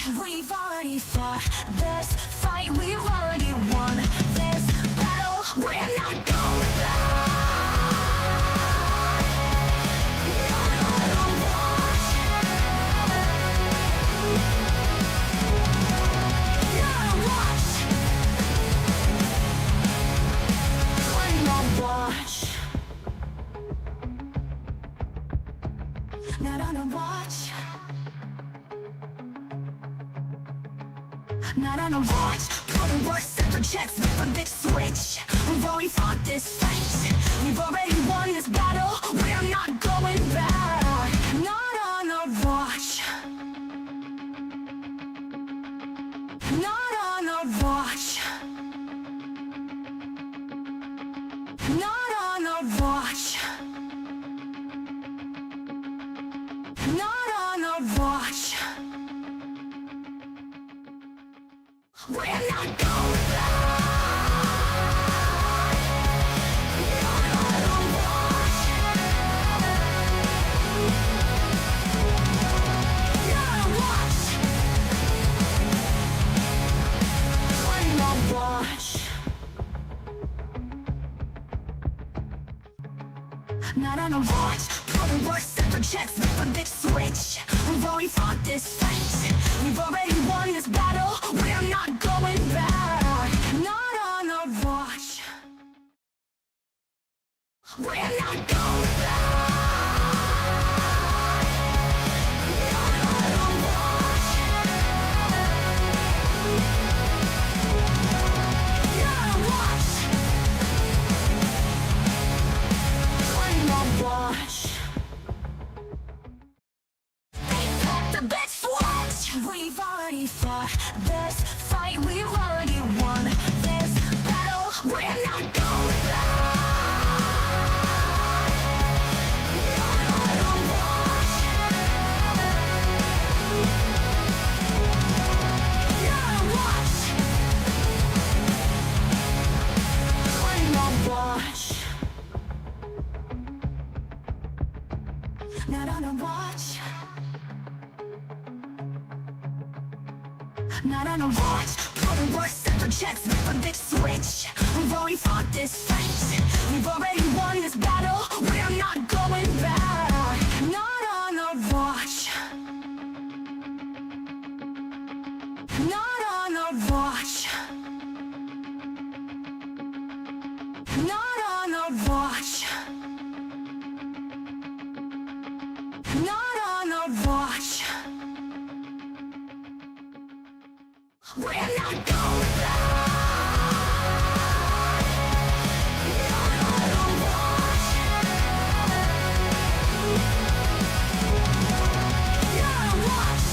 We've already fought this fight, we've already won this battle. We're not going back. Not on a watch. Not on a watch. Put a work, separate checks, with a big switch. We've already fought this fight. We've already won this battle. We're not going back. Not on a watch. Not on a watch. Not on a watch. Not on a watch. We're not going back. Not on a watch. Not on a watch. We're not watch. Not on a watch. Put a work, separate checks, with a big switch. We've already fought this fight. We've already won this battle. We're not going back. Not on a watch. We're not going back. Not on a watch. Not on a watch. We're not watch. The best switch. We've already fought this fight. We've already won this battle. We're not going back. Not on a watch. Not on a watch. We're not watch. Not on a watch. Not on a watch. Put a work, separate checks, with a big switch. We've already fought this fight. We've already won this battle. We're not going back. Not on a watch. Not on a watch. Not on a watch. Not on a watch. We're not going back. Not on a watch. Not on a watch.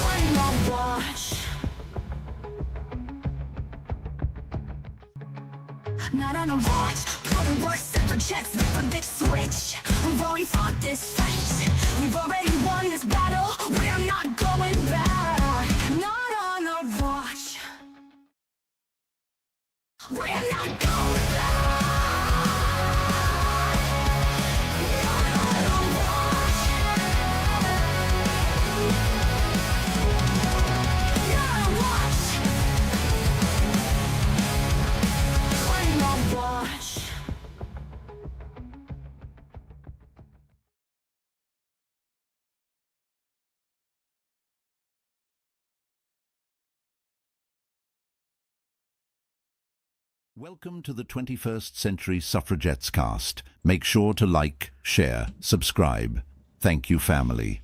We're not watch. Not on a watch. Put a work, separate checks, with a big switch. We've already fought this fight. We've already won this battle. We're not going back. Not on a watch. We're not going back. Not on a watch. Not on a watch. We're not watch. Welcome to the 21st Century Suffragettes cast. Make sure to like, share, subscribe. Thank you, family.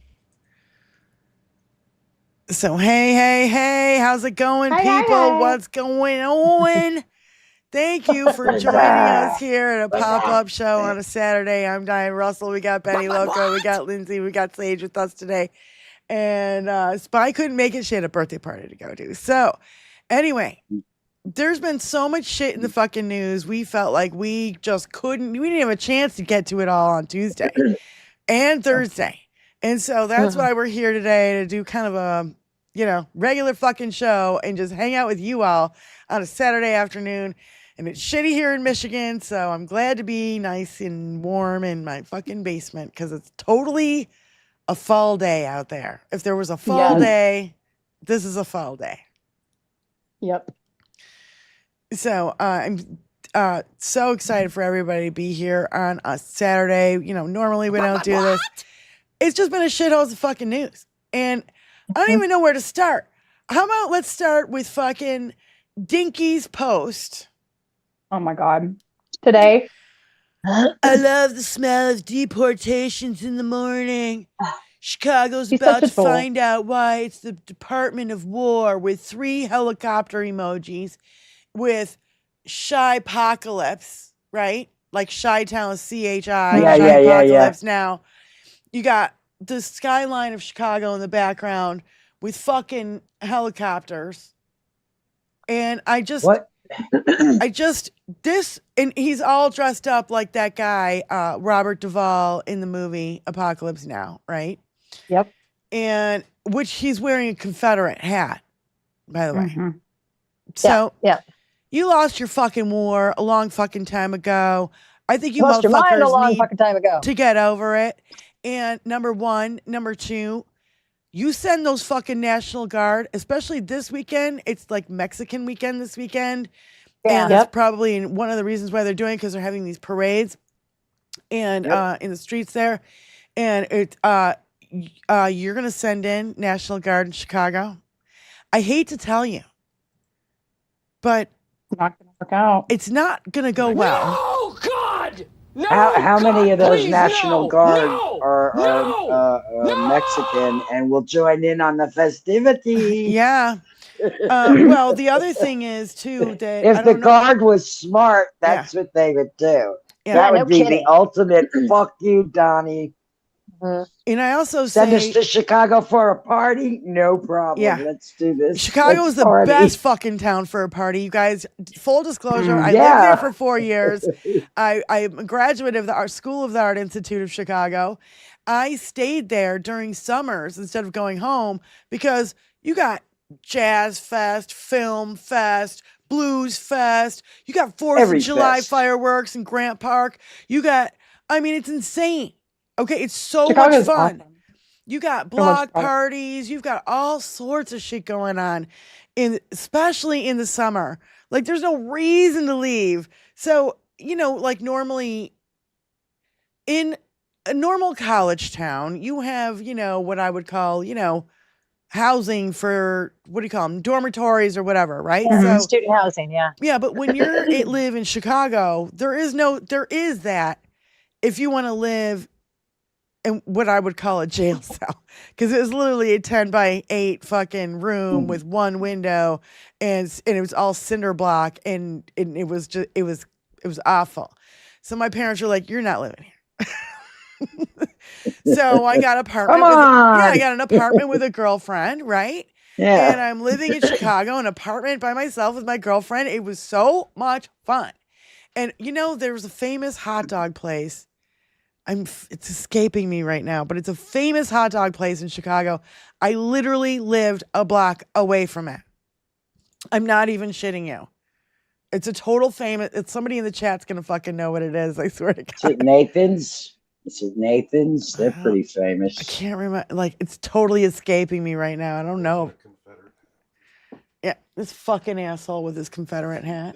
So, hey, how's it going, people? What's going on? Thank you for joining us here at a pop-up show on a Saturday. I'm Diane Russell. We got Benny Loco. We got Lindsay. We got Sage with us today. And Spy couldn't make it. She had a birthday party to go to. So, anyway, there's been so much shit in the fucking news. We felt like we just couldn't. We didn't have a chance to get to it all on Tuesday and Thursday. And so that's why we're here today, to do kind of a, regular fucking show and just hang out with you all on a Saturday afternoon. And it's shitty here in Michigan, so I'm glad to be nice and warm in my fucking basement, because it's totally a fall day out there. If there was a fall day, this is a fall day. Yep. So I'm so excited for everybody to be here on a Saturday. You know, normally we don't do this. It's just been a shithouse of fucking news. And I don't even know where to start. How about let's start with fucking Dinky's post. Oh my God. Today. I love the smell of deportations in the morning. Chicago's He's about such to a fool. find out why it's the Department of War with 3 helicopter emojis with shy apocalypse, right? Like Chi-Town, C-H-I, Yeah, shy yeah, yeah, apocalypse. Now, you got the skyline of Chicago in the background with fucking helicopters. And I just, and he's all dressed up like that guy, Robert Duvall in the movie Apocalypse Now, right? Yep. And which he's wearing a Confederate hat, by the way. Mm-hmm. So yeah. You lost your fucking war a long fucking time ago. I think you lost your mind a motherfuckers long need fucking time ago. to get over it. And number one, number two, you send those fucking National Guard, especially this weekend. It's like Mexican weekend this weekend. Yeah. And that's probably one of the reasons why they're doing it, because they're having these parades and in the streets there. And you're going to send in National Guard in Chicago. I hate to tell you, but It's not going to work out. it's not going to go well. Oh, God! No, How many of those please, National no, Guard no, are no. Mexican and will join in on the festivities? Yeah. Well, the other thing is, too, that If the Guard was smart, that's what they would do. Yeah. That would no be kidding. the ultimate fuck you, Donnie. And I also Send us say to Chicago for a party? No problem. Yeah. Let's do this. Chicago Let's is the party. best fucking town for a party. You guys, full disclosure, I lived Yeah. there for 4 years. I'm a graduate of the School of the Art Institute of Chicago. I stayed there during summers instead of going home because you got Jazz Fest, Film Fest, Blues Fest. You got 4th Every of July fest. fireworks in Grant Park. You got, I mean, it's insane. Okay, it's so Chicago's much fun. awesome. You got much block fun. parties. You've got all sorts of shit going on, especially in the summer. Like, there's no reason to leave. So, you know, like normally in a normal college town, you have, you know, what I would call, you know, housing for, what do you call them? Dormitories or whatever, right? Yeah, So, student housing, yeah. yeah, but when live in Chicago, there is that if you want to live in what I would call a jail cell, because it was literally a 10 by 8 fucking room with one window, and it was all cinder block, and it was awful. So my parents were like, "You're not living here." So I got an apartment. I got an apartment with a girlfriend, right? Yeah. And I'm living in Chicago, an apartment by myself with my girlfriend. It was so much fun. And you know, there was a famous hot dog place. It's escaping me right now, but it's a famous hot dog place in Chicago. I literally lived a block away from it. I'm not even shitting you. It's a total famous. It's somebody in the chat's gonna fucking know what it is. I swear to God. Is it Nathan's? They're pretty famous. I can't remember. Like, it's totally escaping me right now. I don't know. Yeah, this fucking asshole with his Confederate hat.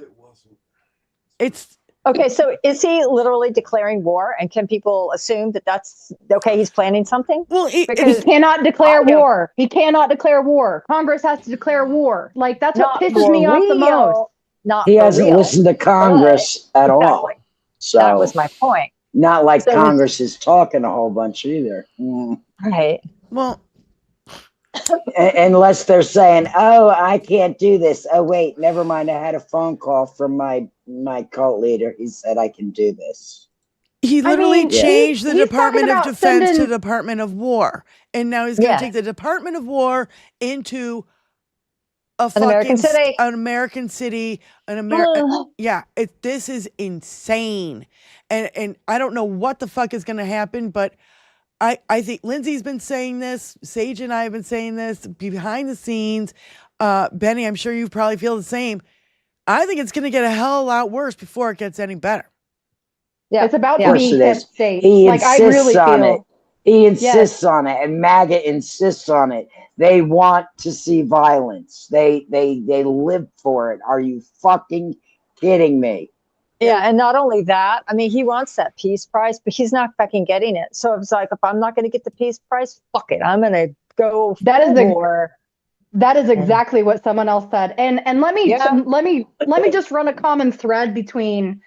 It's Okay, so is he literally declaring war? And can people assume that that's okay? He's planning something. well, He Because cannot declare Yeah. war. He cannot declare war. Congress has to declare war. Like, that's what pisses me off the most. Not He for hasn't real. listened to Congress at all. Exactly. So That was my point. not like So- Congress is talking a whole bunch either. Right. well, Unless they're saying, "Oh, I can't do this." Oh, wait, never mind. I had a phone call from my cult leader. He said I can do this. he literally mean, changed the he's Department talking of about Defense to sending- Department of War, and now he's going to Yeah. take the Department of War into a An American city. an American city, yeah. This is insane, and I don't know what the fuck is going to happen, but I think Lindsay's been saying this, Sage and I have been saying this behind the scenes. Benny, I'm sure you probably feel the same. I think it's going to get a hell of a lot worse before it gets any better. Yeah. It's about Yeah. to Of course be it is. safe. He Like, I insists really on feel. it. He insists on it, and MAGA insists on it. They want to see violence. They live for it. Are you fucking kidding me? Yeah, and not only that, I mean, he wants that peace prize, but he's not fucking getting it. So it's like, if I'm not going to get the peace prize, fuck it, I'm going to go war. That is exactly what someone else said. And let me just run a common thread between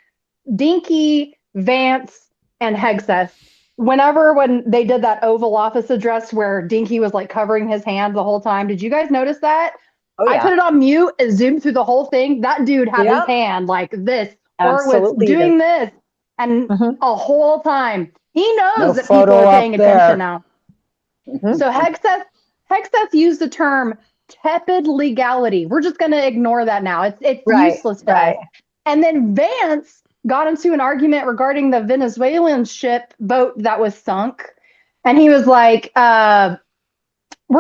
Dinky, Vance, and Hegseth. When they did that Oval Office address where Dinky was like covering his hand the whole time, did you guys notice that? Oh, yeah. I put it on mute and zoomed through the whole thing. That dude had his hand like this, Absolutely. or was doing this, and a whole time. He knows that people photo are up paying there. attention now. So Hegseth used the term tepid legality. We're just going to ignore that now. It's useless to us. And then Vance got into an argument regarding the Venezuelan boat that was sunk. And he was like, we're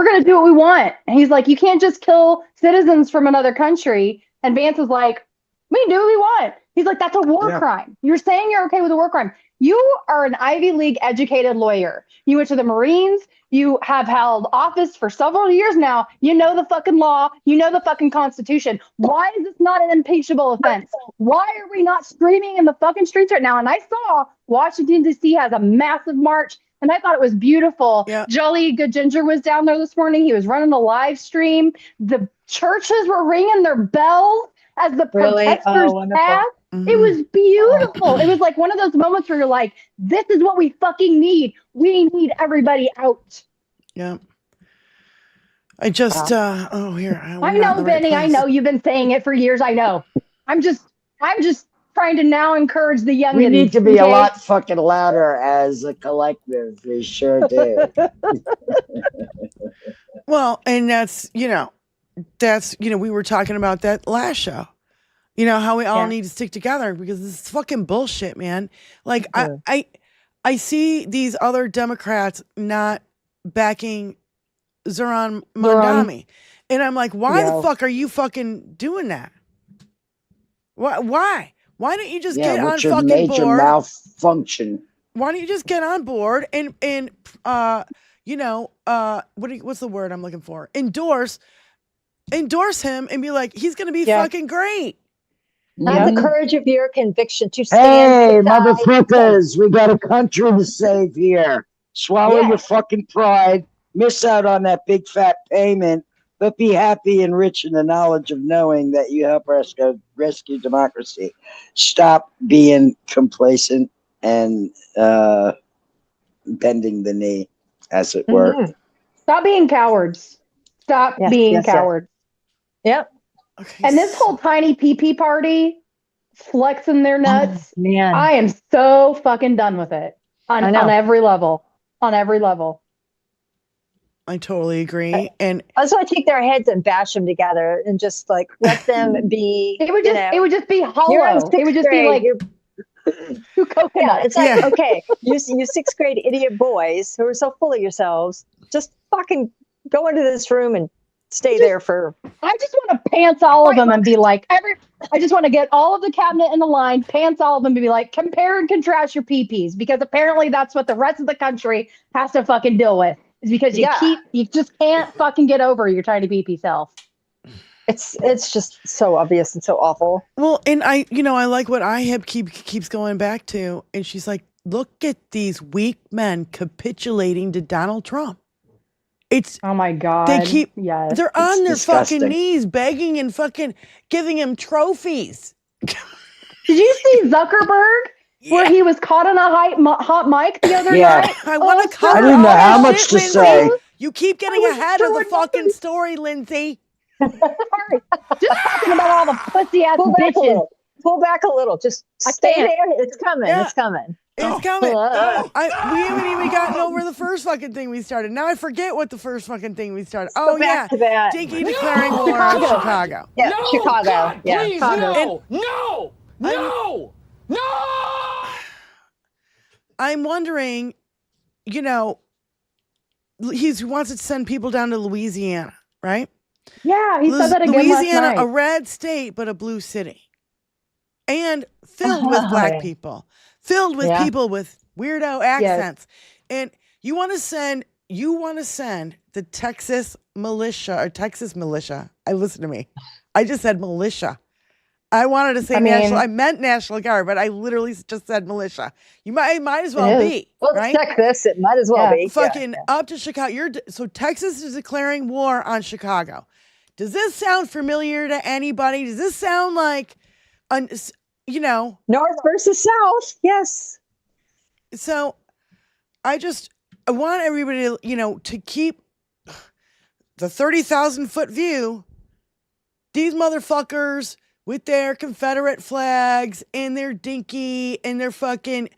going to do what we want. And he's like, you can't just kill citizens from another country. And Vance was like, we can do what we want. He's like, that's a war crime. You're saying you're okay with a war crime. You are an Ivy League educated lawyer. You went to the Marines. You have held office for several years now. You know the fucking law. You know the fucking Constitution. Why is this not an impeachable offense? Why are we not screaming in the fucking streets right now? And I saw Washington, D.C. has a massive march, and I thought it was beautiful. Yeah. Jolly Good Ginger was down there this morning. He was running a live stream. The churches were ringing their bells as the protesters passed. It was beautiful. It was like one of those moments where you're like, this is what we fucking need. We need everybody out. Yeah. I just, here. I know, Benny. I know you've been saying it for years. I know. I'm just trying to now encourage the young. We need to be a lot fucking louder as a collective. We sure do. Well, and that's, we were talking about that last show. You know, how we all need to stick together because this is fucking bullshit, man. Like, I see these other Democrats not backing Zoran Mandami. And I'm like, why the fuck are you fucking doing that? Why? Why don't you just get on fucking major board? Malfunction. Why don't you just get on board and what's the word I'm looking for? Endorse him and be like, he's going to be fucking great. Have the courage of your conviction to stand. Hey, motherfuckers, we got a country to save here. Swallow your fucking pride. Miss out on that big fat payment, but be happy and rich in the knowledge of knowing that you help rescue democracy. Stop being complacent and bending the knee, as it were. Stop being cowards. Stop being cowards. Yep. Okay. And this whole tiny pee party flexing their nuts, man, I am so fucking done with it on every level. On every level. I totally agree. And that's why I take their heads and bash them together and just like let them be. It would just be hollow. It would just be like two coconuts. Yeah, it's like okay, you sixth grade idiot boys who are so full of yourselves, just fucking go into this room and stay there for. I just want to pants all of them and be like, I just want to get all of the cabinet in the line, pants all of them to be like, compare and contrast your PPs, because apparently that's what the rest of the country has to fucking deal with. Is because you just can't fucking get over your tiny PP self. It's just so obvious and so awful. Well, and I like what IHIP keeps going back to, and she's like, look at these weak men capitulating to Donald Trump. It's oh my god. They're on their fucking knees begging and fucking giving him trophies. Did you see Zuckerberg where he was caught on a hot mic the other night? I want to cover. I didn't know how much to say. You keep getting ahead of the fucking story, Lindsay. Sorry, just talking about all the pussy ass bitches. Pull back a little. Just stay there. It's coming. Yeah. It's coming. It's coming. We haven't even gotten over the first fucking thing we started. Now I forget what the first fucking thing we started. Back to that. Dinky declaring war on Chicago. Yeah, No, Chicago. God, Yeah, please, Chicago. No. I'm wondering, he wants to send people down to Louisiana, right? Yeah, he said that again Louisiana, last night. a red state, but a blue city. And filled with black people. Filled with people with weirdo accents. And You want to send the Texas militia. Listen to me. I just said militia. I wanted to say national. I meant National Guard, but I literally just said militia. You might as well be. Well, right? it's Texas. It might as well be. Fucking up to Chicago. So Texas is declaring war on Chicago. Does this sound familiar to anybody? Does this sound like, North versus South? Yes. So I want everybody to, to keep the 30,000-foot view. These motherfuckers with their Confederate flags and their dinky and their fucking,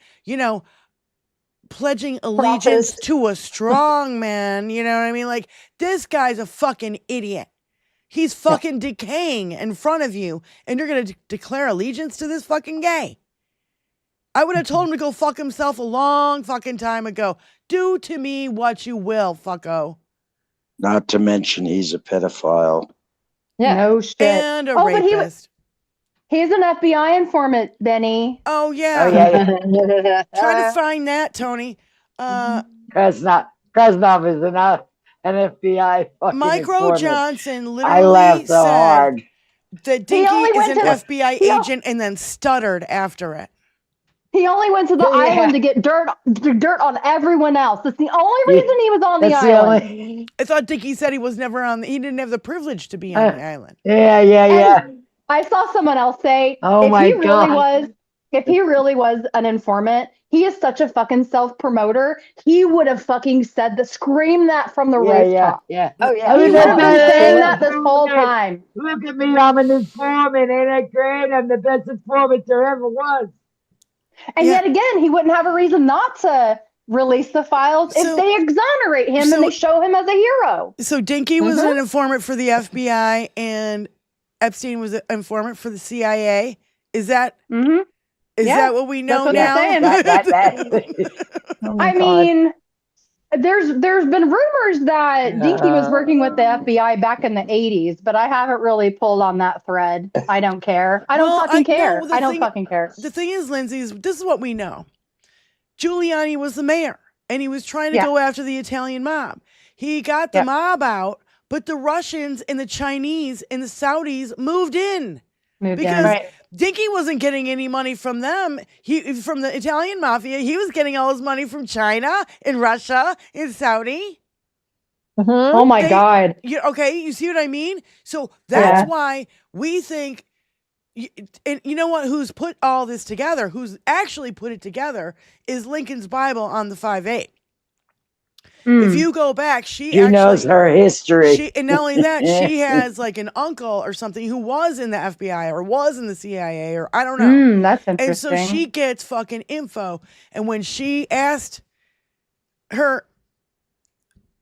pledging allegiance to a strong man. You know what I mean? Like, this guy's a fucking idiot. He's fucking decaying in front of you, and you're going to declare allegiance to this fucking gay. I would have told him to go fuck himself a long fucking time ago. Do to me what you will, fucko. Not to mention he's a pedophile. Yeah. No shit. And a rapist. He's an FBI informant, Benny. Oh, yeah. Try to find that, Tony. Krasnov is an FBI fucking Micro informant. Johnson literally I laughed so hard. that Dinky is an FBI agent and then stuttered after it. He only went to the island to get dirt on everyone else. That's the only reason he was on the island. I thought Dinky said he was never he didn't have the privilege to be on the island. Yeah. I saw someone else say, if he really was an informant, he is such a fucking self-promoter. He would have fucking screamed that from the rooftop. Yeah. Oh, yeah. He would have been saying that this whole time. Look at me, I'm an informant. Ain't I great? I'm the best informant there ever was. And yet again, he wouldn't have a reason not to release the files if they exonerate him and they show him as a hero. So Dinky was an informant for the FBI and Epstein was an informant for the CIA. Is that that what we know now? I mean, there's been rumors that Dinky was working with the FBI back in the 80s, but I haven't really pulled on that thread. I don't care. I don't fucking care. I don't fucking care. The thing is, Lindsay, this is what we know. Giuliani was the mayor, and he was trying to go after the Italian mob. He got the mob out, but the Russians and the Chinese and the Saudis moved in. Dinky wasn't getting any money from them. From the Italian mafia. He was getting all his money from China and Russia and Saudi. Oh my God. You see what I mean? So that's why we think, and you know what, who's put all this together, who's actually put it together is Lincoln's Bible on the 5/8. If you go back, she knows her history. And not only that, she has like an uncle or something who was in the FBI or was in the CIA or I don't know. That's interesting. And so she gets fucking info. And when she asked her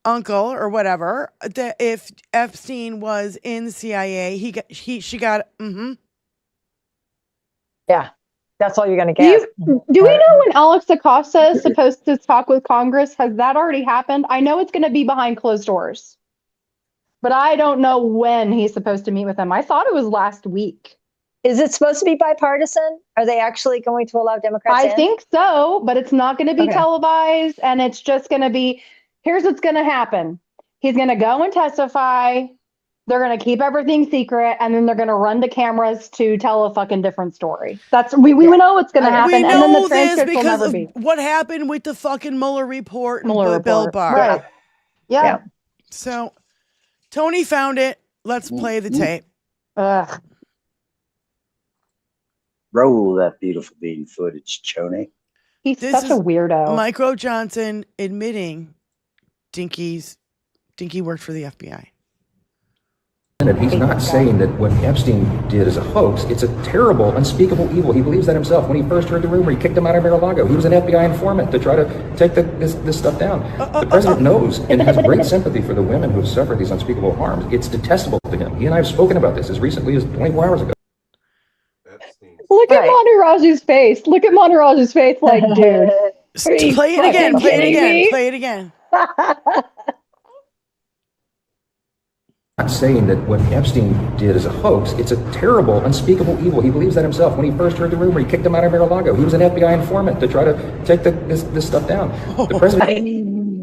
uncle or whatever that if Epstein was in the CIA, she got Yeah. That's all you're going to get. Do we know when Alex Acosta is supposed to talk with Congress? Has that already happened? I know it's going to be behind closed doors, but I don't know when he's supposed to meet with them. I thought it was last week. Is it supposed to be bipartisan? Are they actually going to allow Democrats in? I think so, but it's not going to be televised, and it's just going to be, here's what's going to happen. He's going to go and testify. They're going to keep everything secret, and then they're going to run the cameras to tell a fucking different story. That's we know what's going to happen, and then the transcript will never be. What happened with the fucking Mueller report and Bill Barr? Right. Yeah. So Tony found it. Let's play the tape. Roll that beautiful bean footage, Choney. He's such a weirdo. Micro Johnson admitting Dinky worked for the FBI. He's not saying that what Epstein did is a hoax. It's a terrible, unspeakable evil. He believes that himself. When he first heard the rumor, he kicked him out of Mar-a-Lago. He was an FBI informant to try to take this stuff down. The president knows and has great sympathy for the women who have suffered these unspeakable harms. It's detestable to him. He and I have spoken about this as recently as 24 hours ago. Look at Monteraj's face. Look at Monteraj's face like, dude. Play it again. Play it again. Not saying that what Epstein did is a hoax. It's a terrible, unspeakable evil. He believes that himself. When he first heard the rumor, he kicked him out of Mar-a-Lago. He was an FBI informant to try to take this stuff down. The president.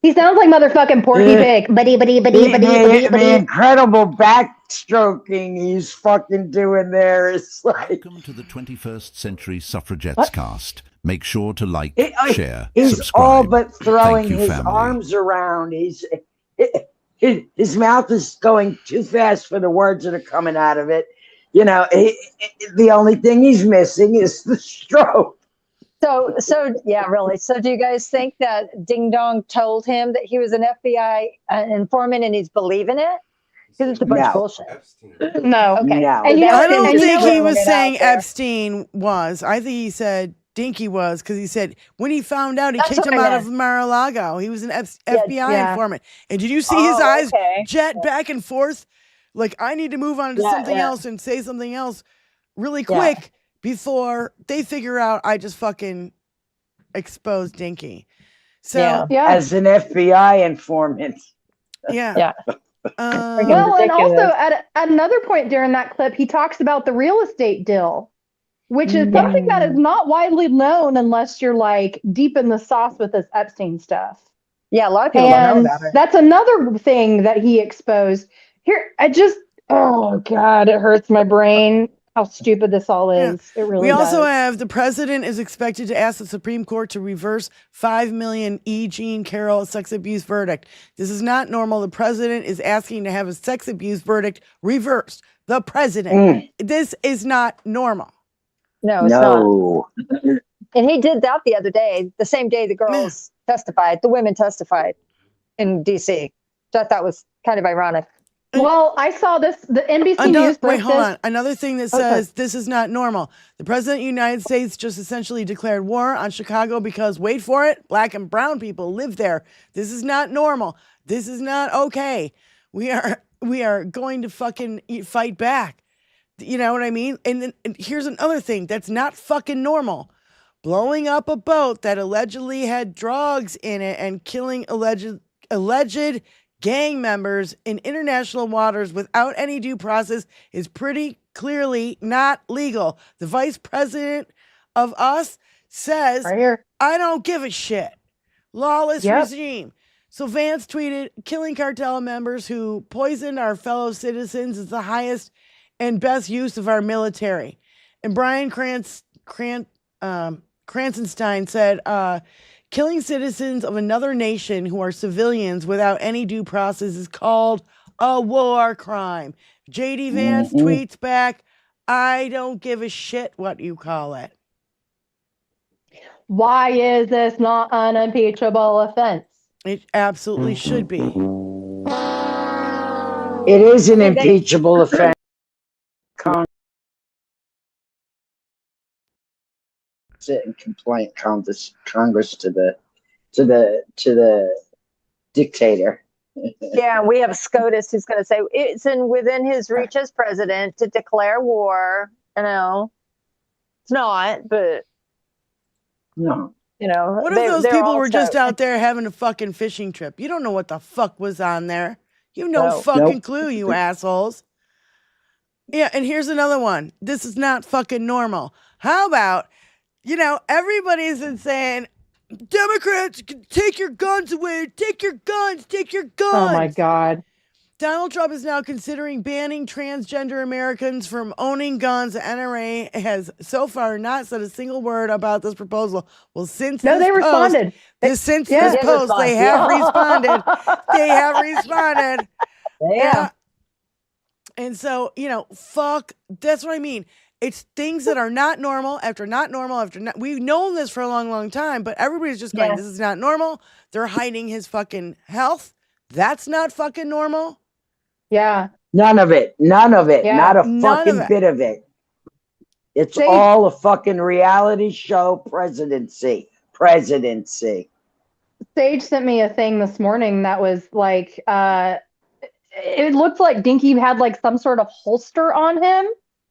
He sounds like motherfucking Porky Pig. The incredible backstroking he's fucking doing there is like. Welcome to the 21st Century Suffragettes cast. Make sure to like, share, he's subscribe. all but throwing Thank you, his family. arms around. His mouth is going too fast for the words that are coming out of it. You know, the only thing he's missing is the stroke. So yeah, really. So do you guys think that Ding Dong told him that he was an FBI informant and he's believing it? Because it's a bunch of bullshit. No. Okay. No. And I don't think he was it saying out there. Epstein was. I think he said Dinky was, because he said when he found out, he That's kicked what him I out of meant. Mar-a-Lago. He was an FBI informant. And did you see his Oh, eyes okay. jet back and forth? Like, I need to move on to something else and say something else really quick before they figure out I just fucking exposed Dinky. So, as an FBI informant. yeah. Well, and also at another point during that clip, he talks about the real estate deal, which is something that is not widely known unless you're like deep in the sauce with this Epstein stuff. Yeah, a lot of people don't know about it. That's another thing that he exposed. Here, oh God, it hurts my brain how stupid this all is. It really We also does. have the president is expected to ask the Supreme Court to reverse 5 million E. Jean Carroll sex abuse verdict. This is not normal. The president is asking to have a sex abuse verdict reversed. The president. This is not normal. No, it's not. And he did that the other day, the same day the girls testified, the women testified in D.C. So I thought was kind of ironic. Well, I saw this, the NBC News. Wait, hold on. Another thing that says this is not normal. The president of the United States just essentially declared war on Chicago because, wait for it, black and brown people live there. This is not normal. This is not okay. We are going to fucking fight back. You know what I mean? And here's another thing that's not fucking normal. Blowing up a boat that allegedly had drugs in it and killing alleged gang members in international waters without any due process is pretty clearly not legal. The vice president of us says, right here, I don't give a shit. Lawless regime. So Vance tweeted, killing cartel members who poisoned our fellow citizens is the highest and best use of our military. And Brian Kranzenstein said, killing citizens of another nation who are civilians without any due process is called a war crime. JD Vance tweets back, I don't give a shit what you call it. Why is this not an impeachable offense? It absolutely should be. It is an impeachable offense. And complaint Congress to the dictator. Yeah, we have SCOTUS who's going to say it's within his reach as president to declare war. You know, it's not, but no. You know, what if those people were just out there having a fucking fishing trip? You don't know what the fuck was on there. You no fucking clue, you assholes. Yeah, and here's another one. This is not fucking normal. How about, everybody's been saying, Democrats, take your guns away. Take your guns. Take your guns. Oh, my God. Donald Trump is now considering banning transgender Americans from owning guns. The NRA has so far not said a single word about this proposal. Well, since they responded. This post, they have responded. They have responded. Yeah. And so, fuck. That's what I mean. It's things that are not normal after not normal after not. We've known this for a long, long time, but everybody's just going, this is not normal. They're hiding his fucking health. That's not fucking normal. Yeah. None of it. None of it. Yeah. Not a fucking bit of it. It's all a fucking reality show presidency. Sage sent me a thing this morning that was like, it looked like Dinky had like some sort of holster on him,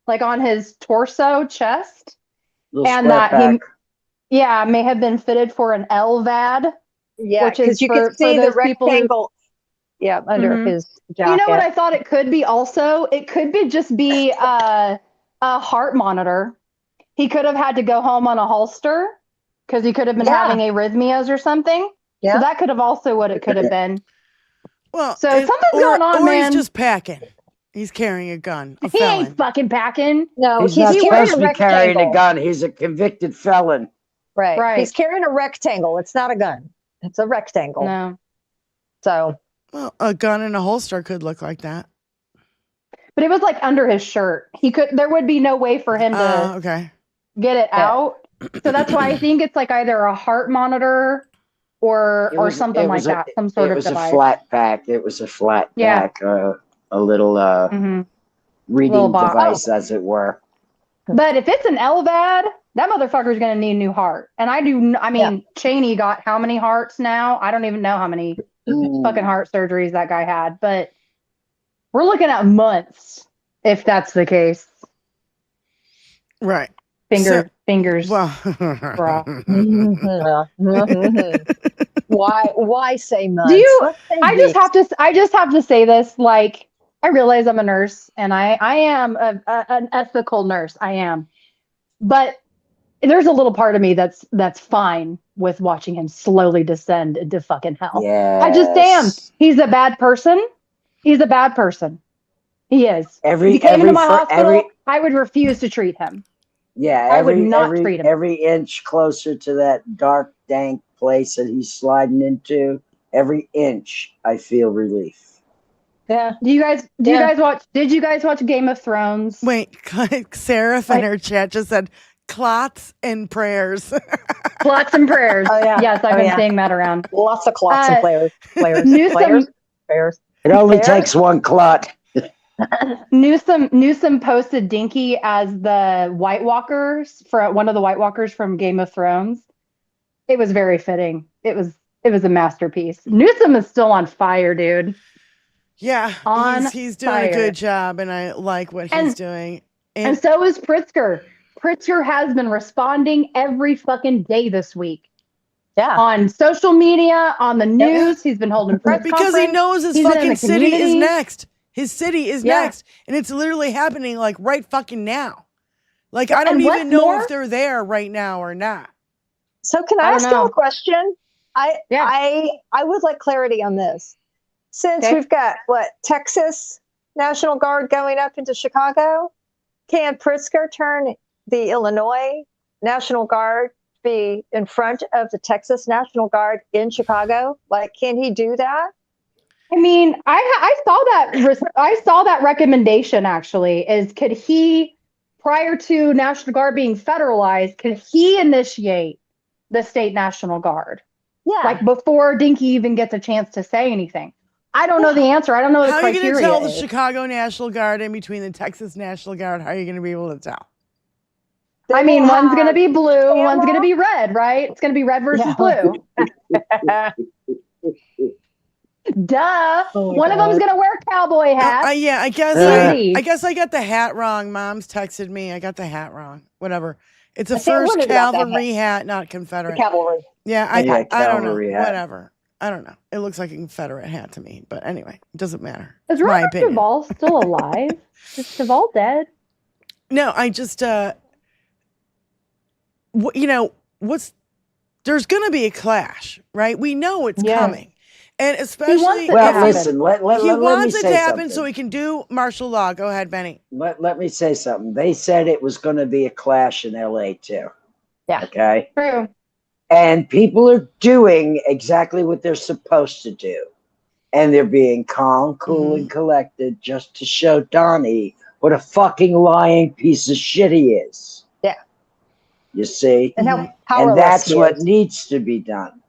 like on his torso, chest. And that he, may have been fitted for an LVAD. Yeah, which is you can see the rectangle. Yeah, under his jacket. You know what I thought it could be also? It could be just be a heart monitor. He could have had to go home on a holster because he could have been having arrhythmias or something. Yeah. So that could have also what it could have been. Well, so something's going on, or man. He's just packing. He's carrying a gun. He ain't fucking packing. No, he's not supposed to be carrying a rectangle. gun. He's a convicted felon. Right. He's carrying a rectangle. It's not a gun. It's a rectangle. No. So. Well, a gun in a holster could look like that. But it was like under his shirt. There would be no way for him to get it out. So that's why I think it's like either a heart monitor or something like that. Some sort of device. It was a flat pack. It was a flat pack. A little reading device, as it were. But if it's an LVAD, that motherfucker's going to need a new heart. And I mean, Cheney got how many hearts now? I don't even know how many fucking heart surgeries that guy had. But we're looking at months if that's the case. Right. Fingers. Well, why say months? I just have to say this. Like, I realize I'm a nurse, and I am an ethical nurse. I am, but there's a little part of me that's fine with watching him slowly descend into fucking hell. Yeah, I just am. He's a bad person. He's a bad person. He is. If he came into my hospital, I would refuse to treat him. Yeah, I would not treat him. Every inch closer to that dark, dank place that he's sliding into, every inch, I feel relief. Yeah. Did you guys watch Game of Thrones? Wait, Seraph in her chat just said clots and prayers. Clots and prayers. Oh, yeah. Yes, I've been saying that around. Lots of clots and players. Prayers. It only takes one clot. Newsom posted Dinky as the White Walkers for one of the White Walkers from Game of Thrones. It was very fitting. It was a masterpiece. Newsom is still on fire, dude. Yeah, he's doing a good job, and I like what he's doing. And so is Pritzker. Pritzker has been responding every fucking day this week. Yeah. On social media, on the news, he's been holding press because he knows his fucking city is next. His city is next, and it's literally happening like right fucking now. Like I don't even know if they're there right now or not. So can I ask you a question? I would like clarity on this. Since we've got Texas National Guard going up into Chicago, can Pritzker turn the Illinois National Guard to be in front of the Texas National Guard in Chicago? Like, can he do that? I mean, I saw that recommendation actually could he, prior to National Guard being federalized, could he initiate the state National Guard? Yeah. Like before Dinky even gets a chance to say anything. I don't know the answer. I don't know the criteria. How are you going to tell the Chicago National Guard in between the Texas National Guard? How are you going to be able to tell? I mean, one's going to be blue, one's going to be red, right? It's going to be red versus blue. Duh. One of them's going to wear a cowboy hat. I guess I got the hat wrong. Mom's texted me. I got the hat wrong. Whatever. It's a first cavalry hat, not Confederate. Cavalry. Yeah, I don't know. Whatever. I don't know. It looks like a Confederate hat to me. But anyway, it doesn't matter. Is Robert Duvall still alive? Is Duvall dead? No, I just, there's going to be a clash, right? We know it's coming. And especially, he wants it to happen so he can do martial law. Go ahead, Benny. Let me say something. They said it was going to be a clash in LA too. Yeah. Okay. True. And people are doing exactly what they're supposed to do. And they're being calm, cool, and collected just to show Donnie what a fucking lying piece of shit he is. Yeah. You see? And and that's what needs to be done.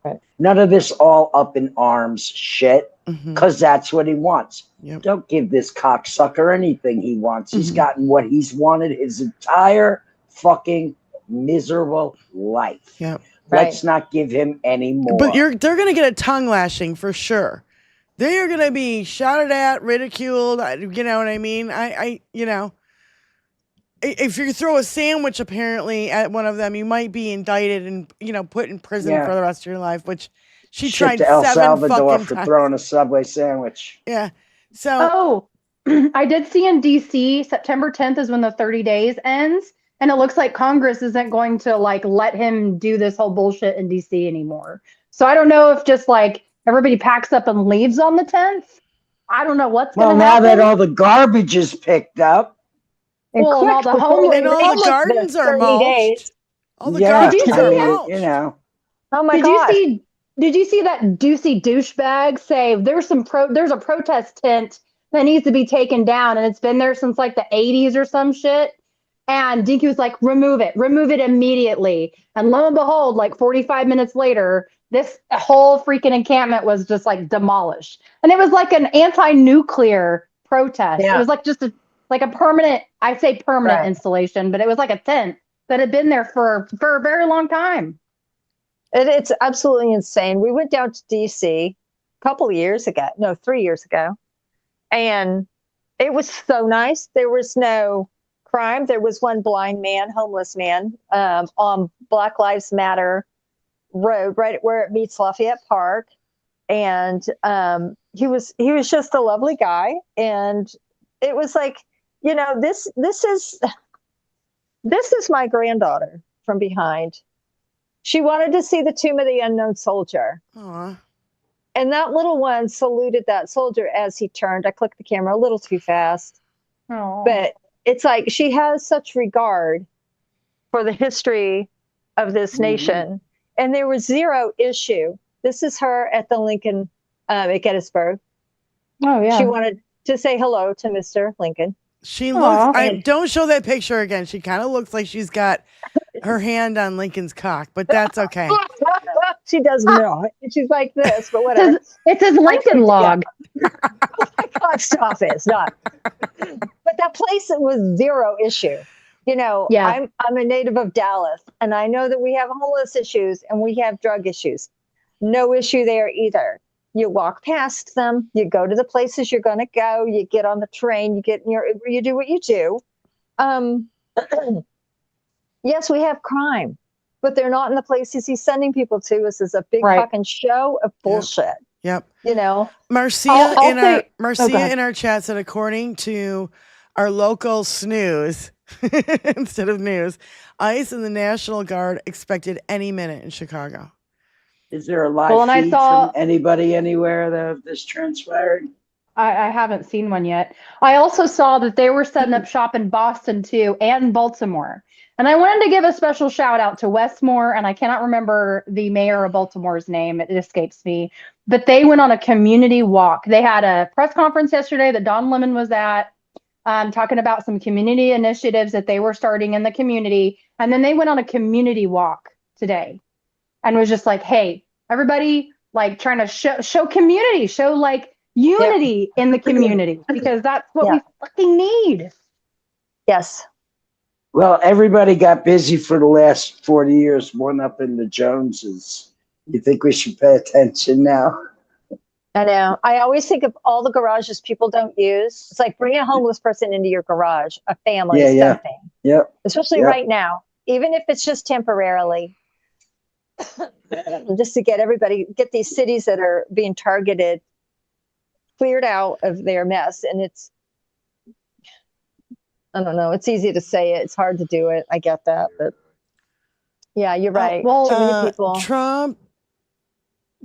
Right. None of this all up in arms shit, because that's what he wants. Yep. Don't give this cocksucker anything he wants. He's gotten what he's wanted his entire fucking miserable life. Yep. Let's not give him any more. But they're going to get a tongue lashing for sure. They are going to be shouted at, ridiculed. You know what I mean? If you throw a sandwich apparently at one of them, you might be indicted and put in prison for the rest of your life. Which she tried to El 7 Salvador fucking for times. throwing a Subway sandwich. Yeah. So. I did see in DC September 10th is when the 30 days ends. And it looks like Congress isn't going to let him do this whole bullshit in DC anymore. So I don't know if just like everybody packs up and leaves on the 10th. I don't know what's going to happen. Well, now that all the garbage is picked up. And all the homeless. And all the gardens are mulched. All the gardens are mulched. You know. Oh my God. Did you see that Ducey douchebag say there's a protest tent that needs to be taken down, and it's been there since like the 80s or some shit? And Dinky was like, remove it immediately. And lo and behold, like 45 minutes later, this whole freaking encampment was just like demolished. And it was like an anti-nuclear protest. Yeah. It was like just a permanent, I say permanent installation, but it was like a tent that had been there for a very long time. It's absolutely insane. We went down to DC a couple of years ago, 3 years ago, and it was so nice. There was no crime. There was one blind man, homeless man, on Black Lives Matter Road, right where it meets Lafayette Park, and he was just a lovely guy, and it was like, this is my granddaughter from behind. She wanted to see the Tomb of the Unknown Soldier. Aww. And that little one saluted that soldier as he turned. I clicked the camera a little too fast. Aww. But it's like she has such regard for the history of this nation. And there was zero issue. This is her at the Lincoln at Gettysburg. Oh, yeah. She wanted to say hello to Mr. Lincoln. She looks. Don't show that picture again. She kind of looks like she's got her hand on Lincoln's cock, but that's okay. She does not. She's like this, but whatever. It's his Lincoln log. Oh my God, stop it! It's not. But that place, it was zero issue. Yeah. I'm a native of Dallas, and I know that we have homeless issues and we have drug issues. No issue there either. You walk past them, you go to the places you're going to go, you get on the train, you do what you do. Yes, we have crime, but they're not in the places he's sending people to. This is a big fucking show of bullshit. Yep. Marcia in our chat said, according to our local snooze instead of news, ICE and the National Guard expected any minute in Chicago. Is there a live feed from anybody anywhere of this transpiring? I haven't seen one yet. I also saw that they were setting up shop in Boston too, and Baltimore. And I wanted to give a special shout out to Westmore, and I cannot remember the mayor of Baltimore's name. It escapes me. But they went on a community walk. They had a press conference yesterday that Don Lemon was at, talking about some community initiatives that they were starting in the community. And then they went on a community walk today. And was just like, hey, everybody, like trying to show community, show like unity in the community, because that's what we fucking need. Yes. Well, everybody got busy for the last 40 years, one up in the Joneses. You think we should pay attention now? I know. I always think of all the garages people don't use. It's like bring a homeless person into your garage, a family, something. Yep. Especially right now, even if it's just temporarily. Just to get these cities that are being targeted cleared out of their mess. And I don't know, it's easy to say it, it's hard to do it. I get that, but yeah, you're right. Too many people.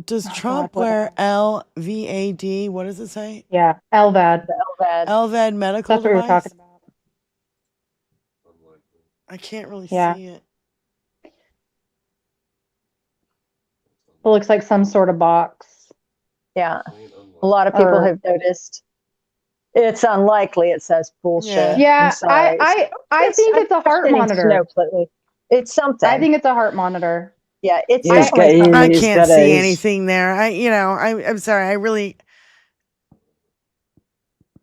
Does Trump wear LVAD? What does it say? Yeah, LVAD. LVAD medical device? What we're talking about. I can't really see it. It looks like some sort of box. Yeah. A lot of people have noticed. It's unlikely. It says bullshit. Yeah, I think it's a heart monitor. It's something. I think it's a heart monitor. Yeah, it's. I can't see anything there. I'm sorry. I really.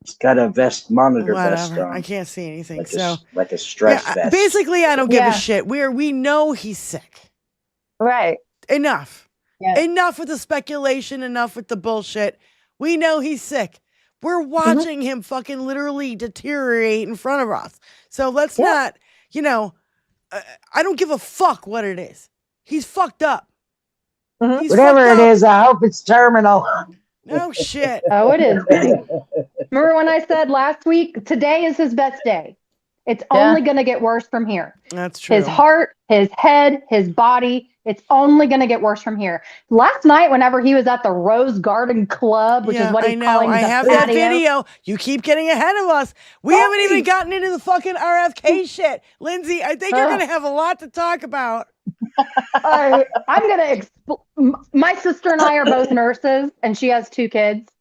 It's got a monitor vest on. I can't see anything. Like a stress vest. Basically, I don't give a shit. We know he's sick. Right. Enough. Yeah. Enough with the speculation. Enough with the bullshit. We know he's sick. We're watching him fucking literally deteriorate in front of us. So let's not, I don't give a fuck what it is. He's fucked up. Whatever it is, I hope it's terminal. No shit. Oh, it is. Remember when I said last week, today is his best day. It's only going to get worse from here. That's true. His heart, his head, his body, It's only going to get worse from here. Last night, whenever he was at the Rose Garden Club, which is what he's calling the I have patio. that video. You keep getting ahead of us. We haven't even gotten into the fucking RFK shit. Lindsay, I think you're going to have a lot to talk about. I'm going to my sister and I are both nurses, and she has 2 kids.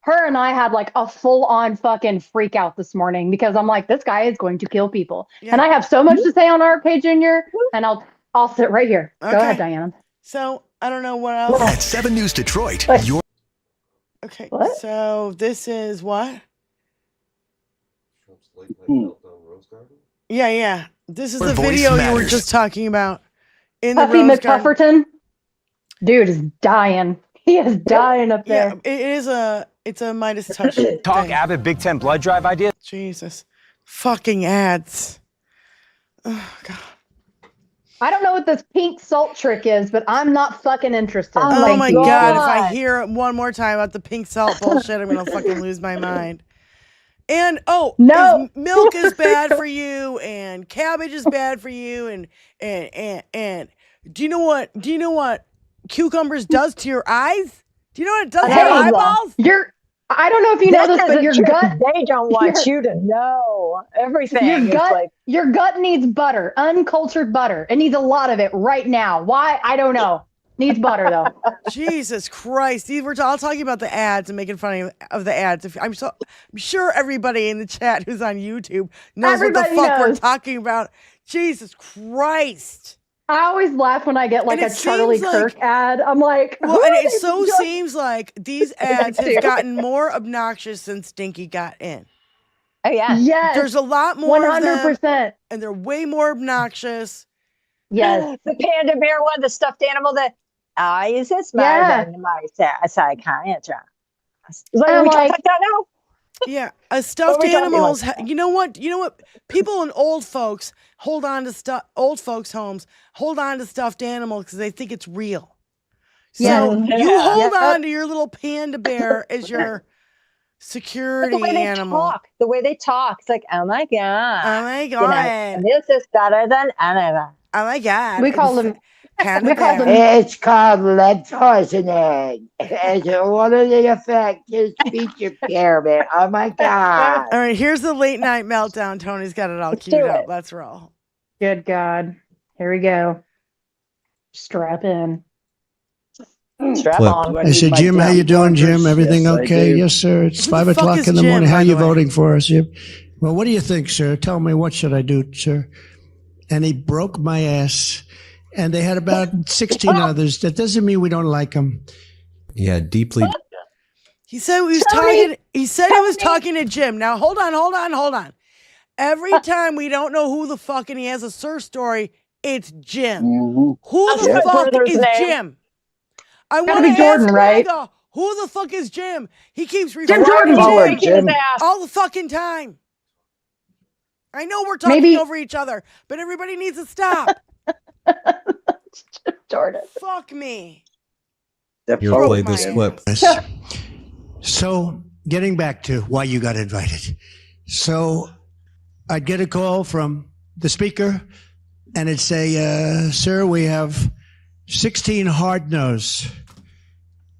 Her and I had like a full-on fucking freak out this morning because I'm like, this guy is going to kill people. Yeah. And I have so much to say on RFK Jr., and I'll sit right here. Okay. Go ahead, Diana. So, I don't know what else. At 7 News Detroit, Okay, what? So this is what? Yeah. This is the video you were just talking about. In the Puffy Rose McPufferton. Garden. Dude is dying. He is dying up there. Yeah, it's a Midas touch. Talk Abbott Big Ten blood drive idea. Jesus. Fucking ads. Oh, God. I don't know what this pink salt trick is, but I'm not fucking interested. Oh my God. If I hear one more time about the pink salt bullshit, I'm going to fucking lose my mind. And no, milk is bad for you, and cabbage is bad for you, and do you know what cucumbers does to your eyes? Do you know what it does to your eyeballs? I don't know if you know this, but your gut. They don't want you to know everything. Your gut needs butter, uncultured butter. It needs a lot of it right now. Why? I don't know. Needs butter though. Jesus Christ! Steve, we're all talking about the ads and making fun of the ads. I'm sure everybody in the chat who's on YouTube knows what the fuck we're talking about. Jesus Christ! I always laugh when I get like a Charlie Kirk ad. I'm like, well, and it so seems like these ads have gotten more obnoxious since Stinky got in. Oh yeah, yes. There's a lot more 100%, of them, and they're way more obnoxious. Yes, the panda bear one, the stuffed animal that is this than my psychiatrist. Like now. Yeah, a stuffed animals. You know what? People in old folks hold on to old folks' homes hold on to stuffed animals because they think it's real. So you hold on to your little panda bear as your security animal. The way they talk, it's like, oh my God. Oh my God. This is better than anything. Oh my God. We call them. It's called lead poisoning. It's one of the effects is speech impairment. Oh my God. All right, here's the late night meltdown. Tony's got it all queued up. Let's roll. Good God. Here we go. Strap in. Strap on. I said, Jim, how you doing, Jim? Everything okay? Yes, sir. It's 5 o'clock in the morning. How are you voting for us, Jim? Well, what do you think, sir? Tell me, what should I do, sir? And he broke my ass. And they had about 16 others. That doesn't mean we don't like them. Yeah, deeply. He said he was talking. He said he was talking to Jim. Now hold on. Every time we don't know who the fuck and he has a Sir story, it's Jim. Mm-hmm. Who the fuck is Jim? I want to Jordan, right? Grega, who the fuck is Jim? He keeps referring to Jim all the fucking time. I know we're talking over each other, but everybody needs to stop. Jordan. Fuck me. You'll play this clip. So, getting back to why you got invited. So, I'd get a call from the speaker, and it'd say, sir, we have 16 hard no's.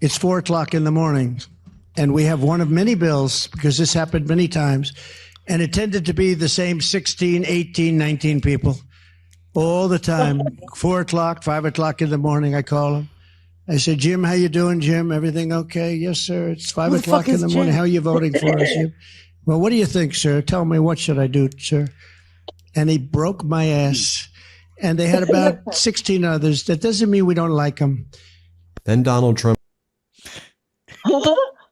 It's 4 o'clock in the morning, and we have one of many bills, because this happened many times, and it tended to be the same 16, 18, 19 people. All the time, 4 o'clock, 5 o'clock in the morning, I call him. I said, Jim, how you doing, Jim? Everything okay? Yes, sir. It's 5 o'clock in the morning. How are you voting for us, Jim? Well, what do you think, sir? Tell me, what should I do, sir? And he broke my ass. And they had about 16 others. That doesn't mean we don't like them. Then Donald Trump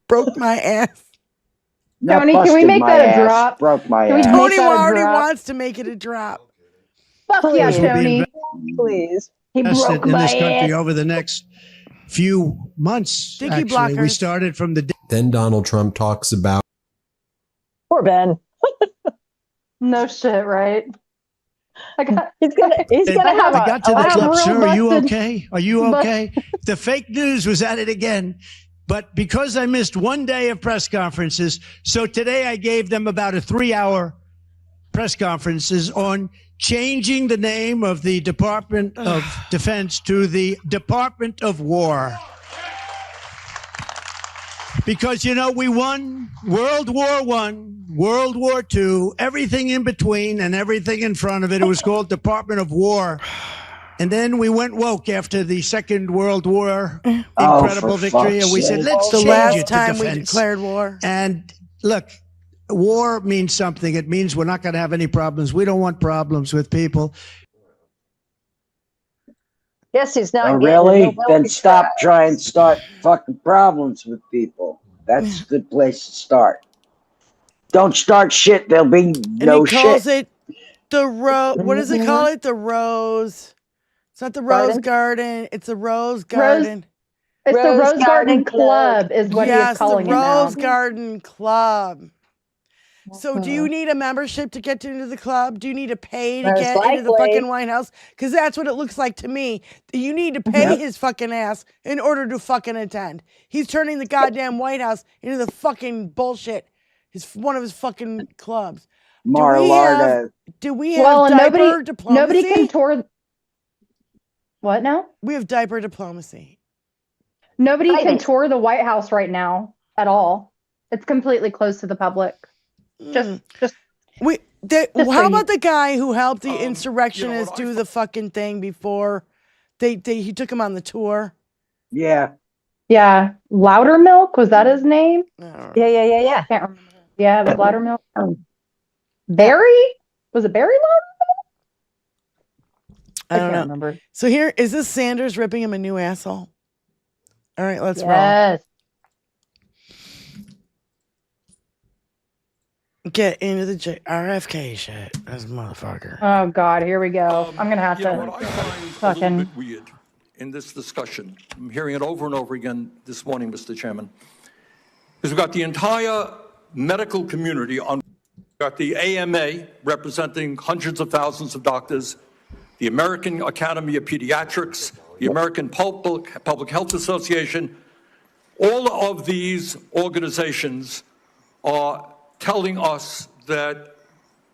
broke my ass. Tony, can we make that a drop? Broke my ass. Tony already wants to make it a drop. Fuck yeah, Tony. Please. He broke in my this country ass. over the next few months. Actually, we started from the. Then Donald Trump talks about. Poor Ben. No shit, right? He's gonna have I got to the clip, sir. Are you okay? Are you okay? The fake news was at it again. But because I missed one day of press conferences, so today I gave them about a 3-hour press conferences on changing the name of the Department of Defense to the Department of War. Because, you know, we won World War I, World War II, everything in between and everything in front of it. It was called Department of War. And then we went woke after the Second World War, incredible victory. And we said, let's change it to defense. We declared war. And look, war means something. It means we're not going to have any problems. We don't want problems with people. Yes, he's not. Oh, really? Then stop trying to start fucking problems with people. That's a good place to start. Don't start shit. There'll be no shit. And he calls it the rose. What does it call it? The rose. It's not the Rose Garden. It's the Rose Garden. It's the Rose Garden Club is what he is calling it now. Yes, the Rose Garden Club. So do you need a membership to get into the club? Do you need to pay to get into the fucking White House? Because that's what it looks like to me. You need to pay his fucking ass in order to fucking attend. He's turning the goddamn White House into the fucking bullshit. It's one of his fucking clubs. Do we have diaper diplomacy? Nobody can tour. What now? We have diaper diplomacy. Nobody can tour the White House right now at all. It's completely closed to the public. How about the guy who helped the insurrectionists do the fucking thing before he took him on the tour? Yeah. Yeah. Loudermilk, was that his name? Yeah. Can't remember. Yeah, it was Loudermilk. Barry? Was it Barry Loudermilk? I don't know. Remember. So here, is this Sanders ripping him a new asshole? All right, let's roll. Yes. Get into the RFK shit. That's a motherfucker. Oh, God, here we go. I'm going to have to What I find a little bit weird in this discussion, I'm hearing it over and over again this morning, Mr. Chairman, is we've got the entire medical community on. We've got the AMA representing hundreds of thousands of doctors, the American Academy of Pediatrics, the American Public Health Association. All of these organizations are telling us that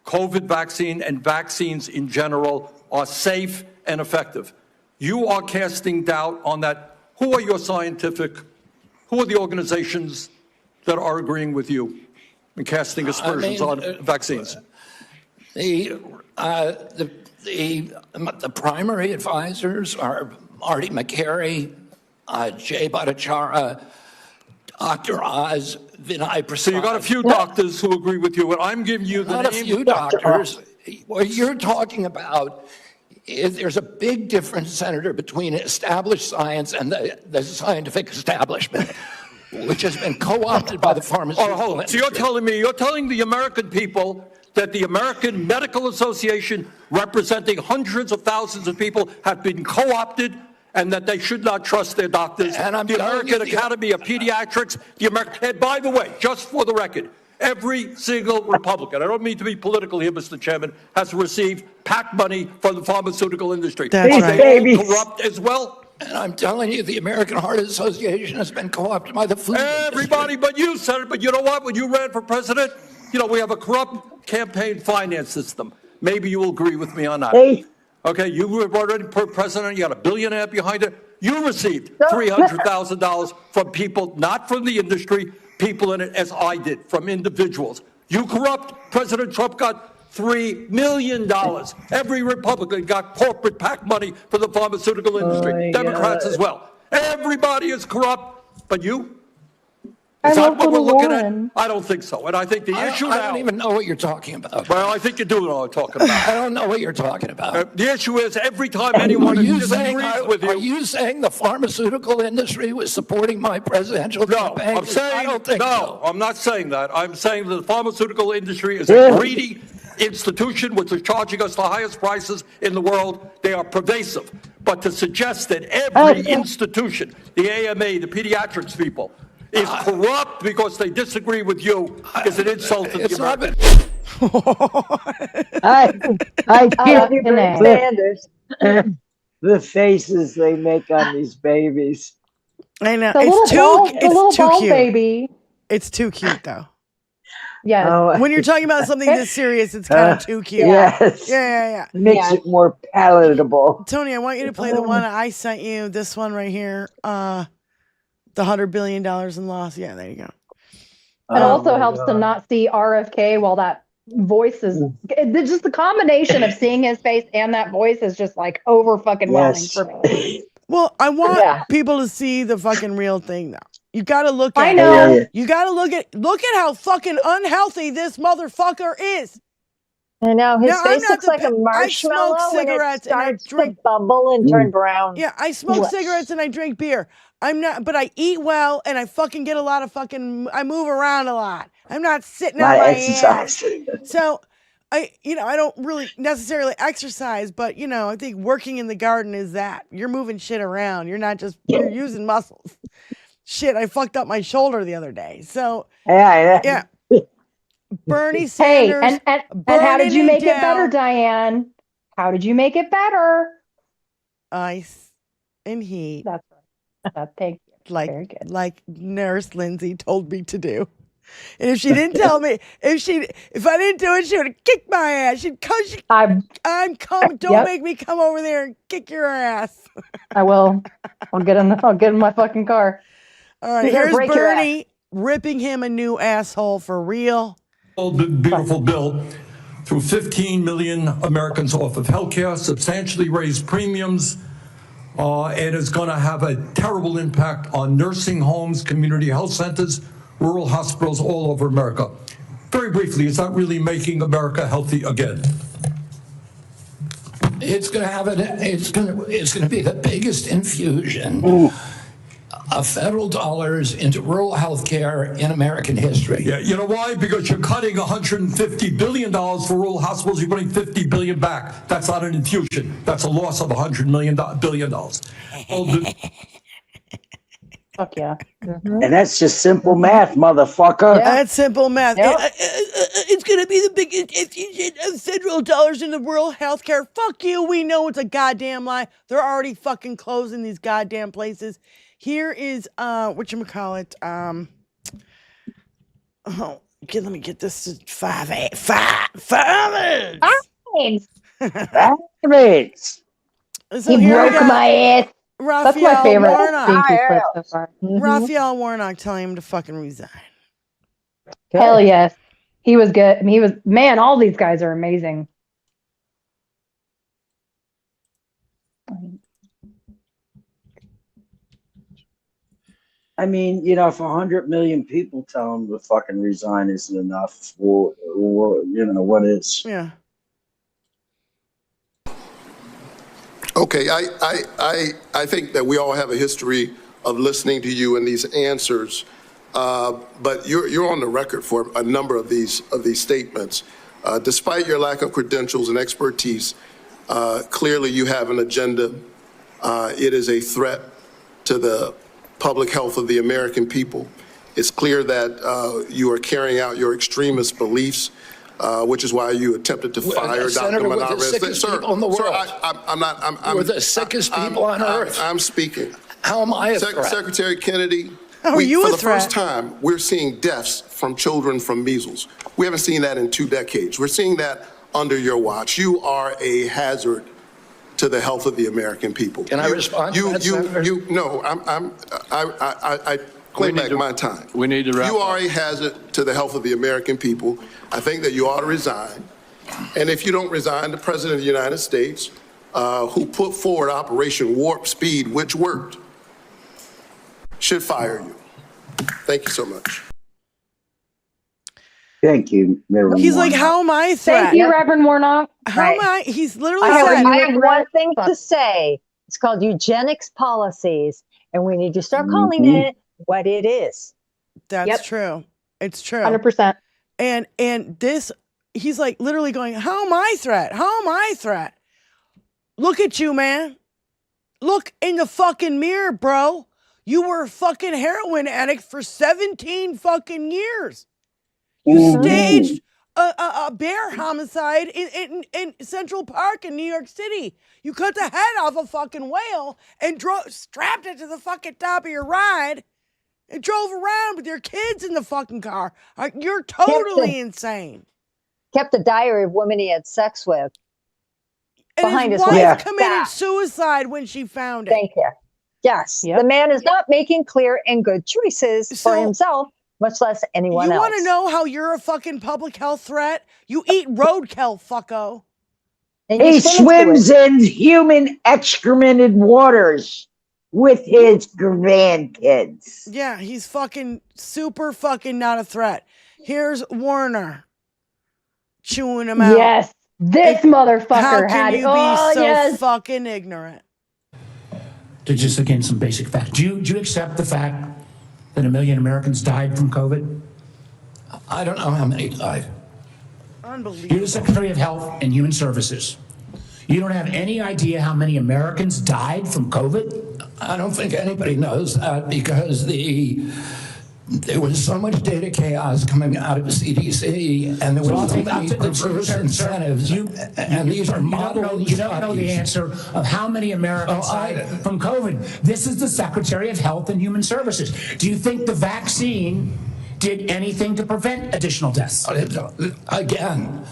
COVID vaccine and vaccines in general are safe and effective. You are casting doubt on that. Who are the organizations that are agreeing with you and casting aspersions on vaccines? The primary advisors are Marty McCary, Jay Bhattacharya, Dr. Oz, Vinay Prasad. So you got a few doctors who agree with you, and I'm giving you the Not a few doctors. What you're talking about is there's a big difference, Senator, between established science and the scientific establishment, which has been co-opted by the pharmaceutical industry. So you're telling the American people that the American Medical Association, representing hundreds of thousands of people, have been co-opted and that they should not trust their doctors. And I'm the American Academy of Pediatrics, and by the way, just for the record, every single Republican, I don't mean to be political here, Mr. Chairman, has received PAC money from the pharmaceutical industry. That's right. They all corrupt as well? And I'm telling you, the American Heart Association has been co-opted by the food Everybody industry. but you, Senator. But you know what? When you ran for president, we have a corrupt campaign finance system. Maybe you will agree with me on that. Hey. Okay, you were already president. You got a billionaire behind it. You received $300,000 from people, not from the industry, people in it, as I did, from individuals. You corrupt. President Trump got $3 million. Every Republican got corporate PAC money for the pharmaceutical industry. Democrats as well. Everybody is corrupt, but you? Is that what we're looking at? I don't think so. And I think the issue now... I don't even know what you're talking about. Well, I think you do know what I'm talking about. I don't know what you're talking about. The issue is every time anyone disagrees with you... Are you saying the pharmaceutical industry was supporting my presidential campaign? I'm saying... I don't think so. I'm not saying that. I'm saying that the pharmaceutical industry is a greedy institution which is charging us the highest prices in the world. They are pervasive. But to suggest that every institution, the AMA, the pediatrics people, is corrupt because they disagree with you is an insult to the American. I can't the faces they make on these babies. I know. It's too cute. Baby. It's too cute though. Yes. Oh. When you're talking about something this serious, it's kind of too cute. Yes. Yeah. Makes it more palatable. Tony, I want you to play the one I sent you. This one right here. The $100 billion in loss. Yeah, there you go. It also helps to not see RFK while that voice is just the combination of seeing his face and that voice is just like over fucking whelming for me. Well, I want people to see the fucking real thing now. You got to look at I know. it. You got to look at how fucking unhealthy this motherfucker is. I know his Now, face looks like a marshmallow. I smoke cigarettes and I drink to bubble and turn brown. Yeah, I smoke cigarettes and I drink beer. But I eat well and I fucking get a lot of I move around a lot. I'm not sitting on my ass. So I don't really necessarily exercise, but I think working in the garden is that. You're moving shit around. You're not just, you're using muscles. Shit, I fucked up my shoulder the other day. So yeah. Bernie Sanders. Hey, and how did you make it better, Diane? How did you make it better? Ice and heat. That's right. Thank you. Very good. Like Nurse Lindsay told me to do. And if she didn't tell me, if I didn't do it, she would have kicked my ass. She'd come. Don't make me come over there and kick your ass. I will. I'll get in my fucking car. All right, here's Bernie ripping him a new asshole for real. Beautiful bill threw 15 million Americans off of health care, substantially raised premiums, and is going to have a terrible impact on nursing homes, community health centers, rural hospitals all over America. Very briefly, it's not really making America healthy again. It's going to be the biggest infusion of federal dollars into rural health care in American history. Yeah, you know why? Because you're cutting $150 billion for rural hospitals. You're putting $50 billion back. That's not an infusion. That's a loss of $100 billion. Fuck yeah. And that's just simple math, motherfucker. Yeah. That's simple math. Yep. It's going to be the biggest infusion of federal dollars in the rural healthcare. Fuck you. We know it's a goddamn lie. They're already fucking closing these goddamn places. Here is whatchamacallit. Let me get this to five minutes. So he broke my ass. That's my favorite clip so far. Raphael Warnock telling him to fucking resign. Hell yes. He was good. I mean, man, all these guys are amazing. I mean, if 100 million people tell him to fucking resign isn't enough, well, what is? Yeah. Okay, I think that we all have a history of listening to you and these answers, but you're on the record for a number of these statements. Despite your lack of credentials and expertise, clearly you have an agenda. It is a threat to the public health of the American people. It's clear that you are carrying out your extremist beliefs, which is why you attempted to fire Dr. We're the sickest people in the world. We're the sickest people on earth. I'm speaking. How am I a threat? Secretary Kennedy, How are you for a the threat? first time, we're seeing deaths from children from measles. We haven't seen that in 2 decades. We're seeing that under your watch. You are a hazard to the health of the American people. Can I respond to that, Senator? No, I claim back my time. We need to wrap You up. are a hazard to the health of the American people. I think that you ought to resign. And if you don't resign, the President of the United States, who put forward Operation Warp Speed, which worked, should fire you. Thank you so much. Thank you, Reverend He's Warnock. like, how am I a threat? Thank you, Reverend Warnock. How am I? He's literally I said, have one thing to say. It's called eugenics policies, and we need to start calling it what it is. That's true. It's true. 100%. And this, he's like literally going, how am I a threat? How am I a threat? Look at you, man. Look in the fucking mirror, bro. You were a fucking heroin addict for 17 fucking years. You staged a bear homicide in Central Park in New York City. You cut the head off a fucking whale and strapped it to the fucking top of your ride and drove around with your kids in the fucking car. You're totally insane. Kept the diary of women he had sex with. And behind his his wife wife. committed suicide when she found it. Thank you. Yes. The man is not making clear and good choices for himself, much less anyone else. You want to know how you're a fucking public health threat? You eat roadkill, fucko. He swims in human excremented waters with his grandkids. Yeah, he's fucking super fucking not a threat. Here's Warner chewing him out. Yes, this motherfucker How had. can you be so fucking ignorant? To just again some basic facts. Do you accept the fact that 1 million Americans died from COVID? I don't know how many died. Unbelievable. You're the Secretary of Health and Human Services. You don't have any idea how many Americans died from COVID? I don't think anybody knows that because there was so much data chaos coming out of the CDC, and there was so many perverse incentives. And these are modeled. You don't know the answer of how many Americans died from COVID. This is the Secretary of Health and Human Services. Do you think the vaccine did anything to prevent additional deaths? Again,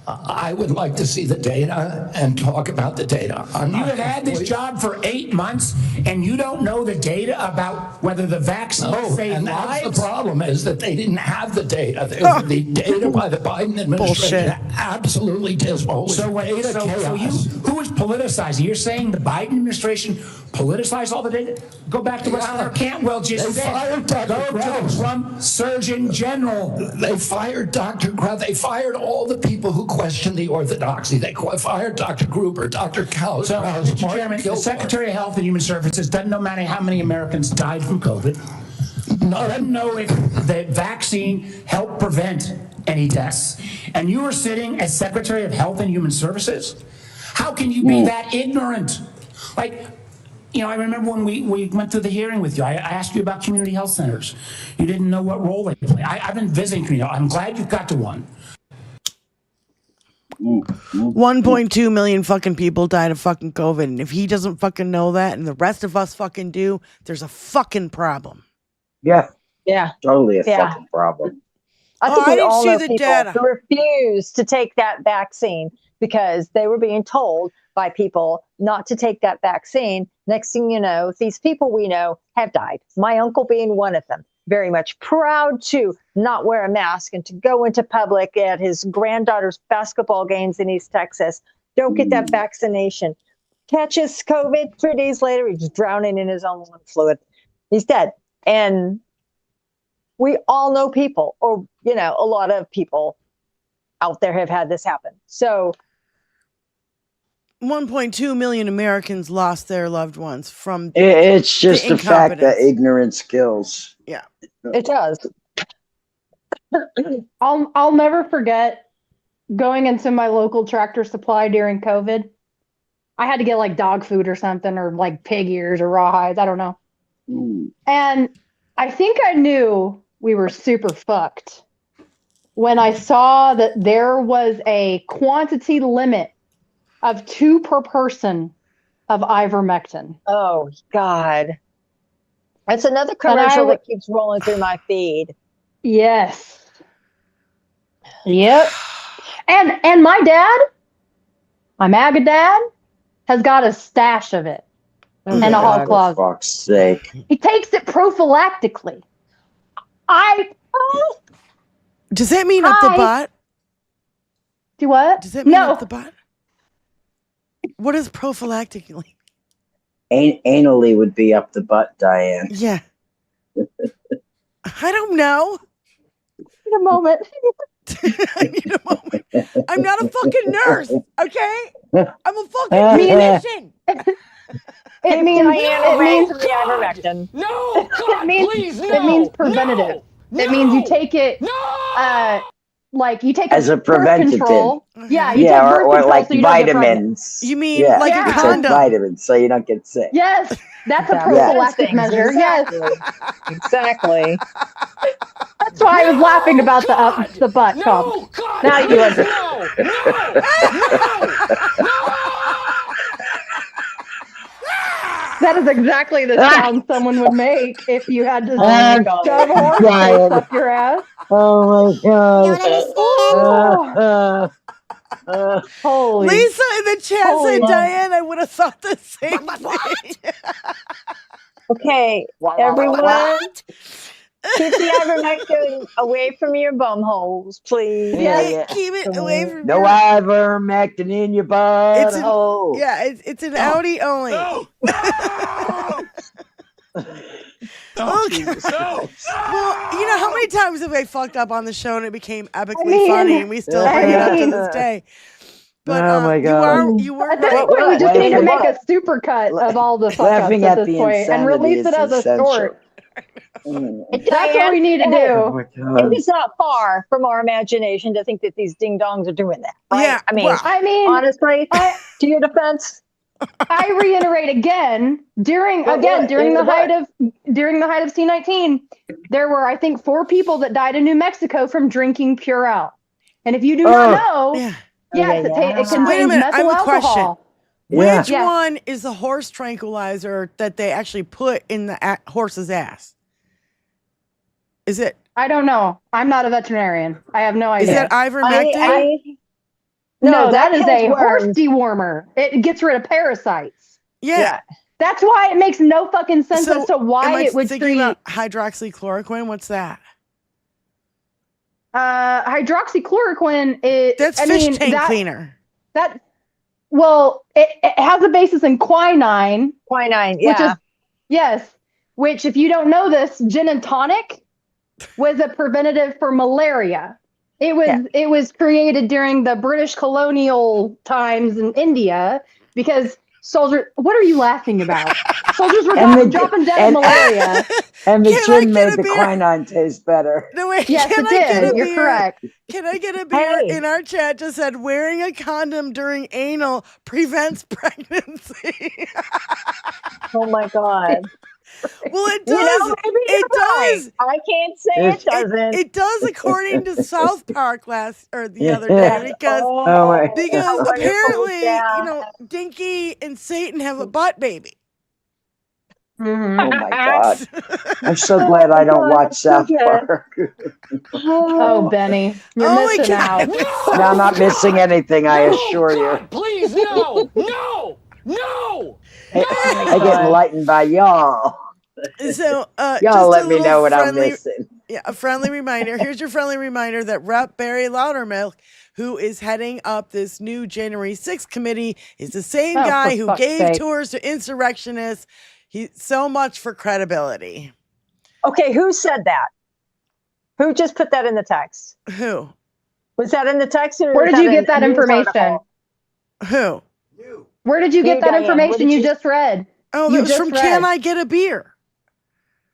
I would like to see the data and talk about the data. You have had this job for 8 months, and you don't know the data about whether the vaccine saved and lives? that's the problem is that they didn't have the data. The data by the Biden administration absolutely dismal. So who was politicizing? You're saying the Biden administration politicized all the data? Go back to what Senator Cantwell just said. Fired Dr. Go to the Trump Surgeon General. They fired Dr. Krauss. They fired all the people who questioned the orthodoxy. They fired Dr. Gruber, Dr. Krauss. So, Mr. Chairman, the Secretary of Health and Human Services doesn't know how many Americans died from COVID. Doesn't know if the vaccine helped prevent any deaths. And you are sitting as Secretary of Health and Human Services? How can you be that ignorant? Like, you know, I remember when we went through the hearing with you, I asked you about community health centers. You didn't know what role they play. I've been visiting community. I'm glad you got to one. 1.2 million fucking people died of fucking COVID. And if he doesn't fucking know that and the rest of us fucking do, there's a fucking problem. Yeah. Yeah. Totally a fucking problem. I think I we didn't all see know the people data. who refused to take that vaccine because they were being told by people not to take that vaccine. Next thing you know, these people we know have died. My uncle being one of them. Very much proud to not wear a mask and to go into public at his granddaughter's basketball games in East Texas. Don't get that vaccination. Catches COVID 3 days later, he's drowning in his own lung fluid. He's dead. And we all know people, or, you know, a lot of people out there have had this happen. So 1.2 million Americans lost their loved ones from It's just the fact that incompetence. ignorance kills. Yeah. It does. I'll never forget going into my local Tractor Supply during COVID. I had to get like dog food or something, or like pig ears or rawhides. I don't know. And I think I knew we were super fucked when I saw that there was a quantity limit of 2 per person of ivermectin. Oh, God. That's another commercial that keeps rolling through my feed. Yes. Yep. And my dad, my MAGA dad, has got a stash of it in a hall closet. For fuck's sake. He takes it prophylactically. Does that mean up the butt? Do what? Does that mean up the butt? What is prophylactically? Anally would be up the butt, Diane. Yeah. I don't know. In a moment. I need a moment. I'm not a fucking nurse, okay? I'm a fucking physician. It means the ivermectin. No, God, please, no. It means preventative. It means you take it. Like you take as a birth preventative. control. Yeah, you take birth or control like so you don't get pregnant. vitamins. You mean like a It's condom? vitamins, so you don't get sick. Yes, that's a prophylactic measure. Exactly. Yes, exactly. That's why I was laughing about the butt pump. God, Now you understand. That That is exactly the sound someone would make if you had to shove a horse Diane. up your ass. Oh my God. Holy. Lisa in the chat said, Diane, I would have thought the same thing. Okay, everyone, keep the ivermectin away from your bum holes, please. Keep it away from no ivermectin in your butthole. It's an Audi only. No. Well, you know, how many times have I fucked up on the show and it became epically funny and we still bring it up to this day? But oh my God. You were at this point, we just need to make a supercut of all the fuck ups at this point and release it as a short. That's what we need to do. It's not far from our imagination to think that these ding dongs are doing that. Right? Yeah, I mean, honestly, to your defense, I reiterate again during the height of C-19, there were, I think, 4 people that died in New Mexico from drinking Purell. And if you do not know, it contains methyl alcohol. Which one is the horse tranquilizer that they actually put in the horse's ass? Is it? I don't know. I'm not a veterinarian. I have no idea. Is that ivermectin? No, that is a horse dewormer. It gets rid of parasites. Yeah. That's why it makes no fucking sense as to why it would thinking about hydroxychloroquine. What's that? Hydroxychloroquine is fish tank cleaner. It has a basis in quinine. Quinine, Which if you don't know this, gin and tonic was a preventative for malaria. It was created during the British colonial times in India because soldiers. What are you laughing about? Soldiers were dropping dead of malaria. And the gin made the quinine taste better. No, wait, yes, it did. You're correct. Can I get a beer? In our chat just said wearing a condom during anal prevents pregnancy. Oh my God. Well, it does. It does. I can't say it doesn't. It does, according to South Park the other day, because apparently, Dinky and Satan have a butt baby. Mm-hmm. Oh my God! I'm so glad I don't watch South Park. Oh, Benny, you're missing out. No, I'm not missing anything. I assure you. Please, no. I get enlightened by y'all. So, y'all let me know what I'm missing. Yeah, a friendly reminder. Here's your friendly reminder that Rep. Barry Loudermilk, who is heading up this new January 6th committee, is the same guy who gave tours to insurrectionists. So much for credibility. Okay, who said that? Who just put that in the text? Who? Was that in the text? Or where did you get that information? Who? Where did you get that information you just read? Oh, it was from Can I Get a Beer?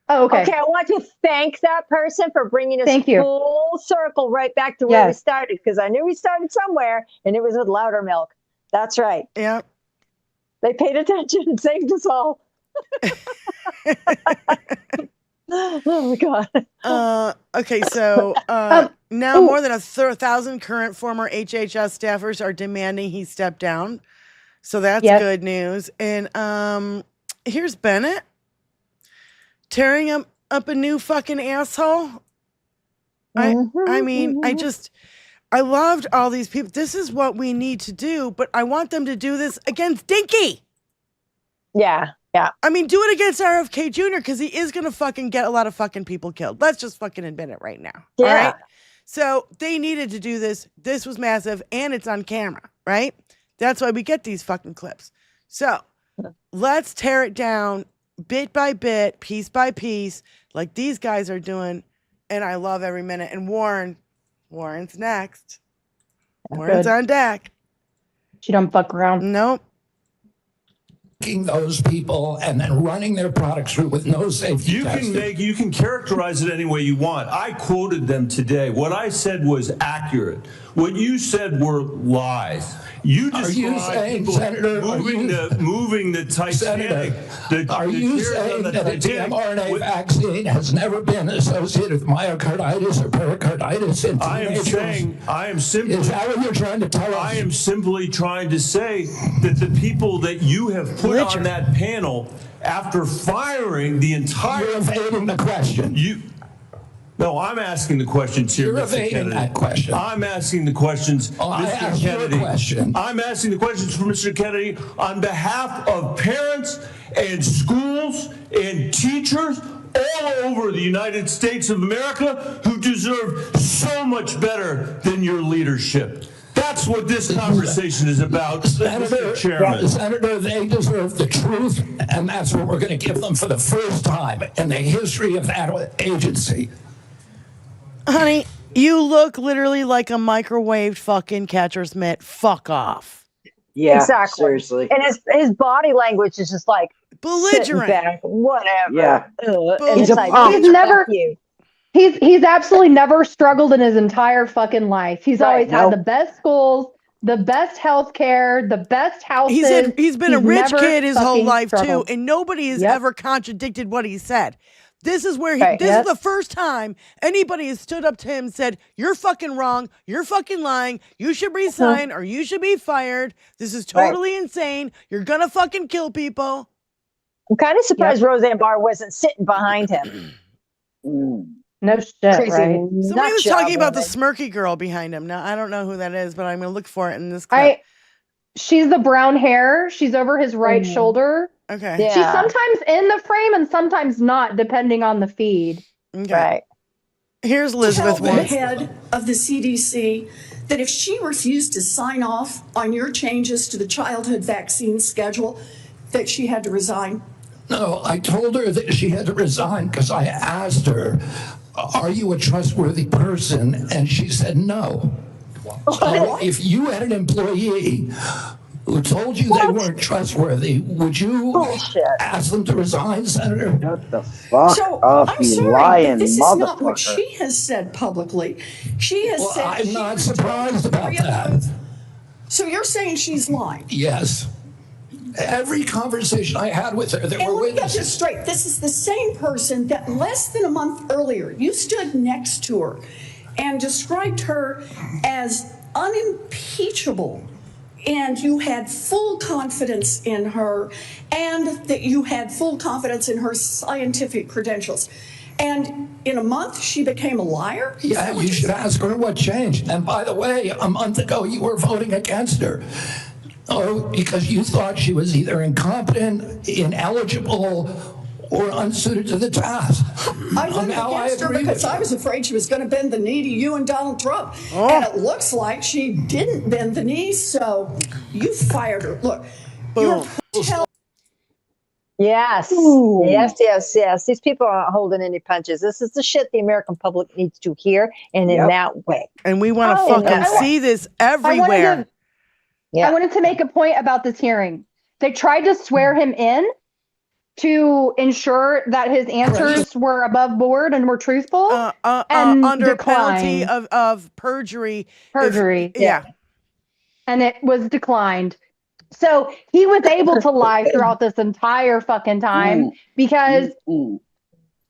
Oh, okay. Okay, I want to thank that person for bringing us full circle right back to where we started, because I knew we started somewhere, and it was with Loudermilk. That's right. Yeah. They paid attention and saved us all. Oh my God. Okay, so now more than 1,000 current former HHS staffers are demanding he step down. So that's good news. And here's Bennett tearing up a new fucking asshole. I mean, I loved all these people. This is what we need to do, but I want them to do this against Dinky. Yeah. I mean, do it against RFK Jr. because he is going to fucking get a lot of fucking people killed. Let's just fucking admit it right now. Yeah. All right? So they needed to do this. This was massive, and it's on camera, right? That's why we get these fucking clips. So let's tear it down bit by bit, piece by piece, like these guys are doing. And I love every minute. And Warren's next. Warren's on deck. She don't fuck around. Nope. Those people and then running their products through with no safety You can characterize it any way you want. I quoted them today. What I said was accurate. What you said were lies. You Are you saying, Senator, moving the Titanic? Senator, are you saying that the mRNA vaccine has never been associated with myocarditis or pericarditis in teenagers? I am simply. Is that what you're trying to tell us? I am simply trying to say that the people that you have put on that panel, after firing the entire. You're evading the question. No, I'm asking the questions here, You're Mr. evading Kennedy. that question. I'm asking the questions, Mr. Kennedy. I'm asking the questions for Mr. Kennedy on behalf of parents and schools and teachers all over the United States of America who deserve so much better than your leadership. That's what this conversation is about, Mr. Chairman. Senator, they deserve the truth, and that's what we're going to give them for the first time in the history of that agency. Honey, you look literally like a microwaved fucking catcher's mitt. Fuck off. Yeah, exactly. Seriously. And his body language is just like belligerent. Back, whatever. Yeah. And He's it's like, he's absolutely never struggled in his entire fucking life. He's always had the best schools, the best health care, the best houses. He's been a rich kid his whole life struggled. too, and nobody has ever contradicted what he said. This is where this is the first time anybody has stood up to him and said, "You're fucking wrong. You're fucking lying. You should resign or you should be fired. This is totally insane. You're gonna fucking kill people." I'm kind of surprised Roseanne Barr wasn't sitting behind him. No shit, Crazy right? Somebody was talking about the smirky girl behind him. Now I don't know who that is, but I'm gonna look for it in this clip. She's the brown hair. She's over his right shoulder. Okay. Yeah. She's sometimes in the frame and sometimes not, depending on the feed. Okay. Right. Here's Elizabeth Tell the head of the CDC that if she refused to sign off on your changes to the childhood vaccine schedule, that she had to resign. No, I told her that she had to resign because I asked her, "Are you a trustworthy person?" And she said no. So if you had an employee who told you they weren't trustworthy, would you ask them to resign, Senator? Shut the fuck up, I'm you sorry, lying but this is not what motherfucker. she has said publicly. She has said I'm not surprised about that. So you're saying she's lying? Yes. Every conversation I had with her, there And were let me get witnesses. this straight. This is the same person that less than a month earlier, you stood next to her and described her as unimpeachable. And you had full confidence in her, and that you had full confidence in her scientific credentials. And in a month, she became a liar? Yeah, you should ask her what changed. And by the way, a month ago, you were voting against her. Oh, because you thought she was either incompetent, ineligible, or unsuited to the task. I voted against her because I was afraid she was going to bend the knee to you and Donald Trump. And it looks like she didn't bend the knee, so you fired her. Look, you're Yes. Yes. These people aren't holding any punches. This is the shit the American public needs to hear, and in that way. And we want to fucking see this everywhere. I wanted to make a point about this hearing. They tried to swear him in to ensure that his answers were above board and were truthful, and under declined. penalty of perjury. Perjury, Yeah. And it was declined. So he was able to lie throughout this entire fucking time because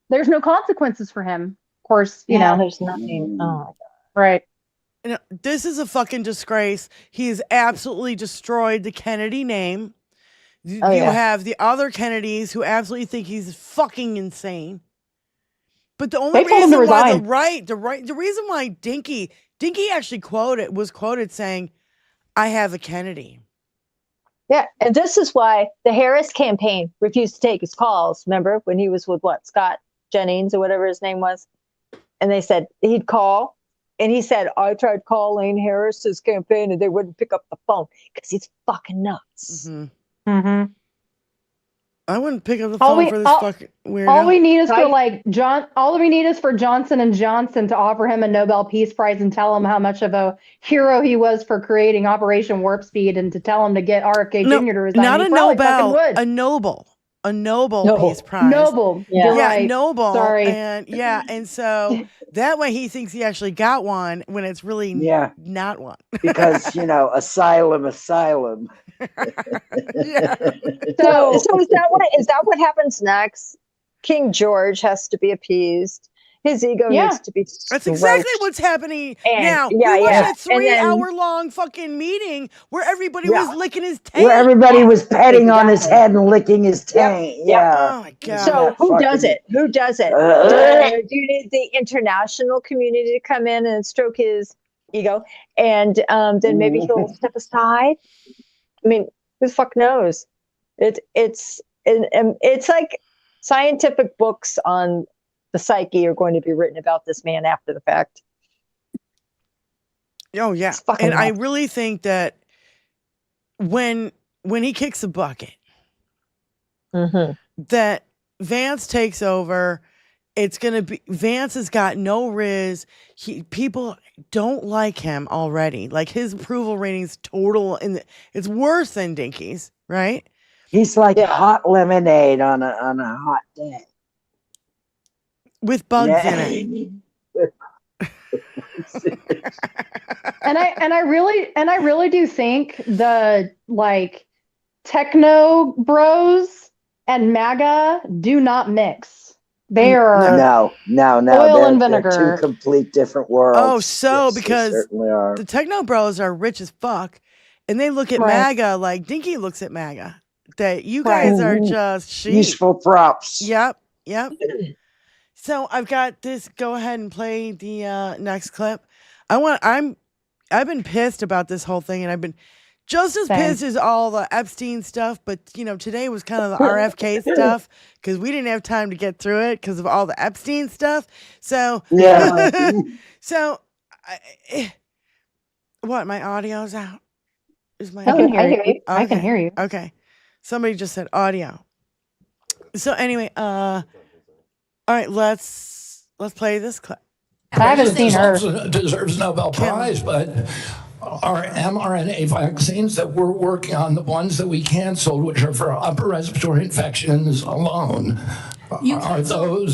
there's no consequences for him. Of course, you know. There's nothing. Oh my God. Right. You know, this is a fucking disgrace. He has absolutely destroyed the Kennedy name. You have the other Kennedys who absolutely think he's fucking insane. But the only reason why the reason why Dinky actually was quoted saying, "I have a Kennedy." Yeah, and this is why the Harris campaign refused to take his calls. Remember when he was with Scott Jennings or whatever his name was? And they said he'd call. And he said, I tried calling Harris's campaign and they wouldn't pick up the phone because he's fucking nuts. I wouldn't pick up the phone for this fucking weirdo. All we need is all we need is for Johnson & Johnson to offer him a Nobel Peace Prize and tell him how much of a hero he was for creating Operation Warp Speed, and to tell him to get RFK Jr. to resign. Not a Nobel, a Noble. a Nobel Peace Prize. Noble. Yeah. Right. Nobel. Sorry. And so that way he thinks he actually got one when it's really not one. Because, asylum. So is that what happens next? King George has to be appeased. His ego needs to be stroked. That's exactly what's happening now. We watched a 3-hour-long fucking meeting where everybody was licking his taint. Where everybody was petting on his head and licking his taint. Yeah. Oh my God. So who does it? Who does it? Do you need the international community to come in and stroke his ego? And then maybe he'll step aside? I mean, who the fuck knows? It's like scientific books on the psyche are going to be written about this man after the fact. Oh yeah, and I really think that when he kicks the bucket, that Vance takes over. It's gonna be Vance has got no riz. People don't like him already. Like his approval ratings total, and it's worse than Dinky's. Right? He's like hot lemonade on a hot day. With bugs in it. and I really do think the like techno bros and MAGA do not mix. They are no. oil and vinegar. They're two complete different worlds. Because the techno bros are rich as fuck, and they look at MAGA like Dinky looks at MAGA. That you guys are just sheep. Useful props. Yep. So I've got this. Go ahead and play the next clip. I've been pissed about this whole thing, and I've been just as pissed as all the Epstein stuff. But today was kind of the RFK stuff because we didn't have time to get through it because of all the Epstein stuff. So what? My audio's out. Is my? I can hear you. Okay. I can hear you. Okay. Somebody just said audio. So anyway, all right, let's play this clip. I haven't seen her. Deserves a Nobel Prize, but our mRNA vaccines that we're working on, the ones that we canceled, which are for upper respiratory infections alone, you canceled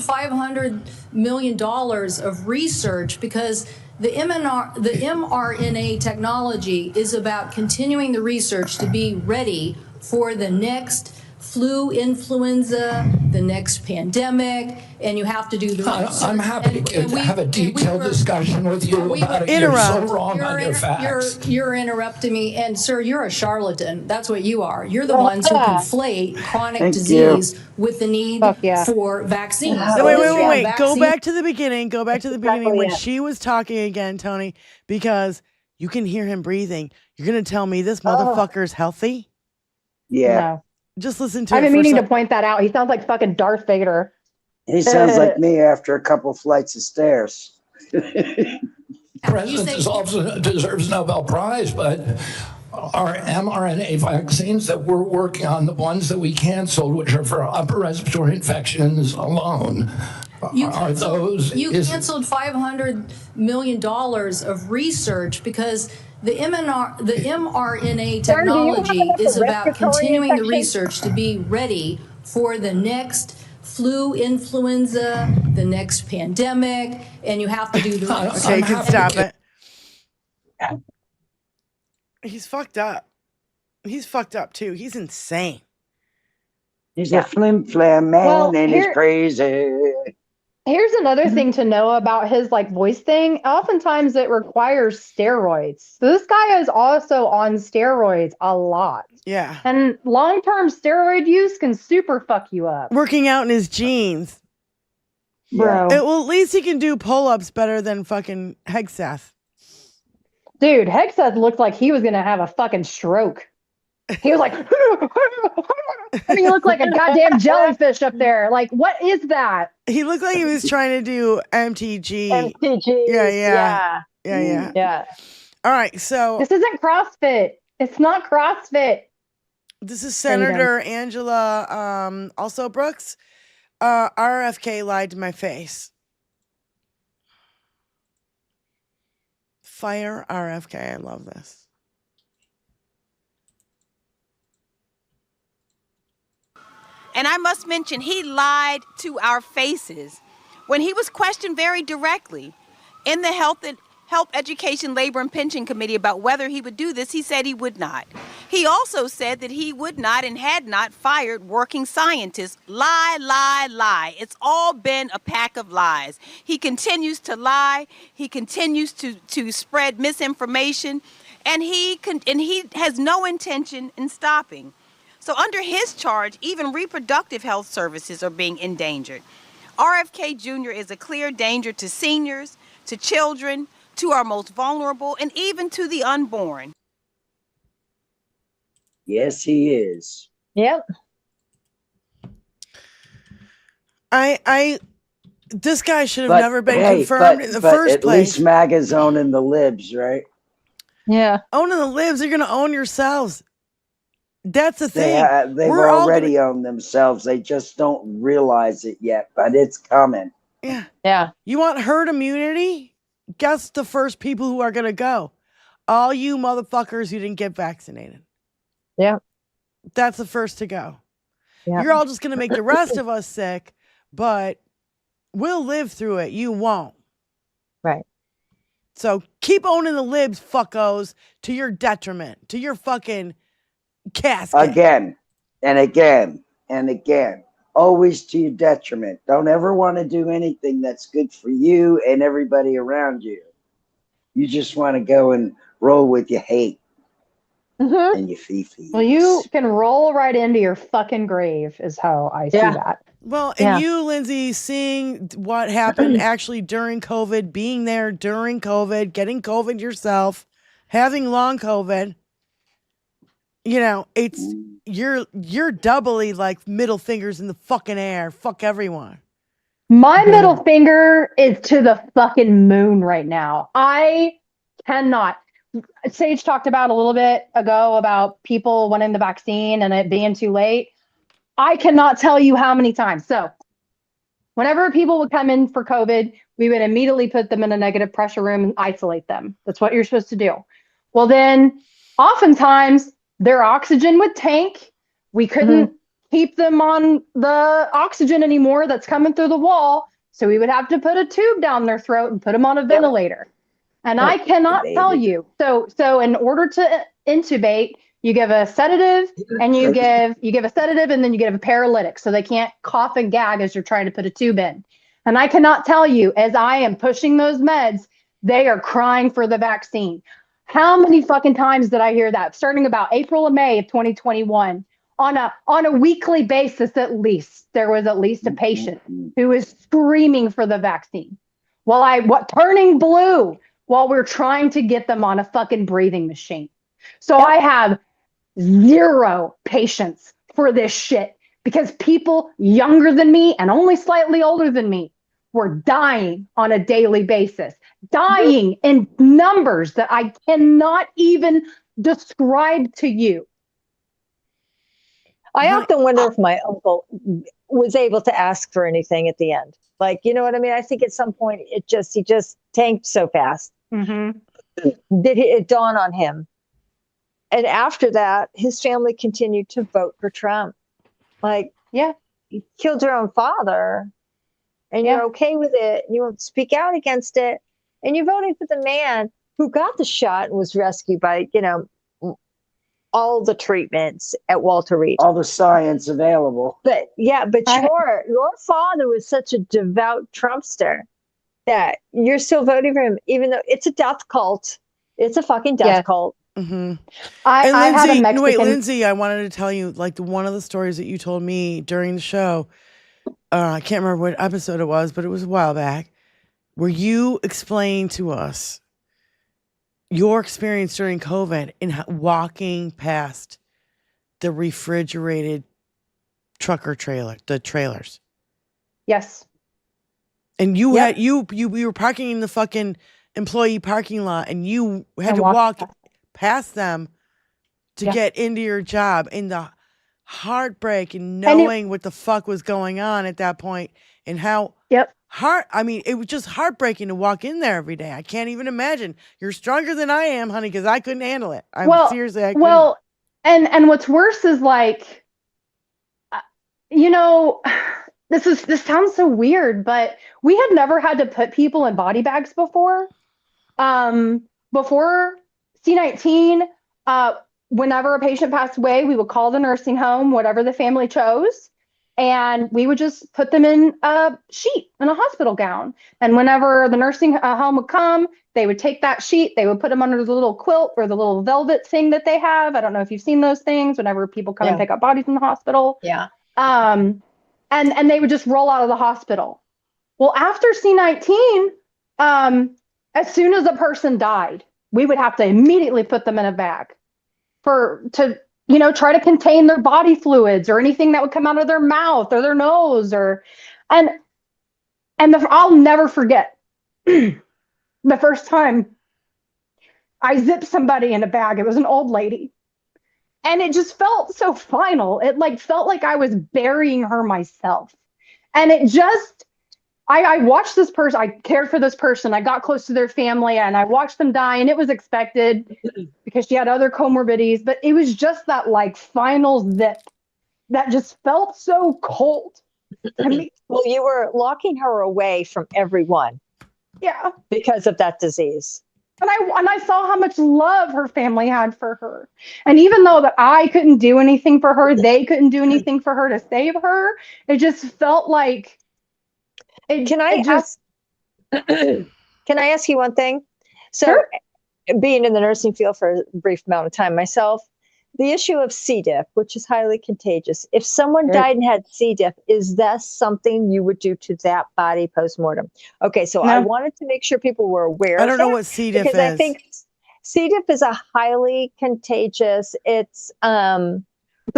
$500 million of research because the mRNA technology is about continuing the research to be ready for the next flu, influenza, the next pandemic, and you have to do the research. I'm happy to have a detailed discussion with you about it. You're so wrong on your facts. You're interrupting me, and sir, you're a charlatan. That's what you are. You're the ones who conflate chronic disease with the need for vaccines. No, wait. Go back to the beginning. When she was talking again, Tony, because you can hear him breathing. You're going to tell me this motherfucker's healthy? Yeah. No. Just listen to I've been meaning to point that out. He sounds like fucking Darth Vader. He sounds like me after a couple flights of stairs. President also deserves a Nobel Prize, but our mRNA vaccines that we're working on, the ones that we canceled, which are for upper respiratory infections alone, you canceled $500 million of research because the mRNA technology is about continuing the research to be ready for the next flu, influenza, the next pandemic, and you have to do the research. Okay, you can stop it. He's fucked up. He's fucked up too. He's insane. He's a flim-flam man and he's crazy. Here's another thing to know about his like voice thing. Oftentimes it requires steroids. So this guy is also on steroids a lot. Yeah. And long-term steroid use can super fuck you up. Working out in his jeans. Bro. Well, at least he can do pull-ups better than fucking Hegseth. Dude, Hegseth looked like he was going to have a fucking stroke. He was like, and he looked like a goddamn jellyfish up there. Like, what is that? He looked like he was trying to do MTG. Yeah. All right, so this isn't CrossFit. It's not CrossFit. This is Senator Angela also Brooks. RFK lied to my face. Fire RFK. I love this. And I must mention, he lied to our faces when he was questioned very directly in the Health, Education, Labor, and Pension Committee about whether he would do this. He said he would not. He also said that he would not and had not fired working scientists. Lie, lie, lie. It's all been a pack of lies. He continues to lie. He continues to spread misinformation, and he has no intention in stopping. So under his charge, even reproductive health services are being endangered. RFK Jr. is a clear danger to seniors, to children, to our most vulnerable, and even to the unborn. Yes, he is. Yep. This guy should have never been confirmed in the first place. At least MAGA's owning the libs, right? Yeah. Owning the libs, you're going to own yourselves. That's the thing. They've already owned themselves. They just don't realize it yet, but it's coming. Yeah. Yeah. You want herd immunity? Guess the first people who are going to go. All you motherfuckers who didn't get vaccinated. Yeah. That's the first to go. Yeah. You're all just going to make the rest of us sick, but we'll live through it. You won't. Right. So keep owning the libs, fuckos, to your detriment, to your fucking casket. Again and again and again. Always to your detriment. Don't ever want to do anything that's good for you and everybody around you. You just want to go and roll with your hate and your fifi. Well, you can roll right into your fucking grave is how I see that. Well, and you, Lindsay, seeing what happened actually during COVID, being there during COVID, getting COVID yourself, having long COVID, you know, it's you're doubly like middle fingers in the fucking air. Fuck everyone. My middle finger is to the fucking moon right now. I cannot. Sage talked about a little bit ago about people wanting the vaccine and it being too late. I cannot tell you how many times. So whenever people would come in for COVID, we would immediately put them in a negative pressure room and isolate them. That's what you're supposed to do. Well, then oftentimes their oxygen would tank. We couldn't keep them on the oxygen anymore that's coming through the wall. So we would have to put a tube down their throat and put them on a ventilator. And I cannot tell you. So in order to intubate, you give a sedative and you give a sedative and then you give a paralytic so they can't cough and gag as you're trying to put a tube in. And I cannot tell you, as I am pushing those meds, they are crying for the vaccine. How many fucking times did I hear that? Starting about April or May of 2021, on a weekly basis, at least there was at least a patient who was screaming for the vaccine. Turning blue while we're trying to get them on a fucking breathing machine. So I have zero patience for this shit because people younger than me and only slightly older than me were dying on a daily basis, dying in numbers that I cannot even describe to you. I often wonder if my uncle was able to ask for anything at the end. Like, you know what I mean? I think at some point he just tanked so fast. Mm-hmm. Did it dawn on him? And after that, his family continued to vote for Trump. Like, yeah, you killed your own father and you're okay with it. And you won't speak out against it. And you're voting for the man who got the shot and was rescued by, all the treatments at Walter Reed. All the science available. But your father was such a devout Trumpster that you're still voting for him, even though it's a death cult. It's a fucking death cult. Mm-hmm. Lindsay, Lindsay, I wanted to tell you, like, one of the stories that you told me during the show, I can't remember what episode it was, but it was a while back, where you explained to us your experience during COVID in walking past the refrigerated trucker trailer, the trailers. Yes. And you had you were parking in the fucking employee parking lot, and you had to walk past them to get into your job, and the heartbreak and knowing what the fuck was going on at that point, and how it was just heartbreaking to walk in there every day. I can't even imagine. You're stronger than I am, honey, because I couldn't handle it. Seriously, I couldn't. Well, and what's worse is like you know, this sounds so weird, but we had never had to put people in body bags before. Before C-19, whenever a patient passed away, we would call the nursing home, whatever the family chose, and we would just put them in a sheet in a hospital gown. And whenever the nursing home would come, they would take that sheet, they would put them under the little quilt or the little velvet thing that they have. I don't know if you've seen those things whenever people come and pick up bodies in the hospital. Yeah. And they would just roll out of the hospital. Well, after C-19, as soon as a person died, we would have to immediately put them in a bag to try to contain their body fluids or anything that would come out of their mouth or their nose I'll never forget the first time I zipped somebody in a bag. It was an old lady. And it just felt so final. It felt like I was burying her myself. And it just, I watched this person, I cared for this person. I got close to their family and I watched them die, and it was expected because she had other comorbidities, but it was just that final zip that just felt so cold to me. Well, you were locking her away from everyone. Yeah. Because of that disease. And I saw how much love her family had for her. And even though that I couldn't do anything for her, they couldn't do anything for her to save her, it just felt like Can I ask you one thing? So, sure. Being in the nursing field for a brief amount of time myself, the issue of C. diff, which is highly contagious. If someone died and had C. diff, is that something you would do to that body post-mortem? Okay, so I wanted to make sure people were aware. I don't know what C. diff is. I think C. diff is a highly contagious. It's a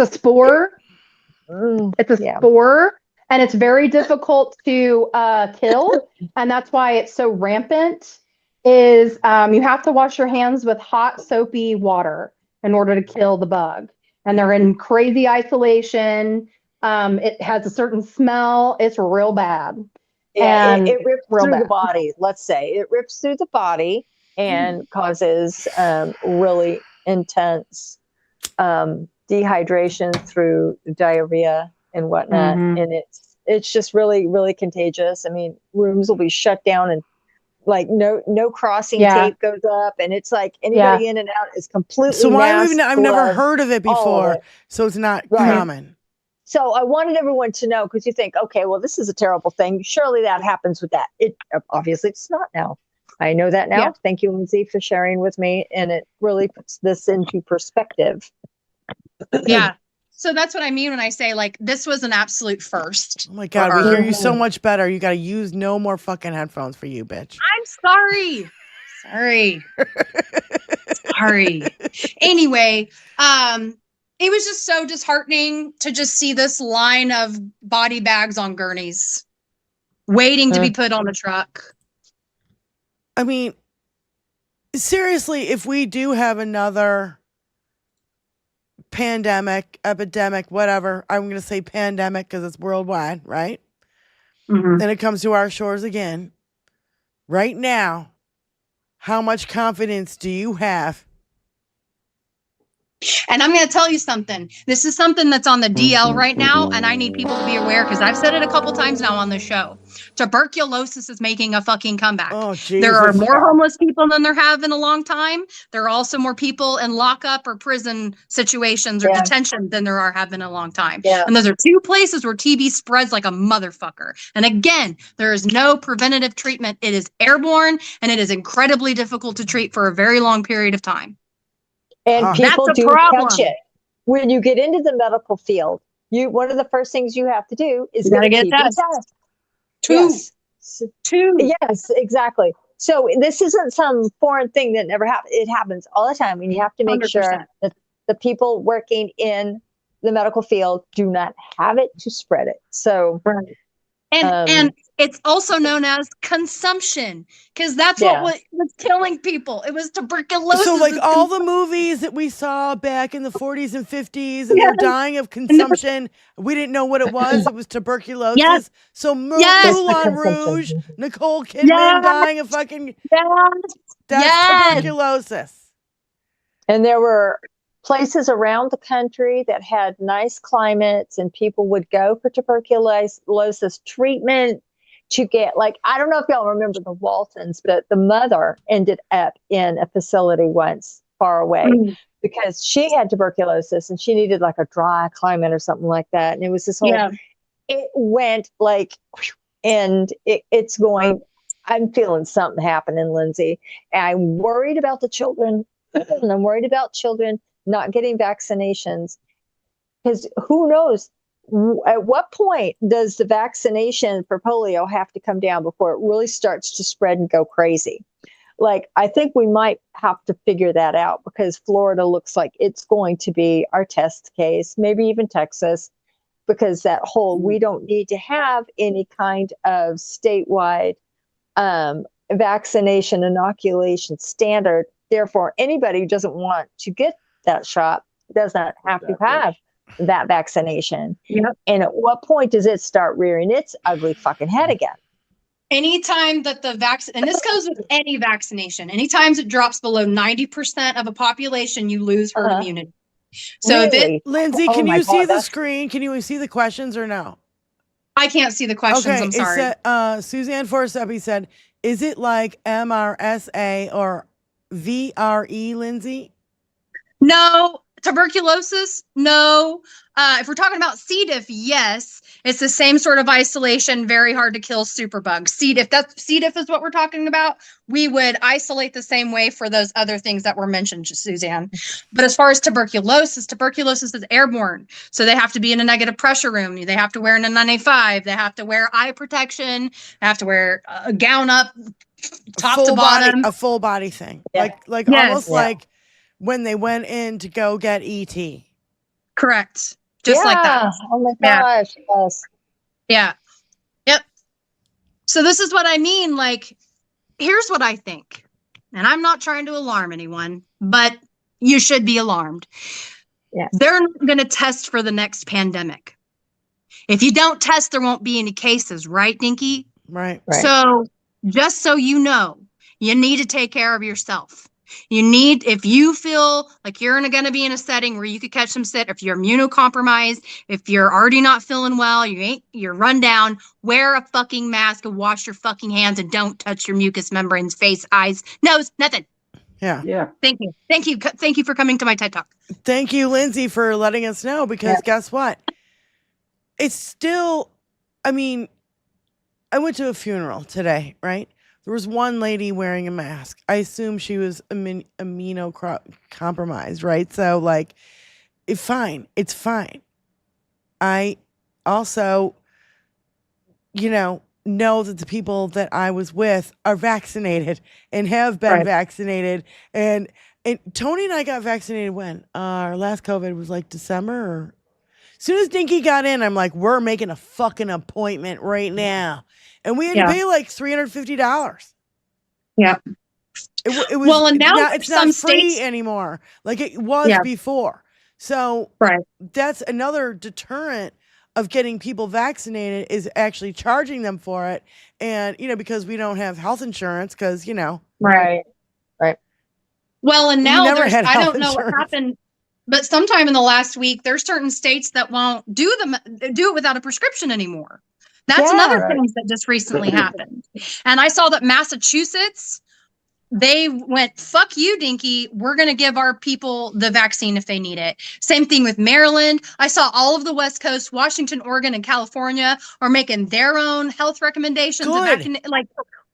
spore. It's a spore. And it's very difficult to kill. And that's why it's so rampant, is you have to wash your hands with hot, soapy water in order to kill the bug. And they're in crazy isolation. It has a certain smell. It's real bad. Yeah, it rips through the body, let's say. It rips through the body and causes really intense dehydration through diarrhea and whatnot. And it's just really, really contagious. I mean, rooms will be shut down and no crossing tape goes up, and it's like anybody in and out is completely. So I've never heard of it before, so it's not common. So I wanted everyone to know, because you think, okay, well, this is a terrible thing. Surely that happens with that. Obviously it's not now. I know that now. Yeah. Thank you, Lindsay, for sharing with me, and it really puts this into perspective. Yeah. So that's what I mean when I say this was an absolute first. Oh my God, we hear you so much better. You got to use no more fucking headphones for you, bitch. I'm sorry. Sorry. Anyway, it was just so disheartening to just see this line of body bags on gurneys waiting to be put on the truck. I mean, seriously, if we do have another pandemic, epidemic, whatever, I'm going to say pandemic because it's worldwide, right? And it comes to our shores again. Right now, how much confidence do you have? And I'm going to tell you something. This is something that's on the DL right now, and I need people to be aware, because I've said it a couple times now on the show. Tuberculosis is making a fucking comeback. Oh, Jesus. There are more homeless people than there have in a long time. There are also more people in lockup or prison situations or detention than there have in a long time. Yeah. And those are two places where TB spreads like a motherfucker. And again, there is no preventative treatment. It is airborne, and it is incredibly difficult to treat for a very long period of time. And people do catch it. When you get into the medical field, one of the first things you have to do is get a test. Two. Yes, exactly. So this isn't some foreign thing that never happened. It happens all the time. And you have to make 100%. Sure that the people working in the medical field do not have it to spread it. So, and it's also known as consumption, because that's what was killing people. It was tuberculosis. So all the movies that we saw back in the 40s and 50s, and they're dying of consumption. We didn't know what it was. It was tuberculosis. Yes. So Moulin Rouge, Nicole Kidman dying of fucking that's tuberculosis. And there were places around the country that had nice climates, and people would go for tuberculosis treatment to get, like, I don't know if y'all remember the Waltons, but the mother ended up in a facility once far away because she had tuberculosis and she needed like a dry climate or something like that. And it was this whole, it went like, and it's going, I'm feeling something happening, Lindsay. And I'm worried about the children. And I'm worried about children not getting vaccinations, because who knows at what point does the vaccination for polio have to come down before it really starts to spread and go crazy? Like, I think we might have to figure that out, because Florida looks like it's going to be our test case, maybe even Texas, because that whole, we don't need to have any kind of statewide vaccination inoculation standard. Therefore, anybody who doesn't want to get that shot doesn't have to have that vaccination. And at what point does it start rearing its ugly fucking head again? Anytime that the vaccine, and this goes with any vaccination, anytime it drops below 90% of a population, you lose herd immunity. So Lindsay, can you see the screen? Can you see the questions or no? I can't see the questions. I'm sorry. Suzanne Forsepi said, is it like MRSA or VRE, Lindsay? No. Tuberculosis? No. If we're talking about C. diff, yes. It's the same sort of isolation, very hard to kill superbugs. C. diff, C. diff is what we're talking about. We would isolate the same way for those other things that were mentioned, Suzanne. But as far as tuberculosis is airborne. So they have to be in a negative pressure room. They have to wear an N95. They have to wear eye protection. They have to wear a gown up, top to bottom. A full body thing. Like almost like when they went in to go get ET. Correct. Just like that. Oh my gosh. Yes. Yeah. Yep. So this is what I mean. Like, here's what I think. And I'm not trying to alarm anyone, but you should be alarmed. Yeah. They're not going to test for the next pandemic. If you don't test, there won't be any cases, right, Dinky? Right. So just so you know, you need to take care of yourself. You need, if you feel like you're going to be in a setting where you could catch some sick, if you're immunocompromised, if you're already not feeling well, you're run down, wear a fucking mask and wash your fucking hands and don't touch your mucous membranes, face, eyes, nose, nothing. Yeah. Thank you. Thank you. Thank you for coming to my TED Talk. Thank you, Lindsay, for letting us know, because guess what? It's still, I mean, I went to a funeral today, right? There was one lady wearing a mask. I assume she was immunocompromised, right? So, like, it's fine. It's fine. I also, know that the people that I was with are vaccinated and have been vaccinated. And Tony and I got vaccinated when? Our last COVID was like December. Or as soon as Dinky got in, I'm like, we're making a fucking appointment right now. And we had to pay like $350. Yeah. It was, well, and now it's not free anymore like it was before. So that's another deterrent of getting people vaccinated, is actually charging them for it. And, because we don't have health insurance, because, Right. Well, and now I don't know what happened, but sometime in the last week, there's certain states that won't do it without a prescription anymore. That's another thing that just recently happened. And I saw that Massachusetts, they went, fuck you, Dinky. We're going to give our people the vaccine if they need it. Same thing with Maryland. I saw all of the West Coast, Washington, Oregon, and California are making their own health recommendations.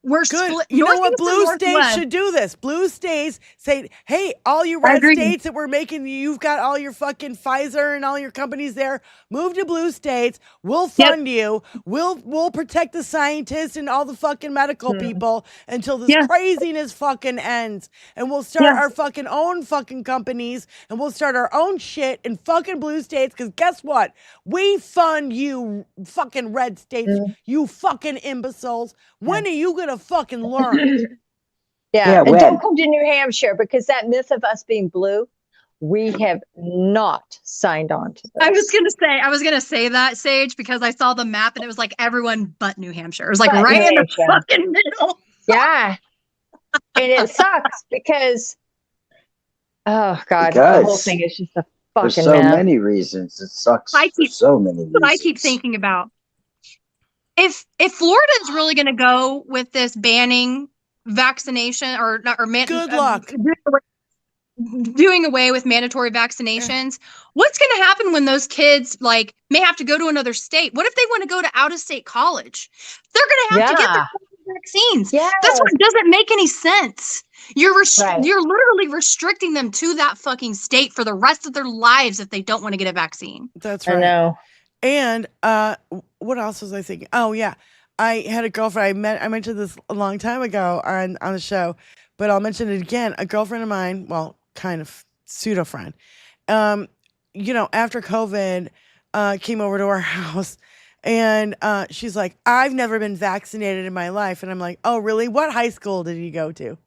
We're good. You know what? Blue states should do this. Blue states say, hey, all you red states that we're making, you've got all your fucking Pfizer and all your companies there. Move to blue states. We'll fund you. We'll protect the scientists and all the fucking medical people until this craziness fucking ends. And we'll start our fucking own fucking companies, and we'll start our own shit in fucking blue states. Because guess what? We fund you fucking red states, you fucking imbeciles. When are you going to fucking learn? And don't come to New Hampshire, because that myth of us being blue, we have not signed on to this. I was gonna say that, Sage, because I saw the map and it was like everyone but New Hampshire. It was like in the fucking middle. Yeah. And it sucks because Oh God, the whole thing is just a fucking for so mess. many reasons. It sucks for so many reasons. What I keep thinking about. If Florida is really going to go with this banning vaccination good luck doing away with mandatory vaccinations, what's going to happen when those kids like may have to go to another state? What if they want to go to out of state college? They're going to have to get their vaccines. Yeah, that's what doesn't make any sense. You're literally restricting them to that fucking state for the rest of their lives if they don't want to get a vaccine. That's right. I know. And what else was I thinking? Oh yeah, I had a girlfriend. I mentioned this a long time ago on the show, but I'll mention it again. A girlfriend of mine, well, kind of pseudo friend, after COVID, came over to our house, and she's like, "I've never been vaccinated in my life," and I'm like, "Oh really? What high school did you go to?"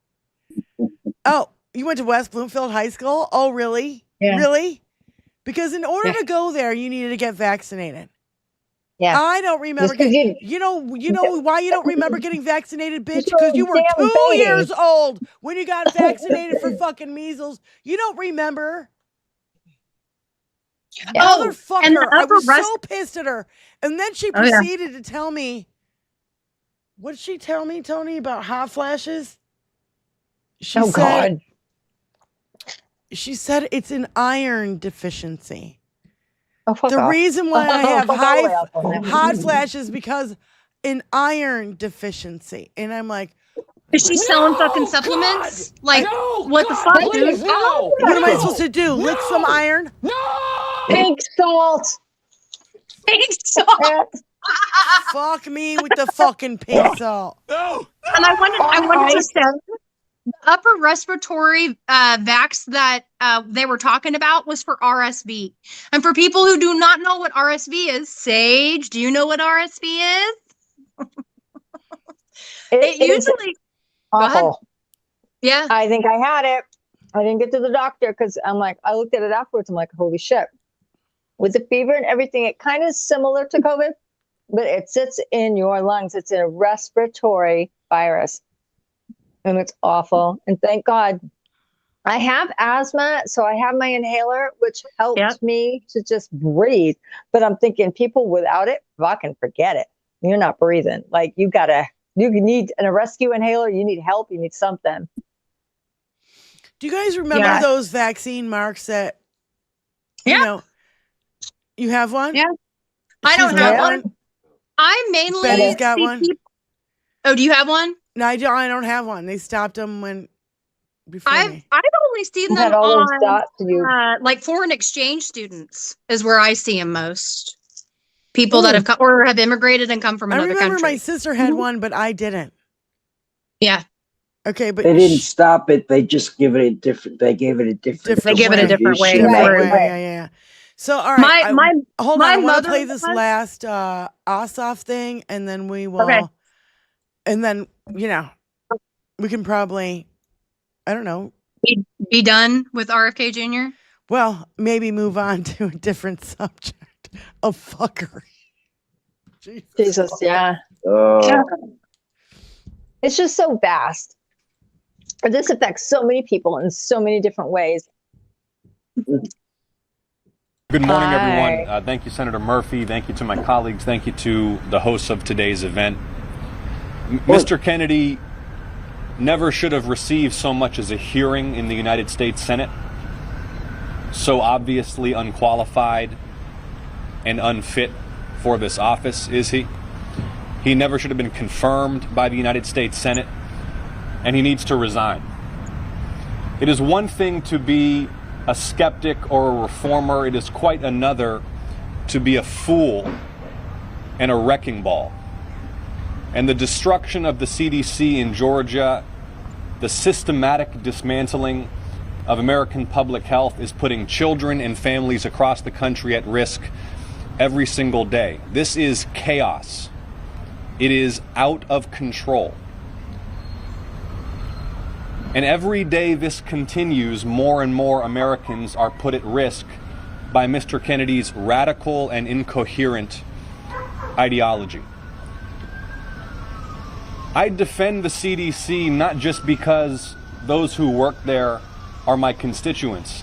"Oh, you went to West Bloomfield High School." "Oh really? Yeah. Really?" Because in order to go there, you needed to get vaccinated. Yeah. I don't remember. You know why you don't remember getting vaccinated, bitch? Because you were damn 2 baby. years old when you got vaccinated for fucking measles. You don't remember. Motherfucker. I was so pissed at her. And then she proceeded to tell me, what did she tell me, Tony, about hot flashes? God. She said it's an iron deficiency. Oh, fuck the off. reason why I have Fuck all the way off on that. hot flashes because an iron deficiency. And I'm like, is she selling fucking supplements? Like, what the fuck, dude? What am I supposed to do? Lick some iron? Pink salt. Pink salt. Fuck me with the fucking pink salt. And I wanted to say, the upper respiratory vax that they were talking about was for RSV. And for people who do not know what RSV is, Sage, do you know what RSV is? It usually awful. Yeah. I think I had it. I didn't get to the doctor because I looked at it afterwards. I'm like, holy shit. With the fever and everything, it kind of is similar to COVID, but it sits in your lungs. It's a respiratory virus. And it's awful. And thank God I have asthma. So I have my inhaler, which helps me to just breathe. But I'm thinking people without it, fucking forget it. You're not breathing. Like you need a rescue inhaler. You need help. You need something. Do you guys remember those vaccine marks that, you have one? Yeah. I don't have one. I mainly Betty's got one. Oh, do you have one? No, I don't have one. They stopped them before me. I've only seen them on like foreign exchange students is where I see them most. People that have come or have immigrated and come from another country. I remember my sister had one, but I didn't. Yeah. Okay, but they didn't stop it. They just give it a different. They gave it a different. They give it a different way. Yeah. So all right, hold on. I want to play this last Ossoff thing, and then we will. Okay. And then, we can probably, I don't know. Be done with RFK Jr.? Well, maybe move on to a different subject of fuckery. Jesus, yeah. It's just so vast. This affects so many people in so many different ways. Good morning, everyone. Thank you, Senator Murphy. Thank you to my colleagues. Thank you to the hosts of today's event. Mr. Kennedy never should have received so much as a hearing in the United States Senate. So obviously unqualified and unfit for this office, is he? He never should have been confirmed by the United States Senate, and he needs to resign. It is one thing to be a skeptic or a reformer. It is quite another to be a fool and a wrecking ball. And the destruction of the CDC in Georgia, the systematic dismantling of American public health is putting children and families across the country at risk every single day. This is chaos. It is out of control. And every day this continues, more and more Americans are put at risk by Mr. Kennedy's radical and incoherent ideology. I defend the CDC not just because those who work there are my constituents,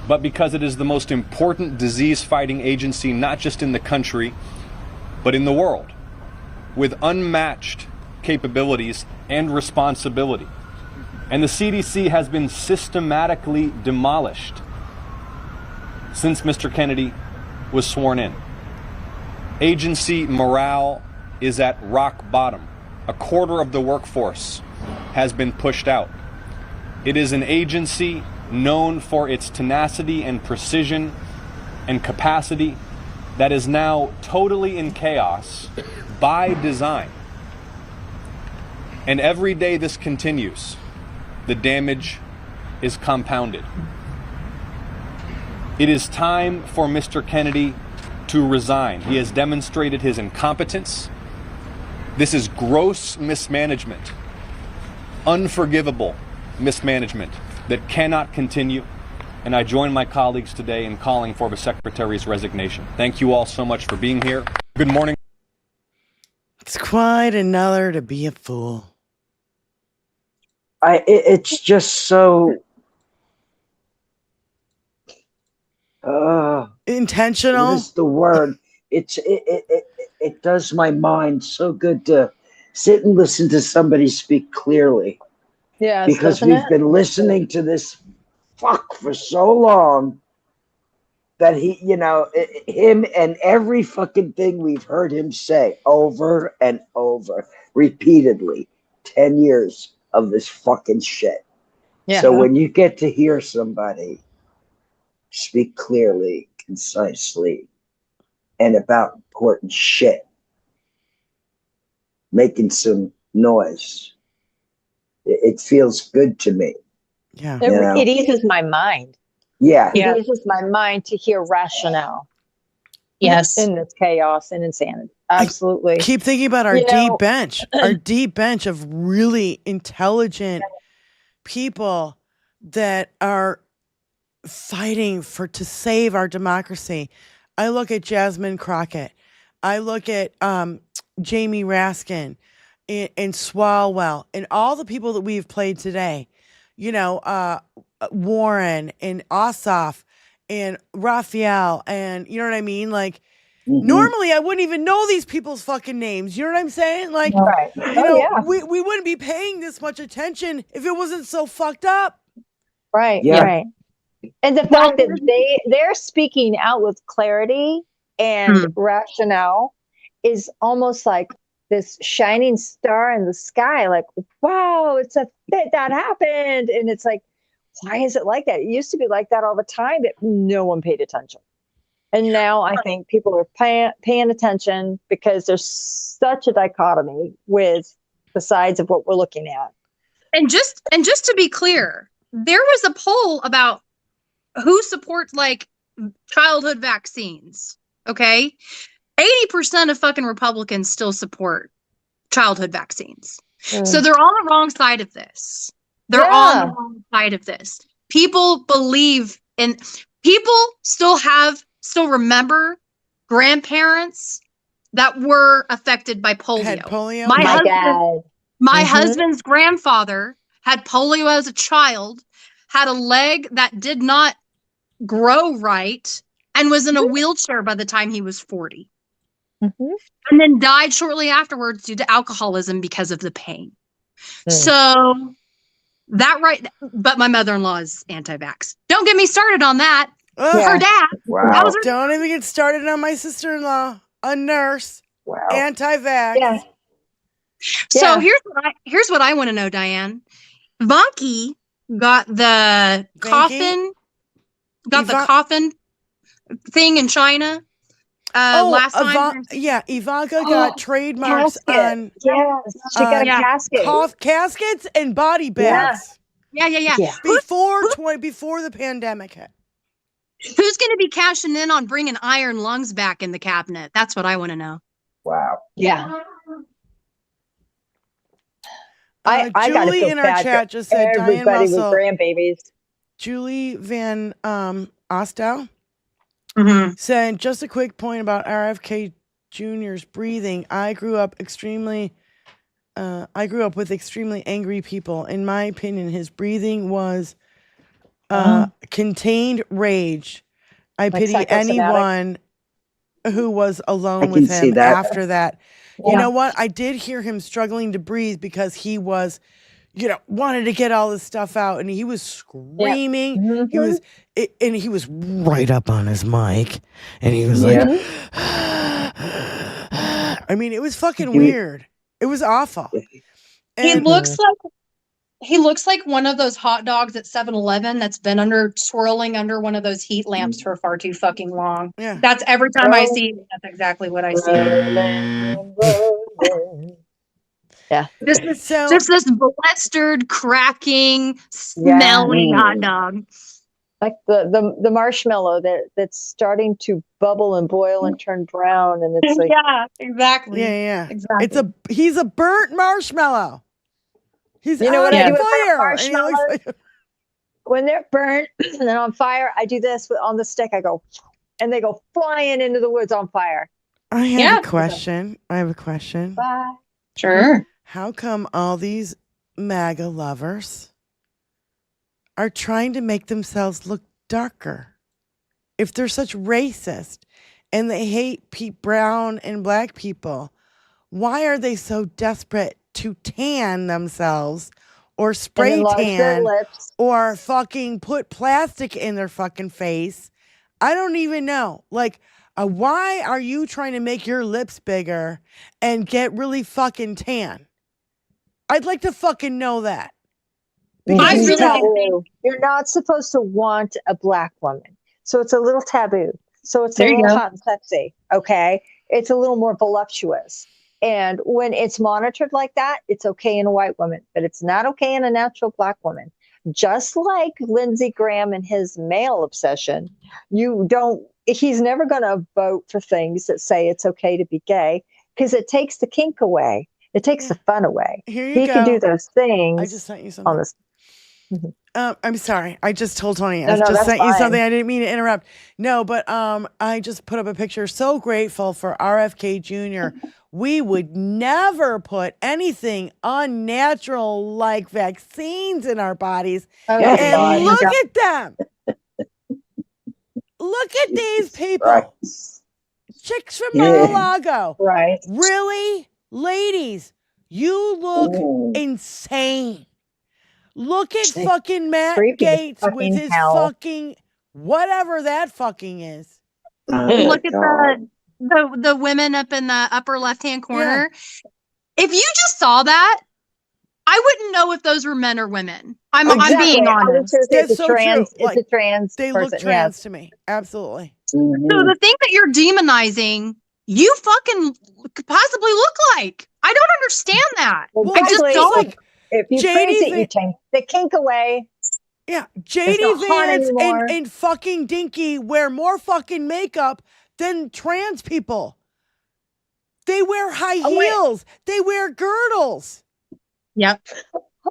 but because it is the most important disease-fighting agency not just in the country, but in the world, with unmatched capabilities and responsibility. And the CDC has been systematically demolished since Mr. Kennedy was sworn in. Agency morale is at rock bottom. A quarter of the workforce has been pushed out. It is an agency known for its tenacity and precision and capacity that is now totally in chaos by design. And every day this continues, the damage is compounded. It is time for Mr. Kennedy to resign. He has demonstrated his incompetence. This is gross mismanagement, unforgivable mismanagement that cannot continue. And I join my colleagues today in calling for the Secretary's resignation. Thank you all so much for being here. Good morning. It's quite another to be a fool. It's just so intentional. What is the word? It does my mind so good to sit and listen to somebody speak clearly. Yeah, because we've been listening to this fuck for so long that him and every fucking thing we've heard him say over and over repeatedly, 10 years of this fucking shit. Yeah. So when you get to hear somebody speak clearly, concisely, and about important shit, making some noise, it feels good to me. Yeah. It eases my mind. Yeah. It eases my mind to hear rationale. Yes. In this chaos and insanity. Absolutely. I keep thinking about our deep bench, our deep bench of really intelligent people that are fighting to save our democracy. I look at Jasmine Crockett. I look at Jamie Raskin and Swalwell and all the people that we've played today. Warren and Ossoff and Raphael, and you know what I mean? Like, normally I wouldn't even know these people's fucking names. You know what I'm saying? Like, we wouldn't be paying this much attention if it wasn't so fucked up. Right. Yeah. Right. And the fact that they're speaking out with clarity and rationale is almost like this shining star in the sky. Like, wow, that happened. And it's like, why is it like that? It used to be like that all the time, that no one paid attention. And now I think people are paying attention because there's such a dichotomy with the sides of what we're looking at. And just to be clear, there was a poll about who supports like childhood vaccines. Okay. 80% of fucking Republicans still support childhood vaccines. So they're on the wrong side of this. They're on the wrong side of this. People believe in, people still remember grandparents that were affected by polio. Had polio? My husband's grandfather had polio as a child, had a leg that did not grow right, and was in a wheelchair by the time he was 40. And then died shortly afterwards due to alcoholism because of the pain. So but my mother-in-law is anti-vax. Don't get me started on that. Her dad. Wow. Don't even get started on my sister-in-law, a nurse, anti-vax. Yeah. So here's what I want to know, Diane. Vanky got the coffin thing in China last time. Ivanka got trademarks on she got a casket. Caskets and body bags. Yeah. Before the pandemic hit. Who's going to be cashing in on bringing iron lungs back in the cabinet? That's what I want to know. Wow. Yeah. Julie in our chat just said Diane Russell. With grandbabies. Julie Van Ostow said, just a quick point about RFK Jr.'s breathing. I grew up with extremely angry people. In my opinion, his breathing was contained rage. I Like pity psychosomatic? anyone who was I alone can with see him that. after that. You Yeah. know what? I did hear him struggling to breathe because he was, wanted to get all this stuff out, and he was screaming. Mhm. He was, and he was right up on his mic, and he was like, I mean, it was fucking weird. It was awful. He And looks like one of those hot dogs at 7-Eleven that's been swirling under one of those heat lamps for far too fucking long. Yeah. That's every time I see it, that's exactly what I see. Yeah. Just this blistered, cracking, smelly hot dog. Like the marshmallow that's starting to bubble and boil and turn brown, and it's like yeah, exactly. Yeah. Exactly. He's a burnt marshmallow. He's you know on what I do with fire. marshmallows? And he looks like, when they're burnt and on fire, I do this on the stick. I go, and they go flying into the woods on fire. I have a question. Bye. Sure. How come all these MAGA lovers are trying to make themselves look darker? If they're such racist and they hate brown and black people, why are they so desperate to tan themselves or spray tan lips or fucking put plastic in their fucking face? I don't even know. Like, why are you trying to make your lips bigger and get really fucking tan? I'd like to fucking know that. Because you're not supposed to want a black woman. So it's a little taboo. So it's a little hot and sexy. Okay. It's a little more voluptuous. And when it's monitored like that, it's okay in a white woman, but it's not okay in a natural black woman. Just like Lindsey Graham and his male obsession, he's never going to vote for things that say it's okay to be gay because it takes the kink away. It takes the fun away. Here you he go. can do those things. I just sent you something. On this. I'm sorry. I just told Tony. No, I just that's sent you fine. something. I didn't mean to interrupt. No, but I just put up a picture. So grateful for RFK Jr. We would never put anything unnatural like vaccines in our bodies. Oh, and God. look at them. Look at these people. Right. Chicks from Mar-a-Lago. Right. Really? Ladies, you look insane. Look at fucking Matt Gaetz with his fucking whatever that fucking is. Look at the women up in the upper left-hand corner. Yeah. If you just saw that, I wouldn't know if those were men or women. I'm being honest. That's so trans, true. It's a trans They person. look trans to me. Absolutely. Mm-hmm. So the thing that you're demonizing, you fucking could possibly look like. I don't understand that. Well, I just don't. Like, if you praise it, you take the kink away. Yeah, JD Vance and fucking Dinky wear more fucking makeup than trans people. They wear high heels. They wear girdles. Yep.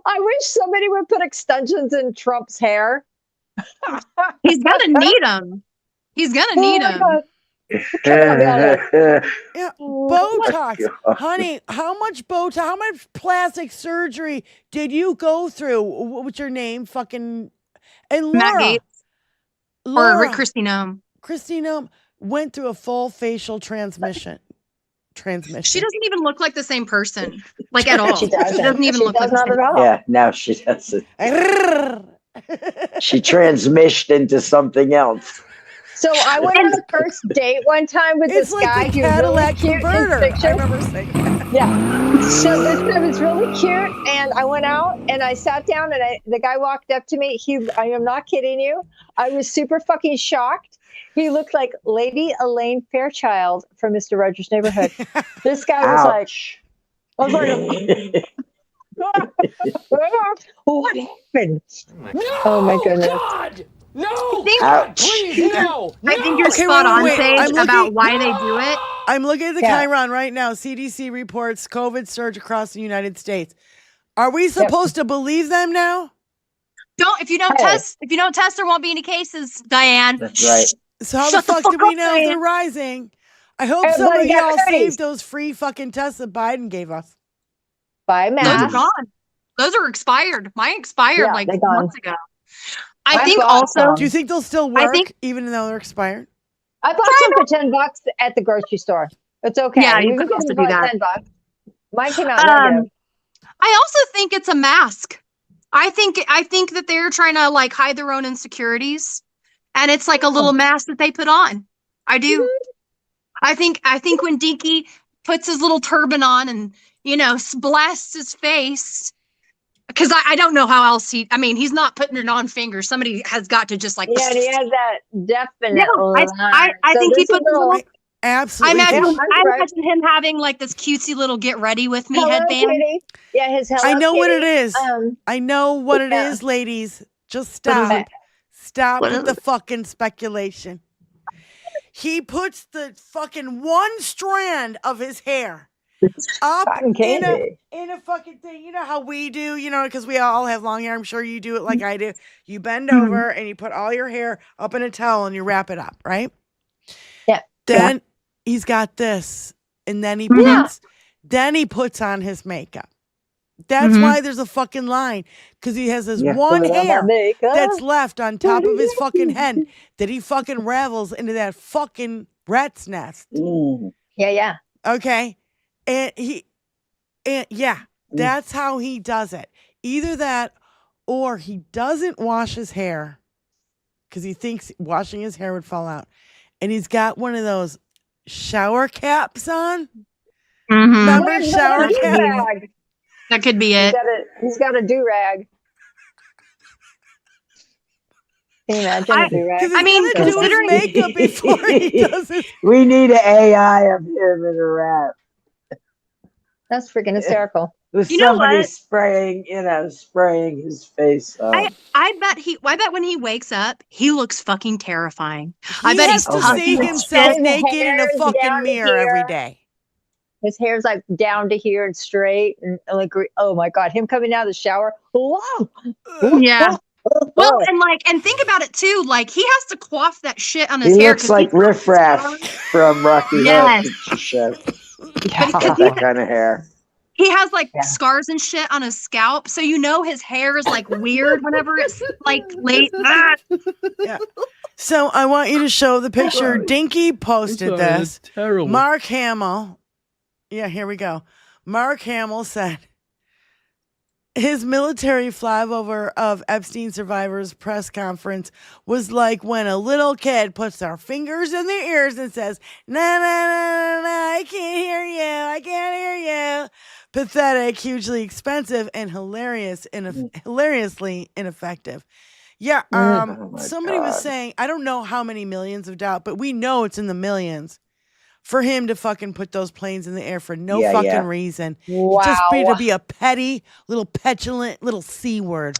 I wish somebody would put extensions in Trump's hair. He's gonna need them. He's gonna need them. Yeah, Botox. Honey, how much Botox, how much plastic surgery did you go through? What's your name? Fucking, and Laura. Matt Gaetz. Laura. Or Christine. Christine went through a full facial transmission. She doesn't even look like the same person, like at all. She doesn't even look like the same. at all. Yeah, now she doesn't. She transmissioned into something else. So I went on a first date one time with this like guy. The He was Cadillac really cute converter. in pictures. I remember saying that. Yeah. So this guy was really cute, and I went out and I sat down, and the guy walked up to me. I am not kidding you. I was super fucking shocked. He looked like Lady Elaine Fairchild from Mr. Rogers' Neighborhood. This guy was like, I was like, what happened? Oh my goodness. God! No! Please, no! I think you're spot on, Sage, about why they do it. I'm looking at the Chiron right now. CDC reports COVID surge across the United States. Are we supposed to believe them now? If you don't test, there won't be any cases, Diane. That's right. So how the fuck do we know if they're rising? I hope some of y'all saved those free fucking tests that Biden gave us. Buy masks. Those are gone. Those are expired. Mine expired like months ago. I think also. Do you think they'll still work even though they're expired? I bought some for $10 at the grocery store. It's okay. Yeah, you can could also get them do for that. $10. Mine came out negative. I also think it's a mask. I think that they're trying to like hide their own insecurities, and it's like a little mask that they put on. I do. I think when Dinky puts his little turban on and blasts his face, because I don't know how else he's not putting it on fingers. Somebody has got to just like. Yeah, and he has that definite. I think he puts his little. Absolutely. I imagine him having like this cutesy little "Get Ready with Me" headband. Kitty. Yeah, his Hello I know Kitty. what it is. I know what it is, ladies. Just stop. Stop with the fucking speculation. He puts the fucking one strand of his hair up in a fucking thing. You know how we do, because we all have long hair. I'm sure you do it like I do. You bend over and you put all your hair up in a towel and you wrap it up, right? Yeah. Then he's got this, and then he puts on his makeup. That's why there's a fucking line, because he has this one hair that's left on top of his fucking head that he fucking ravels into that fucking rat's nest. Yeah. Okay, that's how he does it. Either that, or he doesn't wash his hair because he thinks washing his hair would fall out, and he's got one of those shower caps on. Remember shower caps? That could be it. He's got a do-rag. Can you imagine a do-rag? Considering makeup before he does it. We need an AI of him in a rap. That's freaking hysterical. With somebody spraying his face up. I bet when he wakes up, he looks fucking terrifying. I bet he's seeing himself naked in a fucking mirror every day. His hair's like down to here and straight, and like, oh my God, him coming out of the shower. Whoa. Yeah. Well, and think about it too. Like, he has to quaff that shit on his hair. He looks like Riff Raff from Rocky Horror Picture Show. That kind of hair. He has like scars and shit on his scalp, so his hair is like weird whenever it's like late. Yeah. So I want you to show the picture. Dinky posted this. Terrible. Mark Hamill. Yeah, here we go. Mark Hamill said his military flyover of Epstein survivors press conference was like when a little kid puts their fingers in their ears and says, "No, I can't hear you. I can't hear you." Pathetic, hugely expensive, and hilariously ineffective. Yeah, somebody was saying, I don't know how many millions of dollars, but we know it's in the millions for him to fucking put those planes in the air for no fucking reason. Wow. Just to be a petty, little petulant, little C word.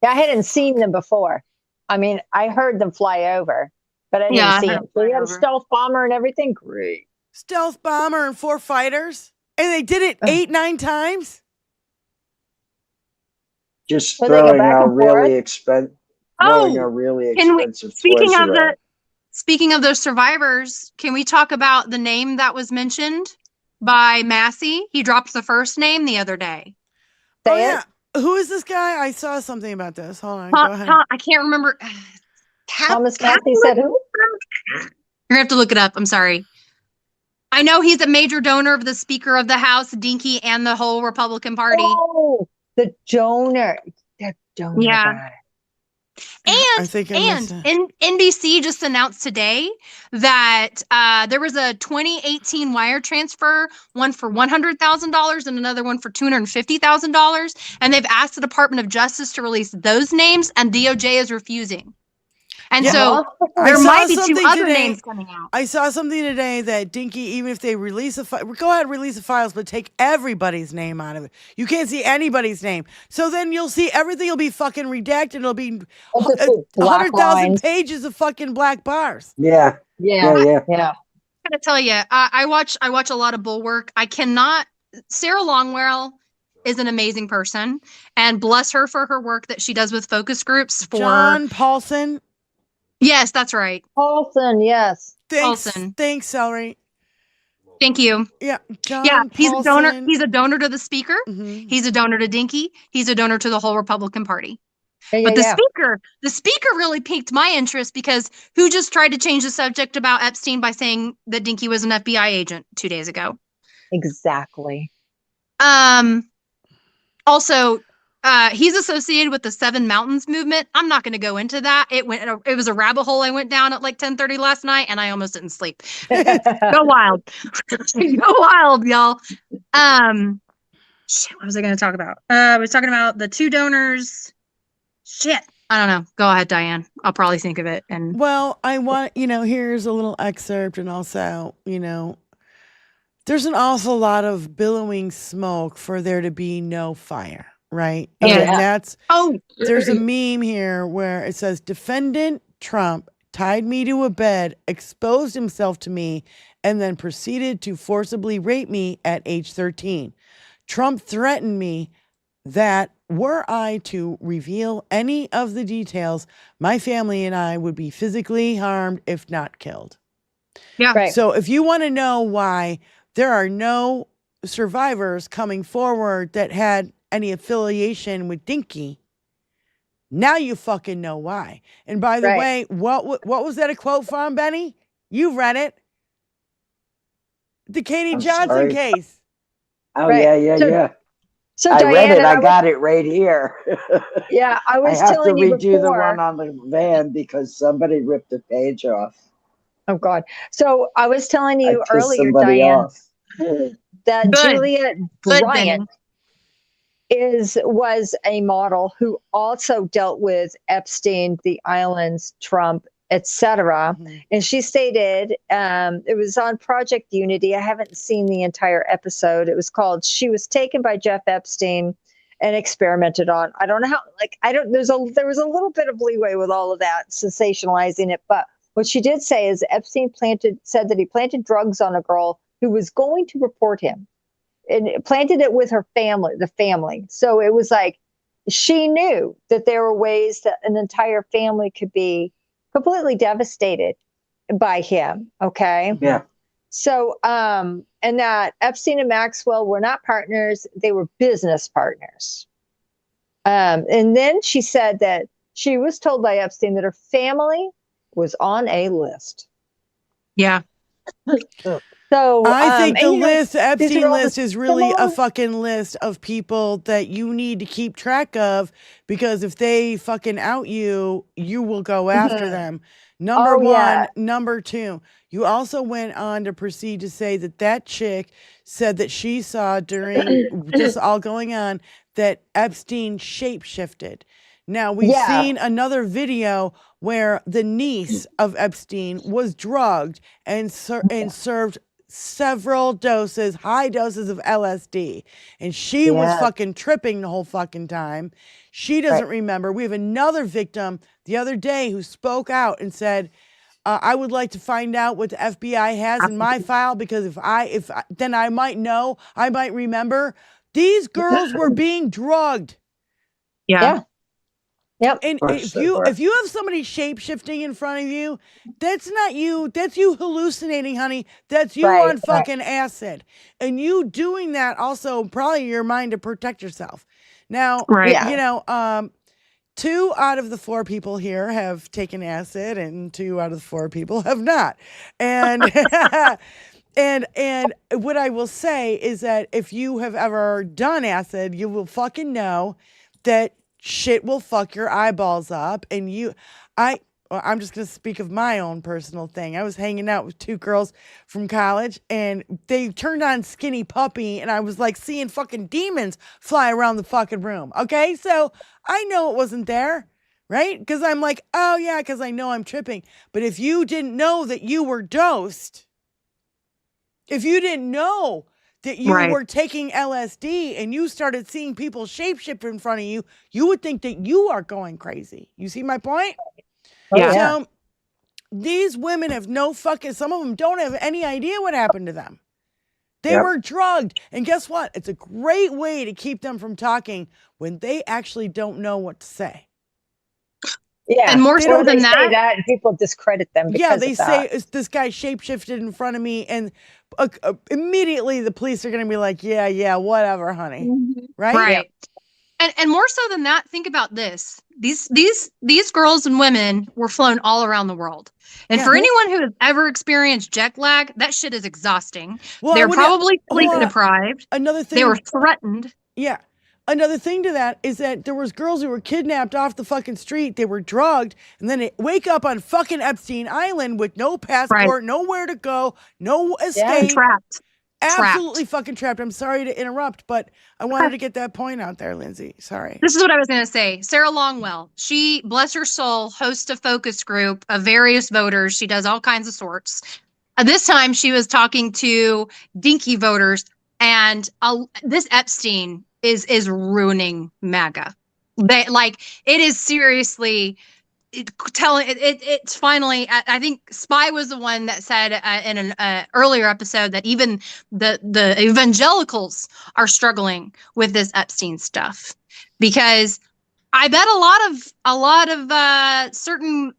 Yeah, I hadn't seen them before. I mean, I heard them fly over, but I didn't see them. So you had a stealth bomber and everything? Great. Stealth bomber and 4 fighters? And they did it 8-9 times? Just throwing a really expensive Speaking of those survivors, can we talk about the name that was mentioned by Massey? He dropped the first name the other day. Who is this guy? I saw something about this. Hold on, go ahead. I can't remember. Thomas Massey said who? You're going to have to look it up. I'm sorry. I know he's a major donor of the Speaker of the House, Dinky, and the whole Republican Party. Oh, the donor. That donor guy. And NBC just announced today that there was a 2018 wire transfer, one for $100,000 and another one for $250,000. And they've asked the Department of Justice to release those names, and DOJ is refusing. And so there might be 2 other names coming out. I saw something today that Dinky, even if they release go ahead and release the files, but take everybody's name out of it. You can't see anybody's name. So then you'll see everything will be fucking redacted. It'll be 100,000 pages of fucking black bars. Yeah. I'm gonna tell you, I watch a lot of Bulwark. Sarah Longwell is an amazing person, and bless her for her work that she does with focus groups for John Paulson. Yes, that's right. Paulson, yes. Thanks, Celery. Thank you. Yeah, John he's Paulson. a donor. He's a donor to the Speaker. Mm-hmm. He's a donor to Dinky. He's a donor to the whole Republican Party. But the speaker really piqued my interest because who just tried to change the subject about Epstein by saying that Dinky was an FBI agent 2 days ago? Exactly. Also, he's associated with the Seven Mountains movement. I'm not going to go into that. It was a rabbit hole I went down at like 10:30 last night, and I almost didn't sleep. Go wild, go wild, y'all. Shit, what was I going to talk about? I was talking about the 2 donors. Shit, I don't know. Go ahead, Diane. I'll probably think of it. And well, I want here's a little excerpt, and also there's an awful lot of billowing smoke for there to be no fire, right? Yeah. And there's a meme here where it says, defendant Trump tied me to a bed, exposed himself to me, and then proceeded to forcibly rape me at age 13. Trump threatened me that were I to reveal any of the details, my family and I would be physically harmed, if not killed. Yeah. Right. So if you want to know why there are no survivors coming forward that had any affiliation with Dinky, now you fucking know why. And by the way, what was that a quote from, Benny? You've read it. The Katie Johnson case. Oh, yeah. So I Diane, read it. I got it right here. Yeah, I was have telling to you read you the before. one on the van because somebody ripped the page off. Oh God! So I was telling you I pissed earlier, somebody Diane, off. that Juliet Bryant Benny. was a model who also dealt with Epstein, the islands, Trump, etc. And she stated, it was on Project Unity. I haven't seen the entire episode. It was called "She Was Taken by Jeff Epstein and Experimented on." I don't know how. There was a little bit of leeway with all of that sensationalizing it, but what she did say is Epstein said that he planted drugs on a girl who was going to report him, and planted it with her family, the family. So it was like she knew that there were ways that an entire family could be completely devastated by him. Okay. Yeah. So, and that Epstein and Maxwell were not partners; they were business partners. And then she said that she was told by Epstein that her family was on a list. Yeah. So I think the Epstein list is really similar a fucking list of people that you need to keep track of, because if they fucking out you, you will go after them. Number one. Yeah. Number two, you also went on to proceed to say that chick said that she saw during this all going on that Epstein shapeshifted. Now, we've seen another video where the niece of Epstein was drugged and served several high doses of LSD. And she was fucking tripping the whole fucking time. She doesn't remember. We have another victim the other day who spoke out and said, I would like to find out what the FBI has in my file, because then I might know, I might remember. These girls were being drugged. Yeah. Yep. And if you have somebody shape-shifting in front of you, that's not you. That's you hallucinating, honey. That's you on fucking acid. And you doing that also probably your mind to protect yourself. Now, 2 out of the 4 people here have taken acid, and 2 out of the 4 people have not. And and what I will say is that if you have ever done acid, you will fucking know that shit will fuck your eyeballs up. And I'm just going to speak of my own personal thing. I was hanging out with 2 girls from college, and they turned on Skinny Puppy, and I was like seeing fucking demons fly around the fucking room. Okay. So I know it wasn't there, right? Because I'm like, oh yeah, because I know I'm tripping. But if you didn't know that you were dosed, if you didn't know that you were taking LSD and you started seeing people shapeshift in front of you, you would think that you are going crazy. You see my point? Yeah. So these women have some of them don't have any idea what happened to them. They were drugged. And guess what? It's a great way to keep them from talking when they actually don't know what to say. Yeah. And more so than that, and people discredit them. Yeah, they say this guy shapeshifted in front of me, and immediately the police are going to be like, yeah, whatever, honey. Mm-hmm. Right? Right. And more so than that, think about this. These girls and women were flown all around the world. And for anyone who has ever experienced jet lag, that shit is exhausting. Well, They're probably sleep deprived. Another thing, they were threatened. Yeah. Another thing to that is that there was girls who were kidnapped off the fucking street. They were drugged, and then they wake up on fucking Epstein Island with no passport, nowhere to go, no escape. Trapped. Absolutely fucking trapped. I'm sorry to interrupt, but I wanted to get that point out there, Lindsay. Sorry. This is what I was going to say. Sarah Longwell, she, bless her soul, hosts a focus group of various voters. She does all kinds of sorts. This time she was talking to dinky voters, and this Epstein is ruining MAGA. It is seriously it's finally, I think Spy was the one that said in an earlier episode that even the evangelicals are struggling with this Epstein stuff, because I bet a lot of certain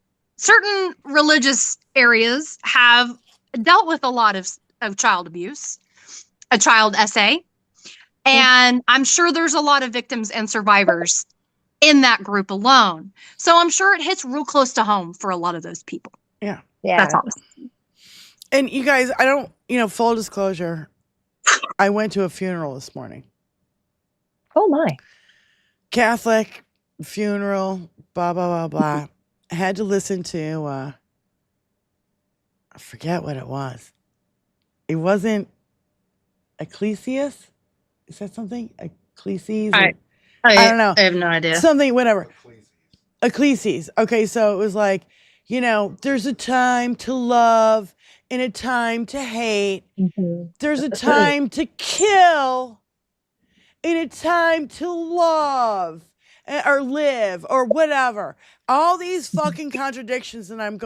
religious areas have dealt with a lot of child abuse, a child essay. And I'm sure there's a lot of victims and survivors in that group alone. So I'm sure it hits real close to home for a lot of those people. Yeah. That's all. And you guys, I don't, full disclosure, I went to a funeral this morning. Oh my. Catholic funeral, blah, blah, blah, blah. I had to listen to, I forget what it was. It wasn't Ecclesiastes? Is that something? Ecclesiastes? I don't know. I have no idea. Something, whatever. Ecclesiastes. Okay, so it was like, there's a time to love and a time to hate. Mm-hmm. There's a time to kill and a time to love or live or whatever. All these fucking contradictions, and I'm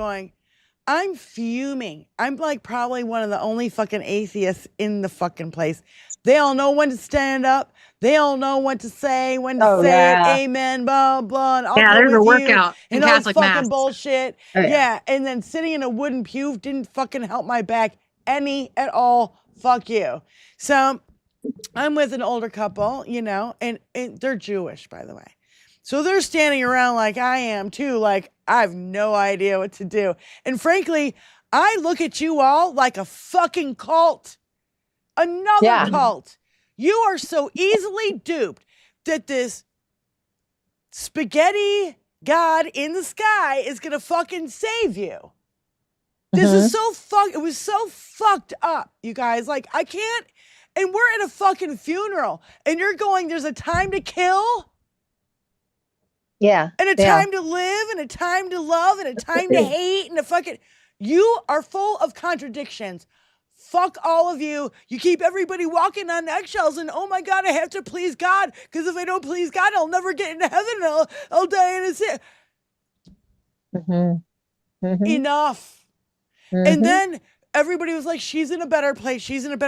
fuming. I'm like probably one of the only fucking atheists in the fucking place. They all know when to stand up. They all know what to say, when to say it, amen, blah, blah. And there's a workout in Catholic fucking Mass. Bullshit. Oh, yeah, and then sitting in a wooden pew didn't fucking help my back any at all. Fuck you. So I'm with an older couple, and they're Jewish, by the way. So they're standing around like I am too, like I have no idea what to do. And frankly, I look at you all like a fucking cult. Another cult. You are so easily duped that this spaghetti god in the sky is going to fucking save you. This is so it was so fucked up, you guys. Like, I can't, and we're at a fucking funeral, and you're going, there's a time to kill? Yeah. And a time to live, and a time to love, and a time to hate, and a fucking, you are full of contradictions. Fuck all of you. You keep everybody walking on eggshells and, oh my God, I have to please God, because if I don't please God, I'll never get into heaven and I'll die in a sin. Enough. And then everybody was like, she's in a better place. She's in a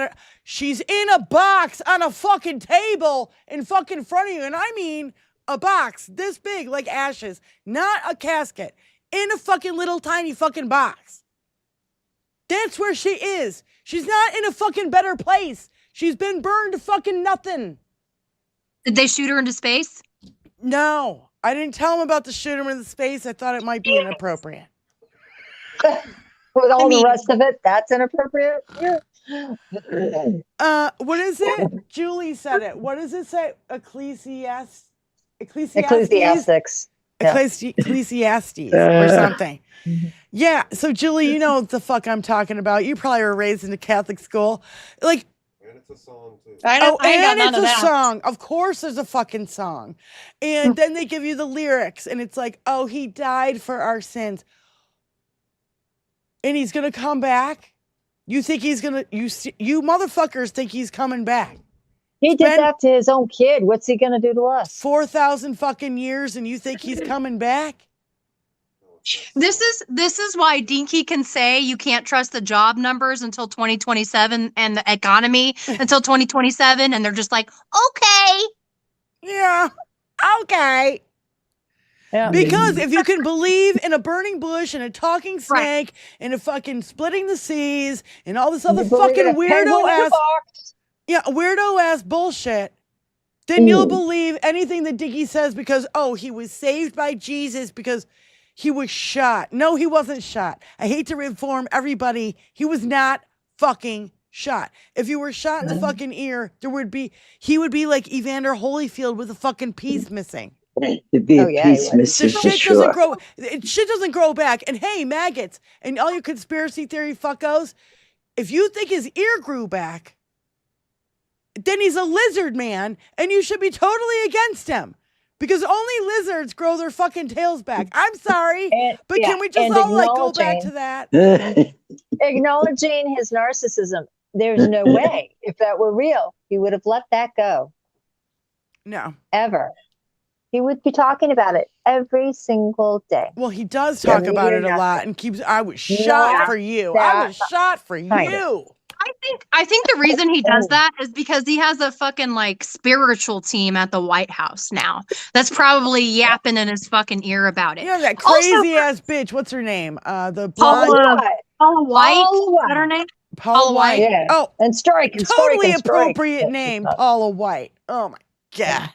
box on a fucking table in fucking front of you. And I mean a box this big, like ashes, not a casket, in a fucking little tiny fucking box. That's where she is. She's not in a fucking better place. She's been burned to fucking nothing. Did they shoot her into space? No. I didn't tell them about the shoot her into space. I thought it might be inappropriate. With all the rest of it, that's inappropriate. Yeah. What is it? Julie said it. What does it say? Ecclesiastes. Ecclesiastics. Ecclesiastes or something. Yeah. So Julie, you know what the fuck I'm talking about. You probably were raised in a Catholic school. Like, and it's a song too. It's a song. Of course there's a fucking song. And then they give you the lyrics and it's like, oh, he died for our sins. And he's going to come back? You think he's going to, you motherfuckers think he's coming back. He did that to his own kid. What's he going to do to us? 4,000 fucking years and you think he's coming back? This is why Dinky can say you can't trust the job numbers until 2027 and the economy until 2027. And they're just like, okay. Yeah. Okay. Yeah. Because if you can believe in a burning bush and a talking snake and a fucking splitting the seas and all this other weirdo ass bullshit, then you'll believe anything that Diggy says because, he was saved by Jesus because he was shot. No, he wasn't shot. I hate to inform everybody, he was not fucking shot. If you were shot in the fucking ear, he would be like Evander Holyfield with a fucking piece missing. It'd be a piece missing for sure. Shit doesn't grow back. And hey, maggots and all your conspiracy theory fuckos, if you think his ear grew back, then he's a lizard man, and you should be totally against him. Because only lizards grow their fucking tails back. I'm sorry, but can we just all go back to that? Acknowledging his narcissism. There's no way, if that were real, he would have let that go. No. Ever. He would be talking about it every single day. Well, he does talk about it a lot and keeps, I was shot for you. I was shot for you. I think the reason he does that is because he has a fucking like spiritual team at the White House now. That's probably yapping in his fucking ear about it. You know that crazy ass bitch. What's her name? The Paula White. Is that her name? Paula White. Yeah. Oh, and strike. Totally appropriate name, Paula White. Oh my god.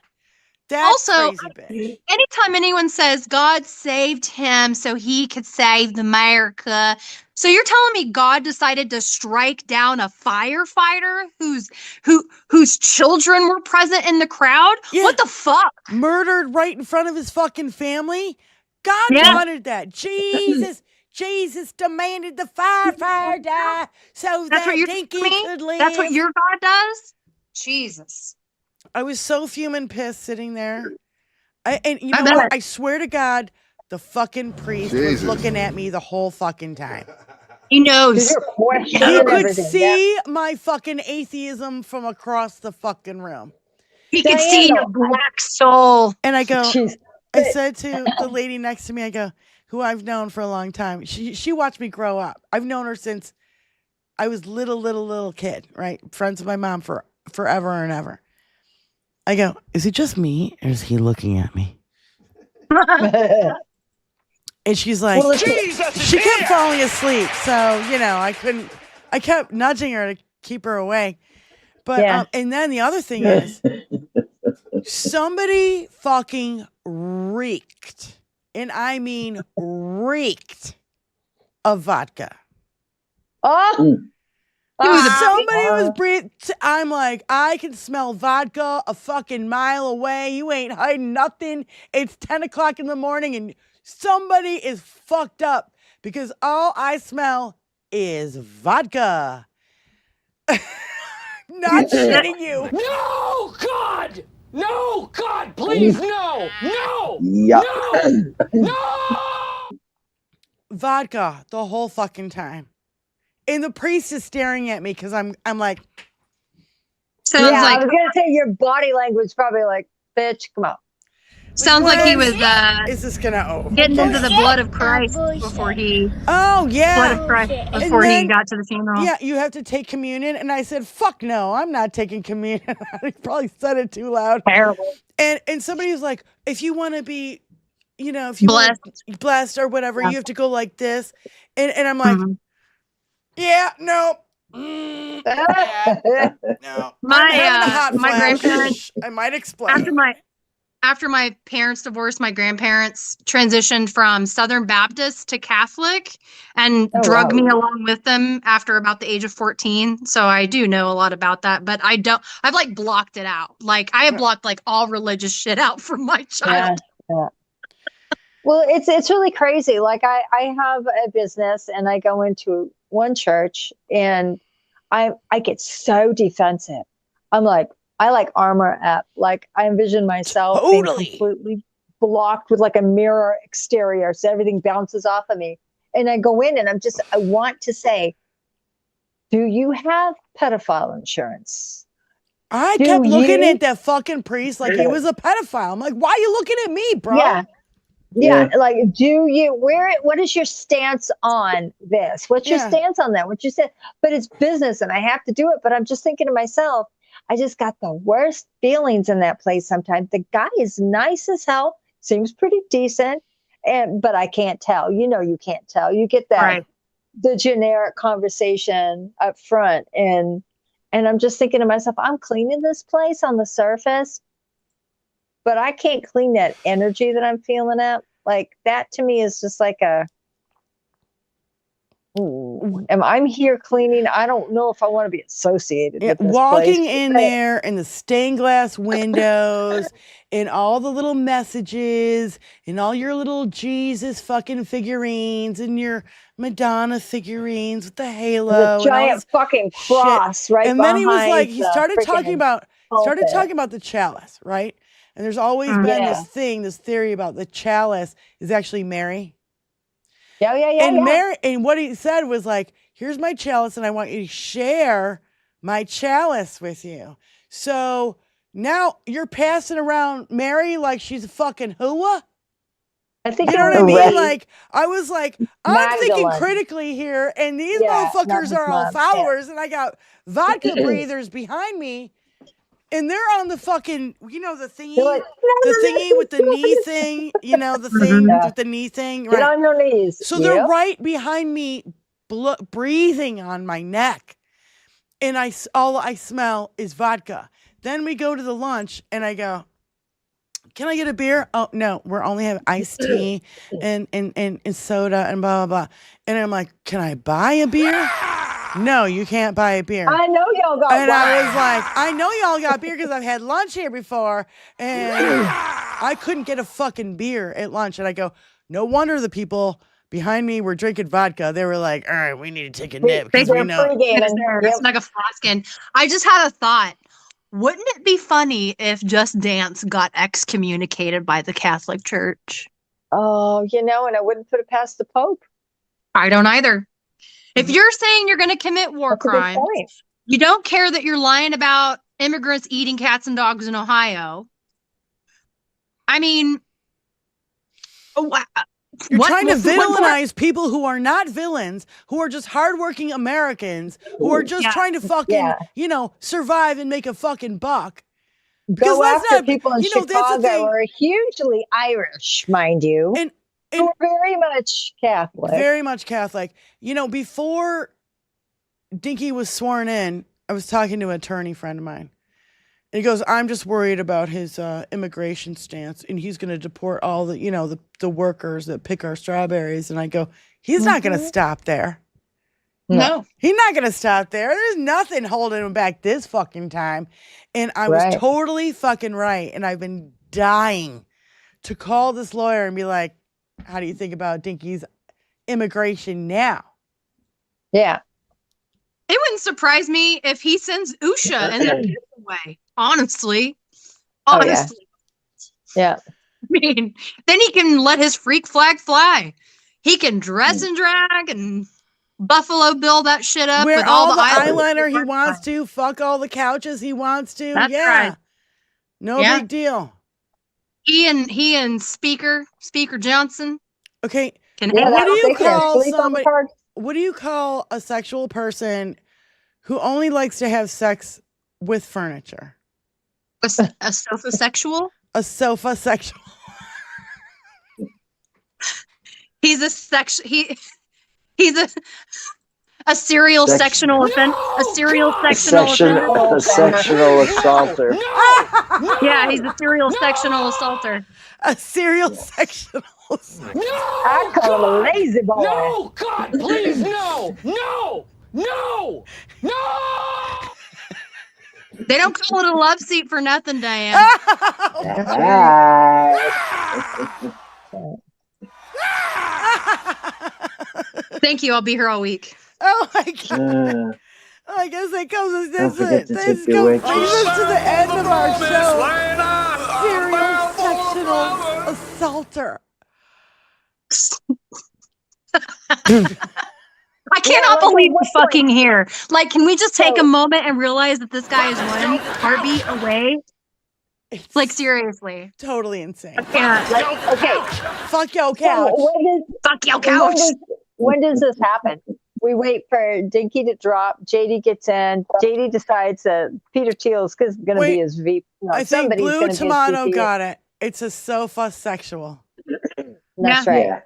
That's also, crazy, bitch. Anytime anyone says God saved him so he could save America, so you're telling me God decided to strike down a firefighter whose children were present in the crowd? Yeah. What the fuck? Murdered right in front of his fucking family? God wanted that. Jesus demanded the firefighter die so that Dinky could live. That's what your God does? Jesus. I was so fuming pissed sitting there. And you know what? I swear to God, the fucking priest was looking at me the whole fucking time. He knows. He could see my fucking atheism from across the fucking room. He could see your black soul. And I go, I said to the lady next to me, I go, who I've known for a long time. She watched me grow up. I've known her since I was little kid, right? Friends with my mom for forever and ever. I go, is it just me or is he looking at me? And she's like, she kept falling asleep. So, I kept nudging her to keep her away. But, and then the other thing is, somebody fucking reeked, and I mean reeked, of vodka. Oh! Somebody was breathing. I'm like, I can smell vodka a fucking mile away. You ain't hiding nothing. It's 10 o'clock in the morning and somebody is fucked up because all I smell is vodka. Not shitting you. No, God! No, God, please, no! No! Yep. No! Vodka the whole fucking time. And the priest is staring at me because I'm like. Sounds like I was gonna say your body language probably like, bitch, come on. Sounds like he was is this gonna getting into the blood of Christ before he blood of Christ before he got to the funeral. Yeah, you have to take communion. And I said, fuck no, I'm not taking communion. I probably said it too loud. Terrible. And somebody was like, if you want to be, if you want blessed or whatever, you have to go like this. And I'm like, yeah, no. No. My grandparents. I might explain. After my parents divorced, my grandparents transitioned from Southern Baptist to Catholic and drugged me along with them after about the age of 14. So I do know a lot about that, but I've like blocked it out. Like I have blocked like all religious shit out from my child. Yeah. Well, it's really crazy. Like I have a business and I go into one church and I get so defensive. I'm like, I like armor up. Like I envision myself being completely blocked with like a mirror exterior. So everything bounces off of me. And I go in and I want to say, do you have pedophile insurance? I kept looking at that fucking priest like he was a pedophile. I'm like, why are you looking at me, bro? Yeah. Like, what is your stance on this? What's your stance on that? What you said, but it's business and I have to do it. But I'm just thinking to myself, I just got the worst feelings in that place sometimes. The guy is nice as hell, seems pretty decent, but I can't tell. You can't tell. You get that the generic conversation up front, and I'm just thinking to myself, I'm cleaning this place on the surface, but I can't clean that energy that I'm feeling up. Like that to me is just like I'm here cleaning. I don't know if I want to be associated with this walking place. in there in the stained glass windows and all the little messages and all your little Jesus fucking figurines and your Madonna figurines with the halo, the giant and fucking cross, right? And then he was like, he behind started the talking freaking about the chalice, right? And there's always been this theory about the chalice is actually Mary. Yeah. And Mary, and what he said was like, here's my chalice, and I want you to share my chalice with you. So now you're passing around Mary like she's a fucking hooah. I think you know what I mean? Like, I was like, I'm thinking critically here, and these motherfuckers are all followers, and I got vodka breathers behind me, and they're on the fucking, the thingy, the thingy with the knee thing, the thing with the knee thing. Right? Get on your knees. So they're right behind me, breathing on my neck, and all I smell is vodka. Then we go to the lunch, and I go, can I get a beer? Oh, no, we're only having iced tea and soda and blah, blah, blah. And I'm like, can I buy a beer? No, you can't buy a beer. I know y'all got And I was like, I know y'all got beer because I've had lunch here before. And I couldn't get a fucking beer at lunch. And I go, no wonder the people behind me were drinking vodka. They were like, all right, we need to take a nip. Because we know. It's like a Froskin. I just had a thought. Wouldn't it be funny if Just Dance got excommunicated by the Catholic Church? Oh, and I wouldn't put it past the Pope. I don't either. If you're saying you're going to commit war crimes, you don't care that you're lying about immigrants eating cats and dogs in Ohio. I mean, you're trying to villainize people who are not villains, who are just hardworking Americans, who are just trying to fucking, survive and make a fucking buck. Go after people in Chicago who are hugely Irish, mind you, and who are very much Catholic. Very much Catholic. Before Dinky was sworn in, I was talking to an attorney friend of mine. And he goes, I'm just worried about his immigration stance, and he's going to deport all the, the workers that pick our strawberries. And I go, he's not going to stop there. No. He's not going to stop there. There's nothing holding him back this fucking time. And I was totally fucking right. And I've been dying to call this lawyer and be like, how do you think about Dinky's immigration now? Yeah. It wouldn't surprise me if he sends Usha and then gets away. Honestly. Yeah. I mean, then he can let his freak flag fly. He can dress and drag and Buffalo Bill that shit up with all the eyeliner he wants to. Fuck all the couches he wants to. That's right. No big deal. He and Speaker Johnson. Okay. What do you call a sexual person who only likes to have sex with furniture? A sofa sexual? A sofa sexual. He's a serial sectional offense. A serial sectional a sectional assaulter. Yeah, he's a serial sectional assaulter. A serial sectional assaulter. No! I call him a lazy boy. No! God, please, no! No! No! No! They don't call it a love seat for nothing, Diane. Thank you. I'll be here all week. Oh my God. I guess that comes to the end of our show. Serial sectional assaulter. I cannot believe we're fucking here. Like, can we just take a moment and realize that this guy is one heartbeat away? Like, seriously. Totally insane. I can't. Okay. Fuck your couch. Fuck your couch. When does this happen? We wait for Dinky to drop. JD gets in. JD decides that Peter Thiel's going to be his VP. I think Blue Tomato got it. It's a sofa sexual. That's right.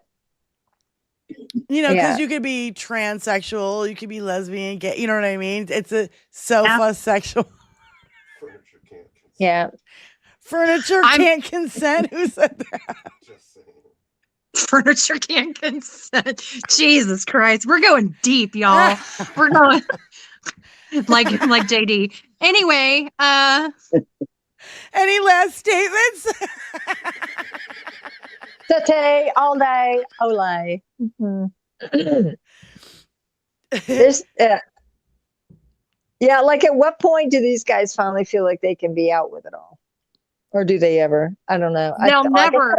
Yeah. Because you could be transsexual, you could be lesbian, gay. You know what I mean? It's a sofa sexual. Yeah. Furniture can't consent. Who said that? Furniture can't consent. Jesus Christ. We're going deep, y'all. We're going like JD. Anyway, any last statements? Satay all day, ole. This, yeah, like at what point do these guys finally feel like they can be out with it all? Or do they ever? I don't know. They'll never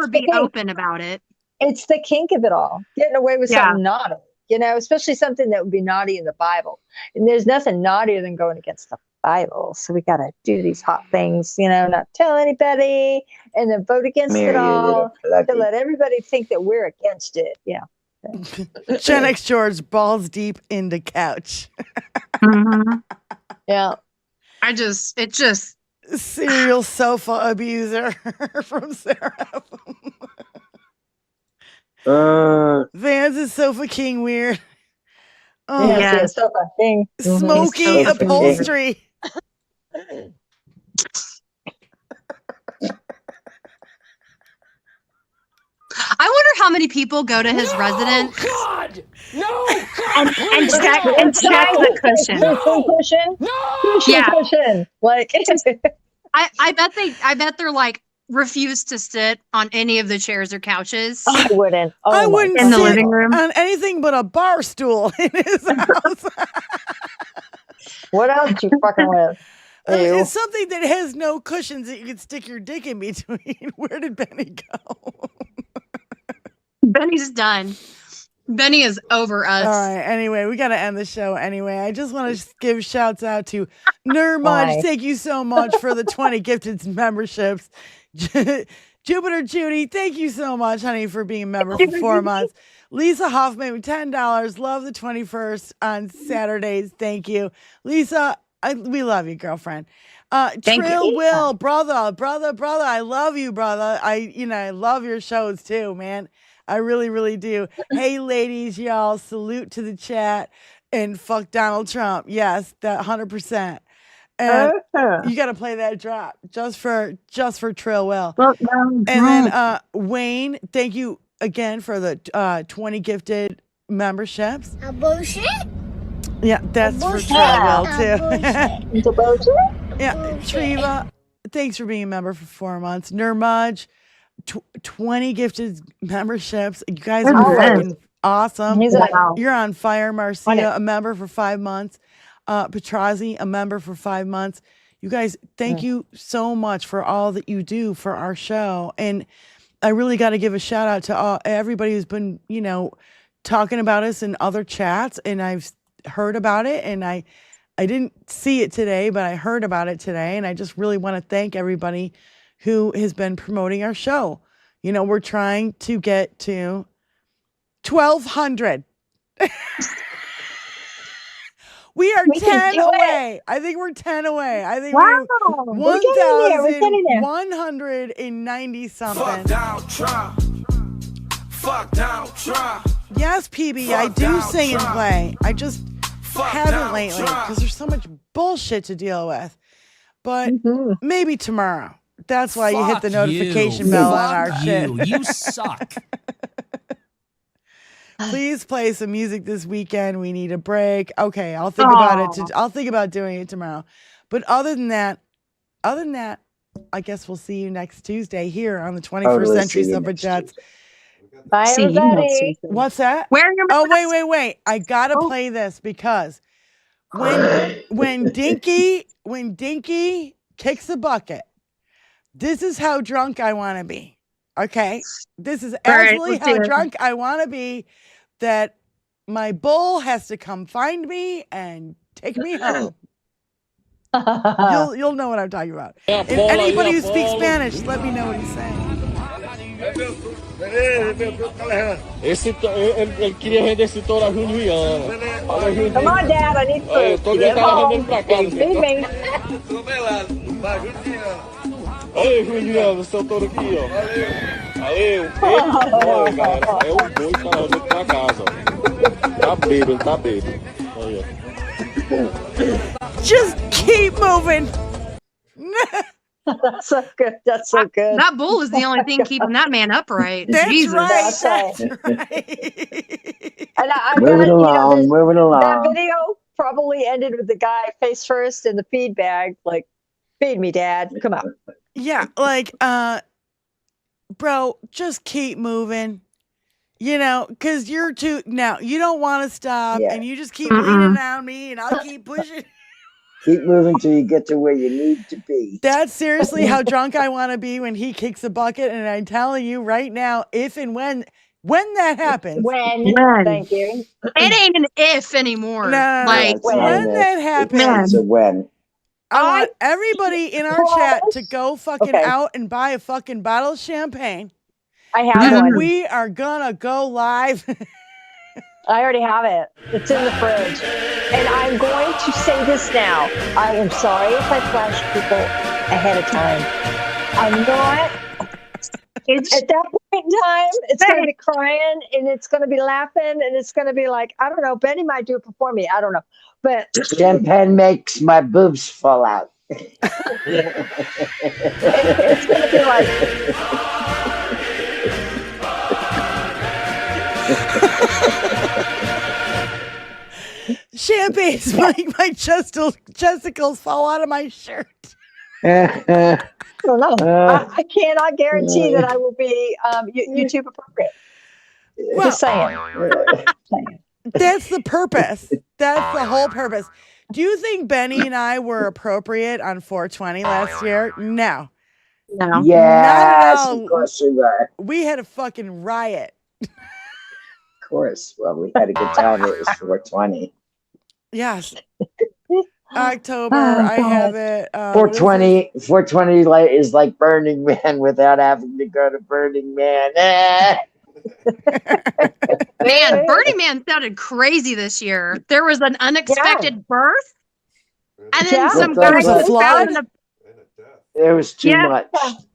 be open about it. It's the kink of it all. Getting away with something naughty, especially something that would be naughty in the Bible. And there's nothing naughtier than going against the Bible. So we got to do these hot things, not tell anybody and then vote against it all to let everybody think that we're against it. Yeah. Gen X George balls deep into couch. Yeah. It just serial sofa abuser from Sarah. Vans is sofa king weird. Oh, yeah, sofa king. Smoky upholstery. I wonder how many people go to his residence. God! No! And check the cushion. Cushion. Like I bet they're like refuse to sit on any of the chairs or couches. I wouldn't. I wouldn't in the living room on anything but a bar stool in his house. What else you fucking with? I mean, it's something that has no cushions that you can stick your dick in between. Where did Benny go? Benny's done. Benny is over us. All right. Anyway, we got to end the show anyway. I just want to give shouts out to Nurmudge. Thank you so much for the 20 gifted memberships. Jupiter Judy, thank you so much, honey, for being a member for 4 months. Lisa Hoffman with $10. Love the 21st on Saturdays. Thank you. Lisa, we love you, girlfriend. Trill Will, brother. I love you, brother. I love your shows too, man. I really, really do. Hey, ladies, y'all, salute to the chat and fuck Donald Trump. Yes, that 100%. And you got to play that drop just for Trill Will. And then Wayne, thank you again for the 20 gifted memberships. A bullshit? Yeah, that's for Trill Will too. It's a bullshit? Yeah, Treva, thanks for being a member for 4 months. Nurmudge, 20 gifted memberships. You guys are fucking awesome. You're on fire. Marcia, a member for 5 months. Petrazi, a member for 5 months. You guys, thank you so much for all that you do for our show. And I really got to give a shout out to everybody who's been, talking about us in other chats. And I've heard about it. And I didn't see it today, but I heard about it today. And I just really want to thank everybody who has been promoting our show. We're trying to get to 1,200. We are 10 away. I think we're 10 away. I think we're 1,190 something. Fuck Donald Trump. Fuck Donald Trump. Yes, PB, I do sing and play. I just haven't lately because there's so much bullshit to deal with. But maybe tomorrow. That's why you hit the notification bell on our shit. You suck. Please play some music this weekend. We need a break. Okay, I'll think about it. I'll think about doing it tomorrow. But other than that, I guess we'll see you next Tuesday here on the 21st Century Suffragettes. Bye, everybody. What's that? Wait. I gotta play this because when Dinky kicks the bucket, this is how drunk I want to be. Okay, this is absolutely how drunk I want to be. That my bull has to come find me and take me home. You'll know what I'm talking about. And anybody who speaks Spanish, let me know what he's saying. Come on, Dad, I need food. Get home. Feed me. Aí, Juliano, seu touro aqui, ó. Aí, o peito, olha, galera, é o boi que tá levando pra casa, ó. Tá bêbado. Olha. Just keep moving. That's so good. That's so good. That bull is the only thing keeping that man upright. That's Jesus. right. That's right. And I Moving bet, along, moving that along. video probably ended with the guy face first in the feed bag, like, feed me, Dad. Come on. Yeah, like, bro, just keep moving. Because you're too now. You don't want to stop, and you just keep leaning on me, and I'll keep pushing. Keep moving till you get to where you need to be. That's seriously how drunk I want to be when he kicks a bucket. And I'm telling you right now, if and when that happens, When? Thank you. It ain't an if anymore. No, like when that happens, It's a when. I want everybody in our chat to go fucking out and buy a fucking bottle of champagne. I have one. We are gonna go live. I already have it. It's in the fridge. And I'm going to say this now. I am sorry if I flash people ahead of time. I'm not. At that point in time, it's going to be crying and it's going to be laughing and it's going to be like, I don't know, Benny might do it before me. I don't know. But Champagne makes my boobs fall out. it's going to be like... Champagne's make my chesticles fall out of my shirt. I don't know. I cannot guarantee that I will be YouTube appropriate. Well, just saying. That's the purpose. That's the whole purpose. Do you think Benny and I were appropriate on 420 last year? No. No. Yes, Not at all. of course we were. We had a fucking riot. Of course. Well, we had a good time. It was 420. Yes. October, I have it. 420 is like Burning Man without having to go to Burning Man. Man, Burning Man sounded crazy this year. There was an unexpected birth, and then some guys There was too much.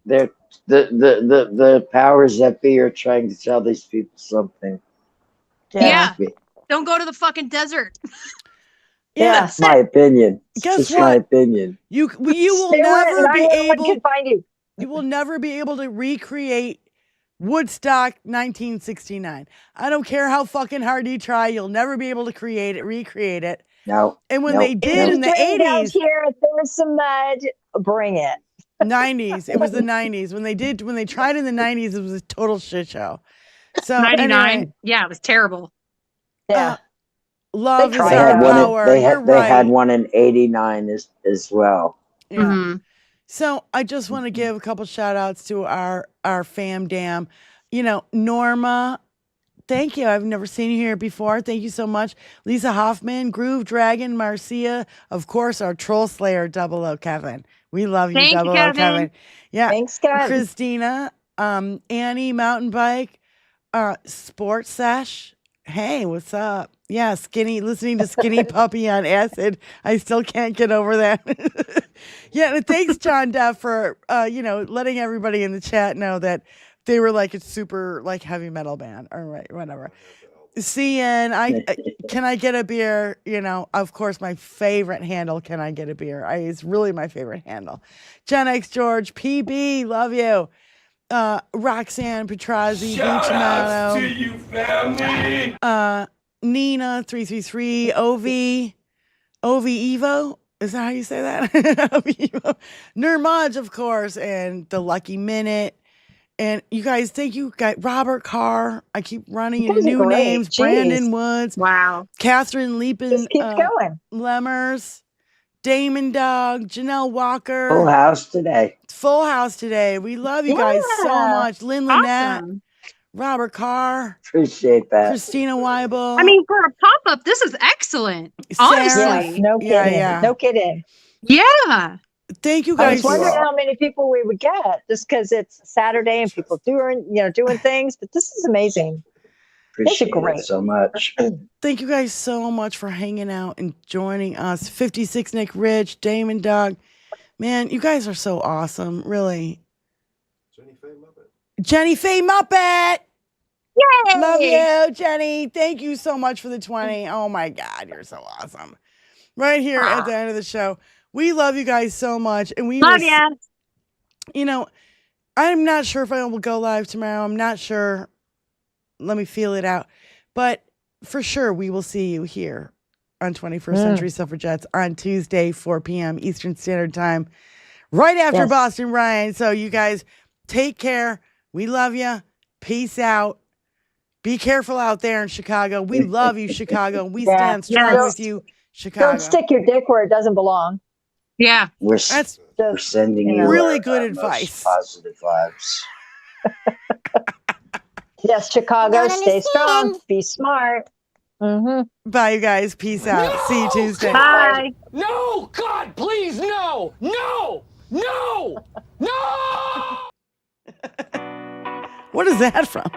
The powers that be are trying to tell these people something. Yeah. Don't go to the fucking desert. Yeah, that's my opinion. Guess just what? my opinion. You will never be able. You will never be able to recreate Woodstock 1969. I don't care how fucking hard you try. You'll never be able to recreate it. No. And when they did in the 80s, here, there's some mud. Bring it. 90s. It was the 90s when they tried in the 90s. It was a total shit show. So 99. Anyway, yeah, it was terrible. Yeah. Love is our power. They You're had right. one in 89 as well. Yeah. Mm-hmm. So I just want to give a couple shout outs to our fam dam. Norma, thank you. I've never seen you here before. Thank you so much. Lisa Hoffman, Groove Dragon, Marcia, of course, our troll slayer, 00 Kevin. We love you, Thank you, 00 Kevin. Yeah. Thanks, Kevin. Christina, Annie, Mountain Bike, Sports Sesh. Hey, what's up? Yeah, listening to Skinny Puppy on acid. I still can't get over that. Yeah, and thanks, John Duff, for letting everybody in the chat know that they were like a super heavy metal band. All right, whatever. CN, can I get a beer? Of course, my favorite handle. Can I get a beer? It's really my favorite handle. Gen X George, PB, love you. Roxanne Petrazzi, Shout-outs Bucciamato, to you, family. Nina 333, OV Evo. Is that how you say that? OV Evo. Nirmaj, of course, and the Lucky Minute. And you guys, thank you, guys. Robert Carr. I keep running into new names. Jeez. Brandon Woods. Wow. Catherine Leapin. Just keep going. Lemmers. Damon Dog. Janelle Walker. Full house today. We love you guys so much. Lynn Lynette. Awesome. Robert Carr. Appreciate that. Christina Weibel. I mean, for a pop-up, this is excellent. Honestly. Sarah. No kidding. No kidding. Yeah. Thank you I guys. was wondering how many people we would get just because it's Saturday and people doing things, but this is amazing. Appreciate great. it so much. Thank you guys so much for hanging out and joining us. 56 Nick Rich, Damon Dog. Man, you guys are so awesome. Really. Jenny Faye Muppet. Yay! Love you, Jenny. Thank you so much for the 20. Oh my God, you're so awesome. Right here at the end of the show. We love you guys so much. And we love ya. you know, I'm not sure if I will go live tomorrow. I'm not sure. Let me feel it out. But for sure, we will see you here on 21st Century Suffragettes on Tuesday, 4 p.m. Eastern Standard Time, right after Boston Ryan. So you guys take care. We love you. Peace out. Be careful out there in Chicago. We love you, Chicago. We stand strong with you, Chicago. Don't stick your dick where it doesn't belong. Yeah. We're sending you really good advice. Positive vibes. Yes, Chicago, stay strong. Be smart. Bye, you guys. Peace out. See you Tuesday. Bye. No, God, please, no, no, no, no! What is that from?